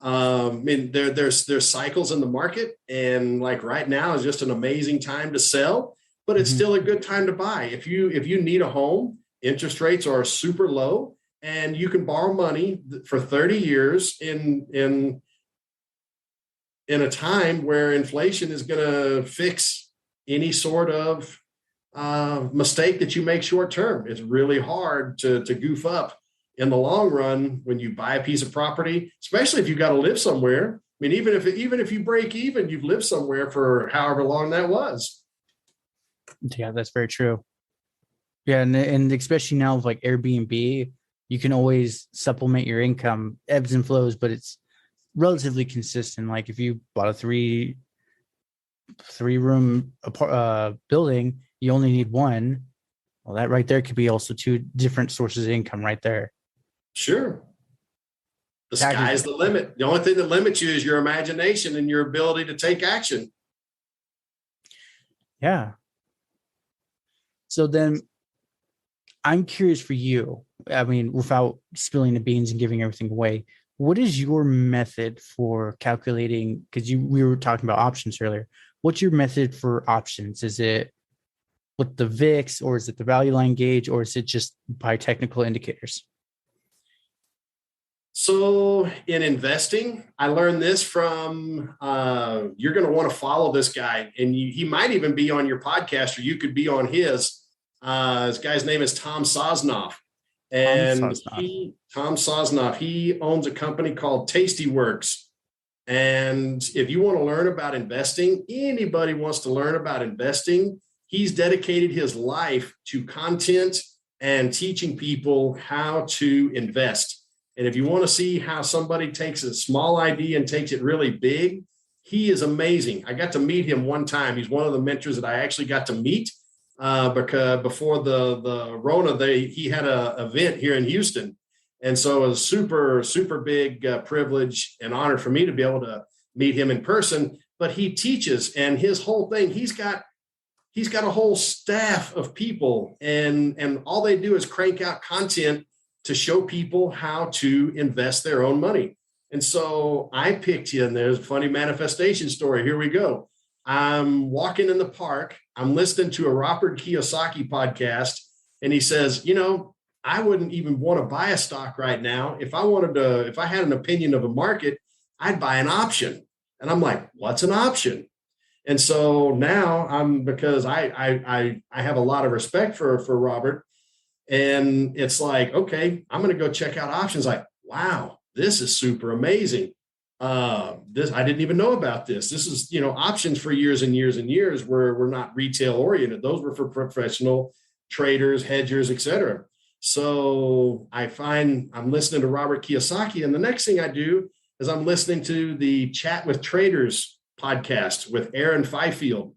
I mean, there's cycles in the market, and like right now is just an amazing time to sell, but it's still a good time to buy. If you need a home, interest rates are super low, and you can borrow money for 30 years in a time where inflation is going to fix any sort of mistake that you make short term. It's really hard to goof up in the long run when you buy a piece of property, especially if you got to live somewhere. I mean, even if you break even, you've lived somewhere for however long that was. Yeah, that's very true. Yeah, and especially now with like Airbnb, you can always supplement your income, ebbs and flows, but it's relatively consistent. Like if you bought a three room building, you only need one. Well, that right there could be also two different sources of income right there. Sure. The sky's the limit. The only thing that limits you is your imagination and your ability to take action. Yeah. So then I'm curious for you. I mean, without spilling the beans and giving everything away, what is your method for calculating? Because we were talking about options earlier. What's your method for options? Is it with the VIX, or is it the value line gauge, or is it just by technical indicators? So in investing, I learned this from, you're going to want to follow this guy, and he might even be on your podcast, or you could be on his. This guy's name is Tom Sosnoff. And Tom Sosnoff, he owns a company called Tasty Works. And if you want to learn about investing, anybody wants to learn about investing, he's dedicated his life to content and teaching people how to invest. And if you want to see how somebody takes a small idea and takes it really big, he is amazing. I got to meet him one time. He's one of the mentors that I actually got to meet because before the Rona, he had an event here in Houston. And so it was super, super big privilege and honor for me to be able to meet him in person. But he teaches, and his whole thing, he's got a whole staff of people, and all they do is crank out content to show people how to invest their own money. And so I picked you, and there's a funny manifestation story. Here we go. I'm walking in the park. I'm listening to a Robert Kiyosaki podcast, and he says, I wouldn't even want to buy a stock right now. If I had an opinion of a market, I'd buy an option. And I'm like, what's an option? And so now because I have a lot of respect for Robert, and it's like, okay, I'm going to go check out options. Like, wow, this is super amazing. This I didn't even know about this. This is, options for years and years and years were not retail oriented. Those were for professional traders, hedgers, etc. So I find I'm listening to Robert Kiyosaki, and the next thing I do is I'm listening to the Chat with Traders podcast with Aaron Fifield.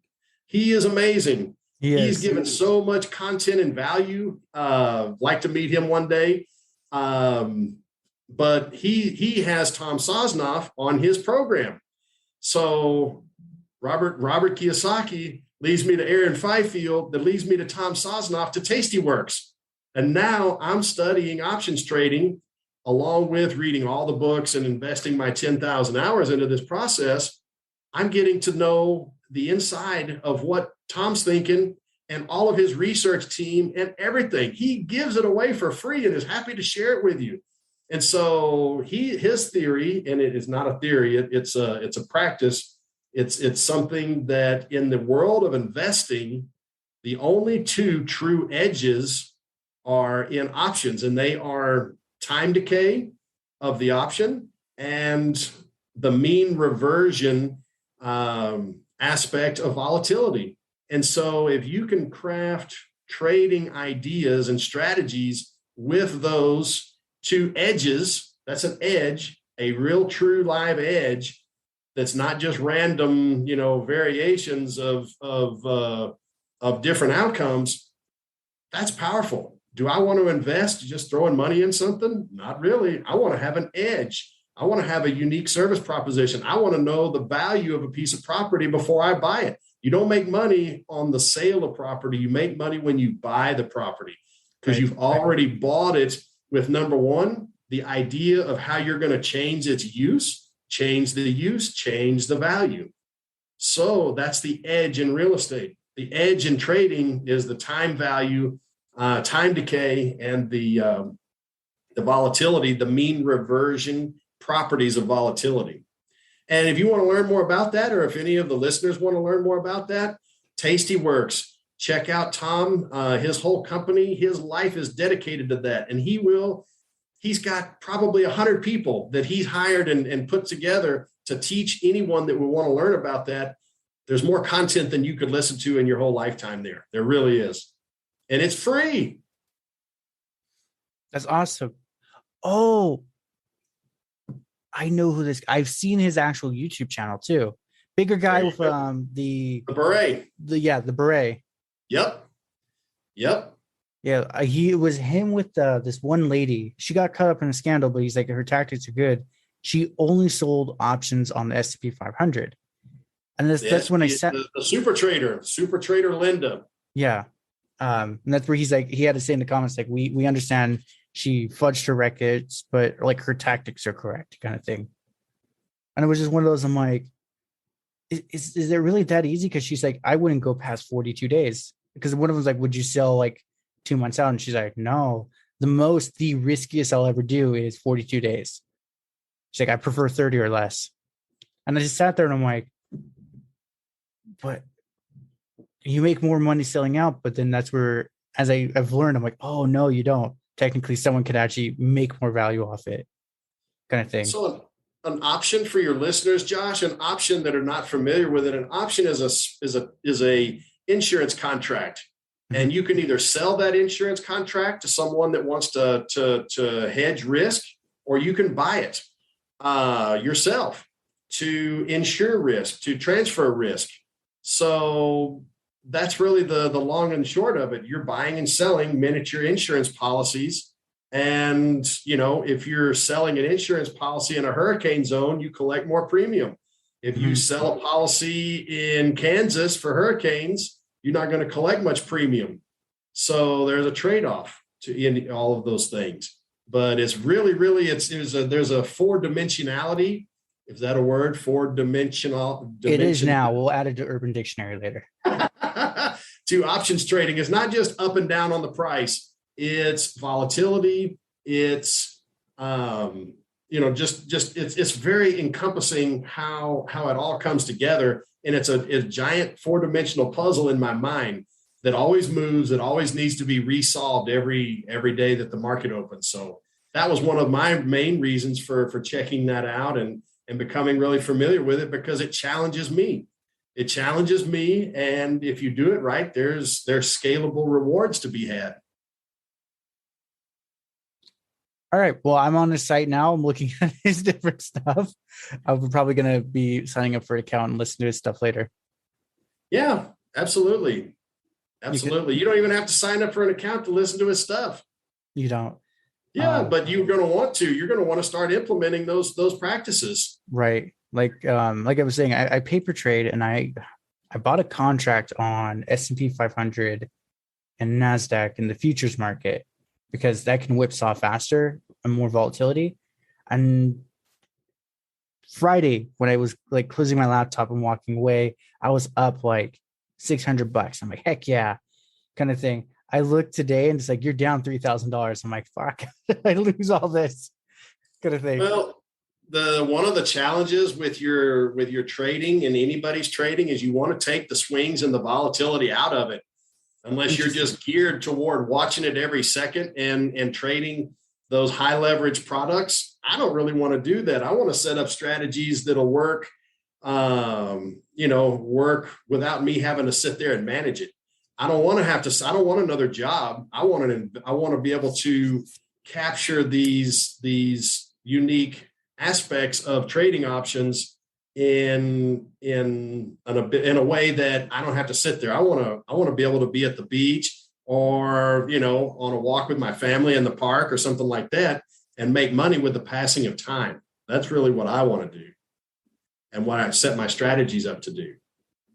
He is amazing. He's given so much content and value. Like to meet him one day. But he has Tom Sosnoff on his program. So Robert Kiyosaki leads me to Aaron Fifield, that leads me to Tom Sosnoff to Tastyworks. And now I'm studying options trading along with reading all the books and investing my 10,000 hours into this process. I'm getting to know the inside of what Tom's thinking and all of his research team and everything. He gives it away for free and is happy to share it with you. And so his theory, and it is not a theory, it's a practice. It's something that in the world of investing, the only two true edges are in options, and they are time decay of the option and the mean reversion aspect of volatility. And so if you can craft trading ideas and strategies with those two edges, that's an edge, a real true live edge that's not just random, variations of different outcomes. That's powerful. Do I want to invest just throwing money in something? Not really. I want to have an edge. I want to have a unique service proposition. I want to know the value of a piece of property before I buy it. You don't make money on the sale of property. You make money when you buy the property, because you've already bought it with, number one, the idea of how you're going to change its use, change the value. So that's the edge in real estate. The edge in trading is the time value, time decay, and the volatility, the mean reversion properties of volatility. And if you want to learn more about that, or if any of the listeners want to learn more about that, Tastyworks. Check out Tom, his whole company, his life is dedicated to that. And he's got probably 100 people that he's hired and put together to teach anyone that would want to learn about that. There's more content than you could listen to in your whole lifetime there. There really is. And it's free. That's awesome. Oh, I know who I've seen his actual YouTube channel too. Bigger guy with the beret. The beret. Yep. Yeah, he was him with this one lady. She got caught up in a scandal, but he's like, her tactics are good. She only sold options on the S&P 500. And that's when I said the super trader Linda. Yeah. And that's where he's like, he had to say in the comments, like, we understand she fudged her records, but like her tactics are correct, kind of thing. And it was just one of those, I'm like, is it really that easy? Because she's like, I wouldn't go past 42 days. Because one of them was like, would you sell like 2 months out? And she's like, no, the riskiest I'll ever do is 42 days. She's like, I prefer 30 or less. And I just sat there and I'm like, but you make more money selling out. But then that's where, as I've learned, I'm like, oh, no, you don't. Technically, someone could actually make more value off it, kind of thing. So an option for your listeners, Josh, an option that are not familiar with it, an option is a insurance contract. And you can either sell that insurance contract to someone that wants to hedge risk, or you can buy it yourself to insure risk, to transfer risk. So that's really the long and short of it. You're buying and selling miniature insurance policies. And, if you're selling an insurance policy in a hurricane zone, you collect more premium. If you sell a policy in Kansas for hurricanes, you're not going to collect much premium. So there's a trade-off in all of those things. But it's really, there's a four-dimensionality. Is that a word? Four-dimensional? It is now. We'll add it to Urban Dictionary later. To options trading. It's not just up and down on the price. it's volatility, it's it's very encompassing how it all comes together. And it's a giant 4-dimensional puzzle in my mind that always moves, that always needs to be resolved every day that the market opens. So that was one of my main reasons for checking that out and becoming really familiar with it, because it challenges me. It challenges me. And if you do it right, there's scalable rewards to be had. All right. Well, I'm on his site now. I'm looking at his different stuff. I'm probably going to be signing up for an account and listen to his stuff later. Yeah, absolutely. Absolutely. You don't even have to sign up for an account to listen to his stuff. You don't. Yeah, but you're going to want to. You're going to want to start implementing those practices. Right. Like I was saying, I paper trade, and I bought a contract on S&P 500 and NASDAQ in the futures market, because that can whipsaw faster and more volatility. And Friday, when I was like closing my laptop and walking away, I was up like $600. I'm like, heck yeah, kind of thing. I looked today and it's like, you're down $3,000. I'm like, fuck, I lose all this kind of thing. Well, one of the challenges with your trading and anybody's trading is you want to take the swings and the volatility out of it. Unless you're just geared toward watching it every second and trading those high leverage products, I don't really want to do that. I want to set up strategies that'll work, work without me having to sit there and manage it. I don't want another job. I want to be able to capture these unique aspects of trading options in a way that I don't have to sit there. I want to be able to be at the beach or, on a walk with my family in the park or something like that and make money with the passing of time. That's really what I want to do and what I set my strategies up to do.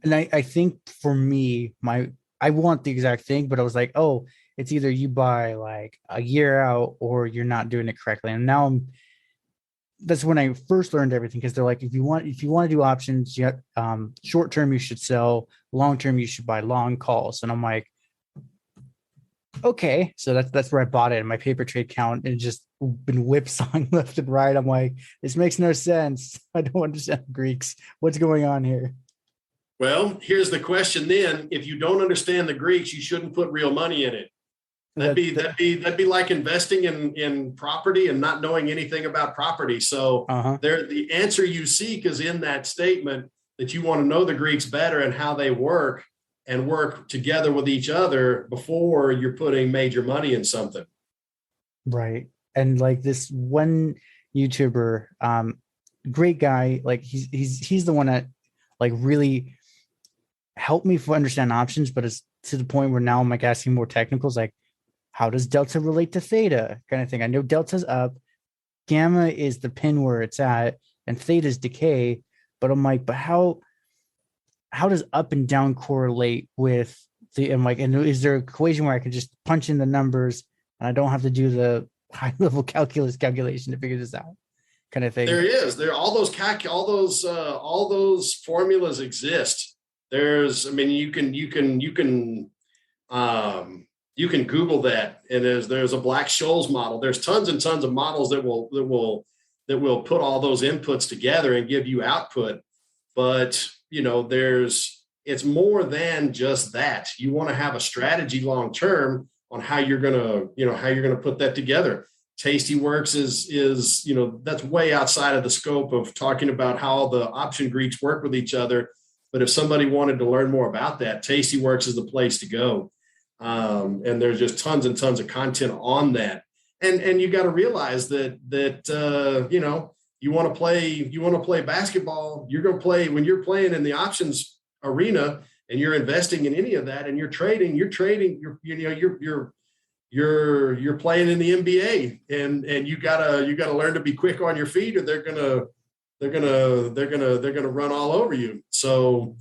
And I think for me, I want the exact thing, but I was like, oh, it's either you buy like a year out or you're not doing it correctly. And now that's when I first learned everything, because they're like, if you want to do options, short term you should sell, long term you should buy long calls. And I'm like, okay, so that's where I bought it. And my paper trade count and just been whipsawing left and right. I'm like, this makes no sense. I don't understand Greeks. What's going on here? Well, here's the question then. If you don't understand the Greeks, you shouldn't put real money in it. That'd be like investing in property and not knowing anything about property. So the answer you seek is in that statement that you want to know the Greeks better and how they work and work together with each other before you're putting major money in something. Right. And like this one YouTuber, great guy, like he's the one that like really helped me understand options, but it's to the point where now I'm like asking more technicals, like, how does delta relate to theta kind of thing? I know delta's up, gamma is the pin where it's at, and theta is decay. But I'm like, but how does up and down correlate with the, I'm like, and is there an equation where I can just punch in the numbers and I don't have to do the high level calculation to figure this out kind of thing? There is. All those formulas exist. You can Google that, and there's a Black-Scholes model. There's tons and tons of models that will put all those inputs together and give you output. But it's more than just that. You want to have a strategy long term on how you're gonna put that together. Tastyworks is that's way outside of the scope of talking about how the option Greeks work with each other. But if somebody wanted to learn more about that, Tastyworks is the place to go. And there's just tons and tons of content on that. And you got to realize that you want to play basketball, you're going to play when you're playing in the options arena and you're investing in any of that and you're trading, you're playing in the NBA and you gotta learn to be quick on your feet or they're gonna run all over you. So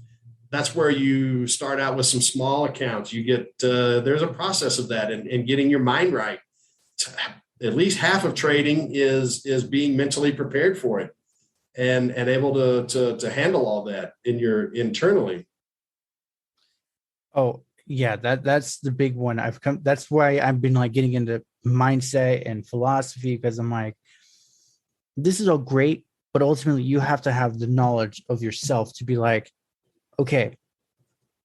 that's where you start out with some small accounts. You get there's a process of that and getting your mind right. At least half of trading is being mentally prepared for it and able to handle all that internally. Oh, Yeah, that's the big one. That's why I've been like getting into mindset and philosophy, because I'm like, this is all great, but ultimately you have to have the knowledge of yourself to be like, okay,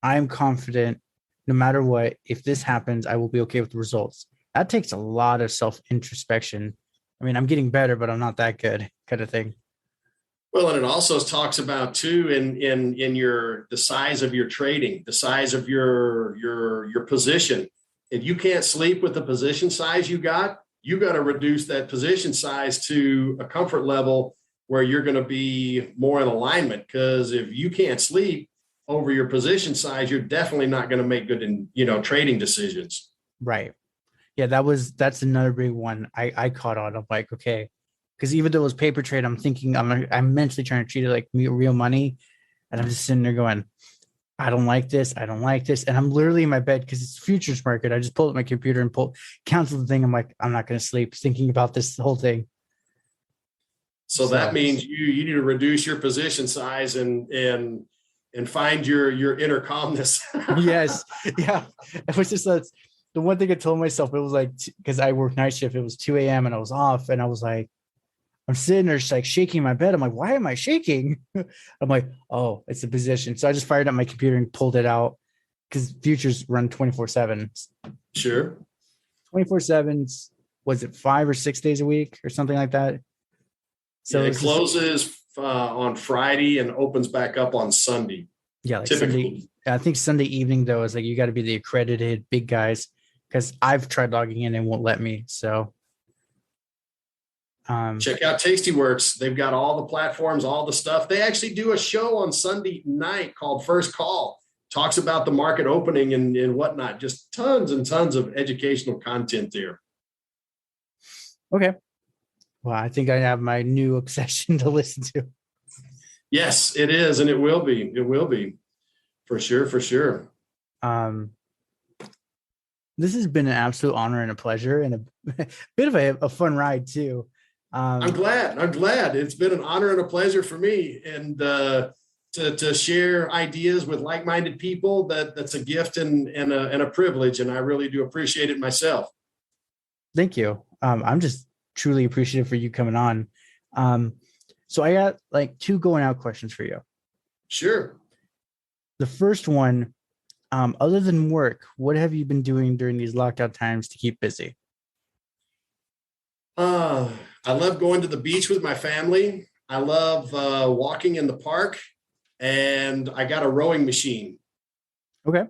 I'm confident no matter what. If this happens, I will be okay with the results. That takes a lot of self introspection. I mean, I'm getting better, but I'm not that good, kind of thing. Well, and it also talks about too in your the size of your trading, the size of your position. If you can't sleep with the position size you got to reduce that position size to a comfort level where you're going to be more in alignment. Because if you can't sleep over your position size, you're definitely not going to make good in trading decisions. Right. Yeah, that's another big one I caught on. I'm like, okay, because even though it was paper trade, I'm thinking I'm mentally trying to treat it like real money, and I'm just sitting there going, I don't like this, I don't like this, and I'm literally in my bed because it's futures market. I just pull up my computer and cancel the thing. I'm like, I'm not going to sleep thinking about this whole thing. So that means you need to reduce your position size and find your inner calmness. Yes, yeah, it was just the one thing I told myself. It was like, because I work night shift, it was 2 a.m. and I was off, and I was like, I'm sitting there just like shaking my bed. I'm like, why am I shaking? I'm like, oh, it's a position. So I just fired up my computer and pulled it out, because futures run 24/7. Sure. 24/7. Was it 5 or 6 days a week or something like that? So yeah, it closes on Friday and opens back up on Sunday. Yeah, like typically. Sunday. I think Sunday evening though is like you got to be the accredited big guys, because I've tried logging in and won't let me. So check out Tastyworks. They've got all the platforms, all the stuff. They actually do a show on Sunday night called First Call. Talks about the market opening and whatnot. Just tons and tons of educational content there. Okay. Well, I think I have my new obsession to listen to. Yes, it is. And it will be. It will be. For sure. For sure. This has been an absolute honor and a pleasure, and a bit of a fun ride too. I'm glad. It's been an honor and a pleasure for me. And to share ideas with like-minded people, that's a gift and a privilege. And I really do appreciate it myself. Thank you. I'm just truly appreciative for you coming on. So I got like 2 going out questions for you. Sure. The first one, other than work, what have you been doing during these lockdown times to keep busy? I love going to the beach with my family. I love walking in the park, and I got a rowing machine. Okay.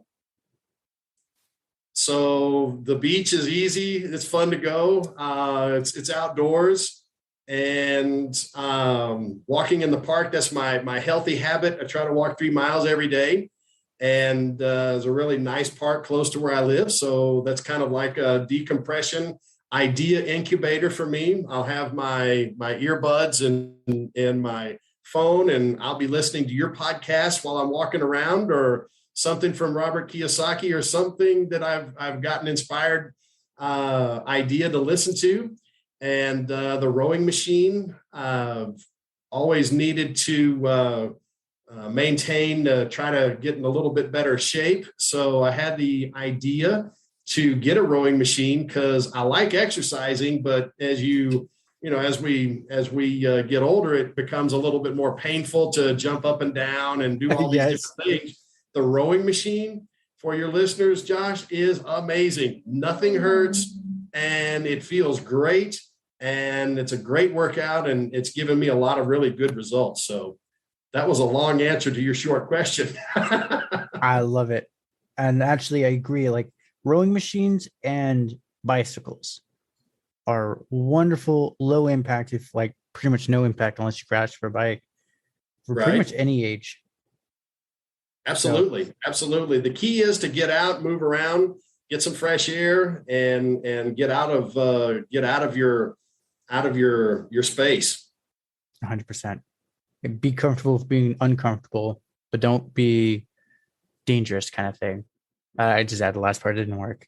So the beach is easy. It's fun to go. It's outdoors, and walking in the park. That's my healthy habit. I try to walk 3 miles every day, and there's a really nice park close to where I live. So that's kind of like a decompression idea incubator for me. I'll have my earbuds and my phone, and I'll be listening to your podcast while I'm walking around, or something from Robert Kiyosaki, or something that I've gotten inspired idea to listen to. And the rowing machine, always needed to maintain, try to get in a little bit better shape. So I had the idea to get a rowing machine because I like exercising, but as we get older, it becomes a little bit more painful to jump up and down and do all these different things. The rowing machine, for your listeners, Josh, is amazing. Nothing hurts, and it feels great, and it's a great workout, and it's given me a lot of really good results. So that was a long answer to your short question. I love it. And actually, I agree. Like, rowing machines and bicycles are wonderful, low impact, if like pretty much no impact unless you crash for a bike, for pretty much any age. Absolutely. Absolutely. The key is to get out, move around, get some fresh air, and get out of your space. 100%. Be comfortable with being uncomfortable, but don't be dangerous, kind of thing. I just added the last part. It didn't work.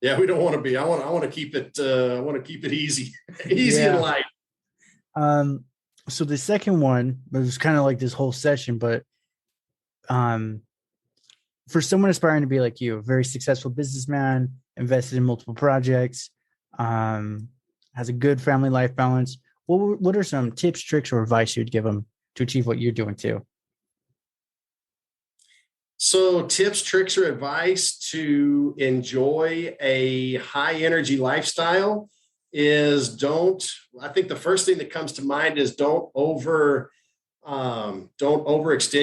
Yeah, we don't want to be. I want to keep it. I want to keep it easy, and light. So the second one, it was kind of like this whole session, but for someone aspiring to be like you, a very successful businessman, invested in multiple projects, has a good family life balance, what are some tips, tricks, or advice you'd give them to achieve what you're doing too? So, tips, tricks, or advice to enjoy a high energy lifestyle is don't. I think the first thing that comes to mind is don't overextend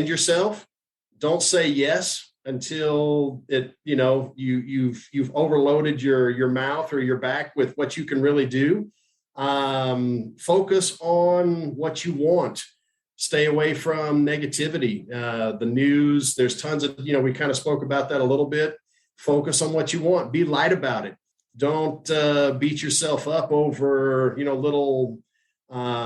yourself. Don't say yes until you've overloaded your mouth or your back with what you can really do. Focus on what you want. Stay away from negativity. The news, there's tons of, we kind of spoke about that a little bit. Focus on what you want. Be light about it. Don't beat yourself up over, little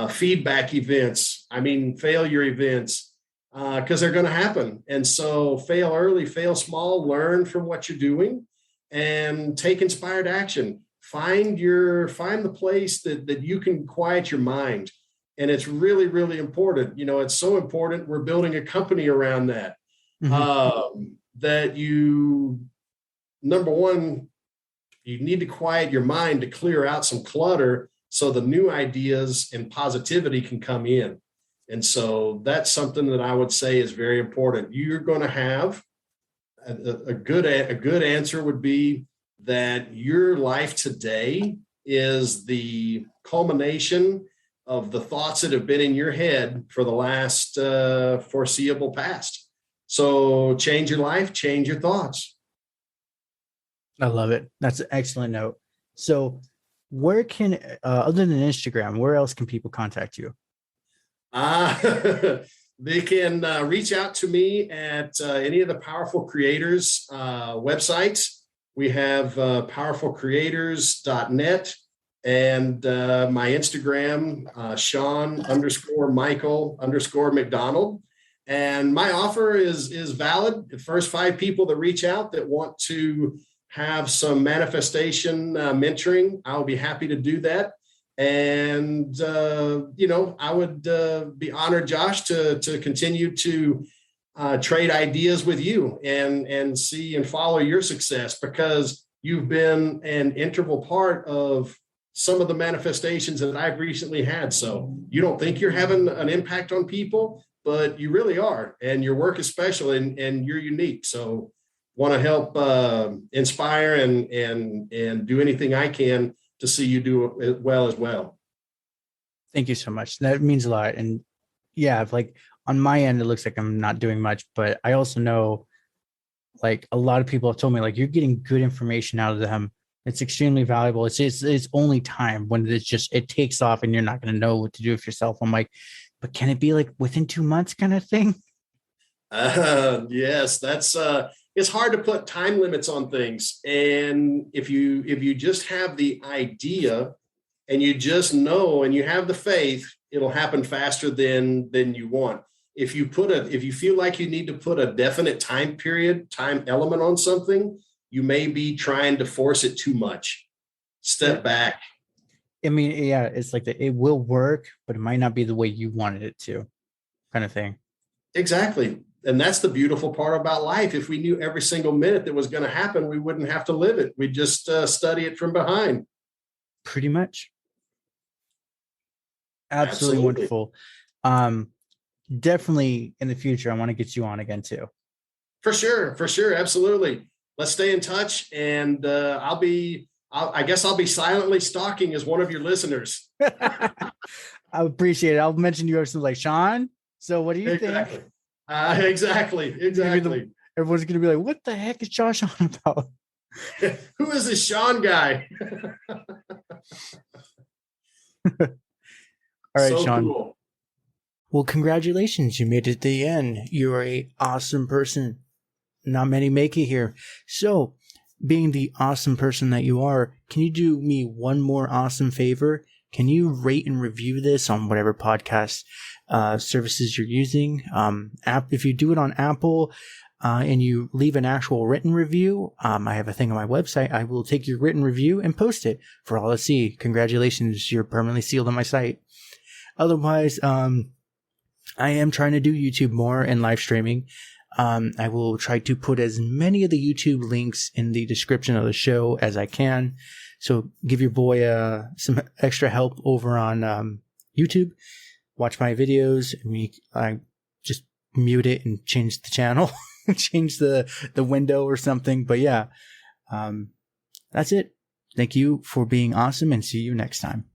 feedback events. I mean, failure events, because they're going to happen. And so fail early, fail small, learn from what you're doing, and take inspired action. Find the place that you can quiet your mind. And it's really, really important. It's so important. We're building a company around that. That number one, you need to quiet your mind to clear out some clutter so the new ideas and positivity can come in. And so that's something that I would say is very important. You're going to have a good answer would be that your life today is the culmination of the thoughts that have been in your head for the last foreseeable past. So change your life, change your thoughts. I love it. That's an excellent note. So where can, other than Instagram, where else can people contact you? They can reach out to me at any of the Powerful Creators websites. We have powerfulcreators.net and my Instagram, Shawn_Michael_McDonald. And my offer is valid. The first 5 people that reach out that want to have some manifestation mentoring, I'll be happy to do that. And, I would be honored, Josh, to continue to trade ideas with you and see and follow your success, because you've been an integral part of some of the manifestations that I've recently had. So you don't think you're having an impact on people, but you really are. And your work is special and you're unique. So want to help inspire and do anything I can to see you do it well as well. Thank you so much. That means a lot. And yeah, like on my end, it looks like I'm not doing much, but I also know like a lot of people have told me like you're getting good information out of them. It's extremely valuable. It's only time when it takes off and you're not going to know what to do with yourself. I'm like, but can it be like within 2 months kind of thing? Yes, that's it's hard to put time limits on things. And if you just have the idea and you just know and you have the faith, it'll happen faster than you want. If you feel like you need to put a definite time element on something, you may be trying to force it too much. Step back. I mean, yeah, it's like it will work, but it might not be the way you wanted it to, kind of thing. Exactly. And that's the beautiful part about life. If we knew every single minute that was going to happen, we wouldn't have to live it. We'd just study it from behind. Pretty much. Absolutely wonderful. Definitely in the future, I want to get you on again too. For sure. Absolutely. Let's stay in touch, and I guess I'll be silently stalking as one of your listeners. I appreciate it. I'll mention you something like, Shawn, so what do you think? Exactly. Everyone's going to be like, what the heck is Josh on about? Who is this Shawn guy? All right, so Shawn. Cool. Well, congratulations. You made it to the end. You're an awesome person. Not many make it here. So, being the awesome person that you are, can you do me one more awesome favor? Can you rate and review this on whatever podcast services you're using? If you do it on Apple and you leave an actual written review, I have a thing on my website. I will take your written review and post it for all to see. Congratulations, you're permanently sealed on my site. Otherwise, I am trying to do YouTube more and live streaming. I will try to put as many of the YouTube links in the description of the show as I can. So give your boy some extra help over on YouTube. Watch my videos. I just mute it and change the channel, change the window or something. But yeah, that's it. Thank you for being awesome, and see you next time.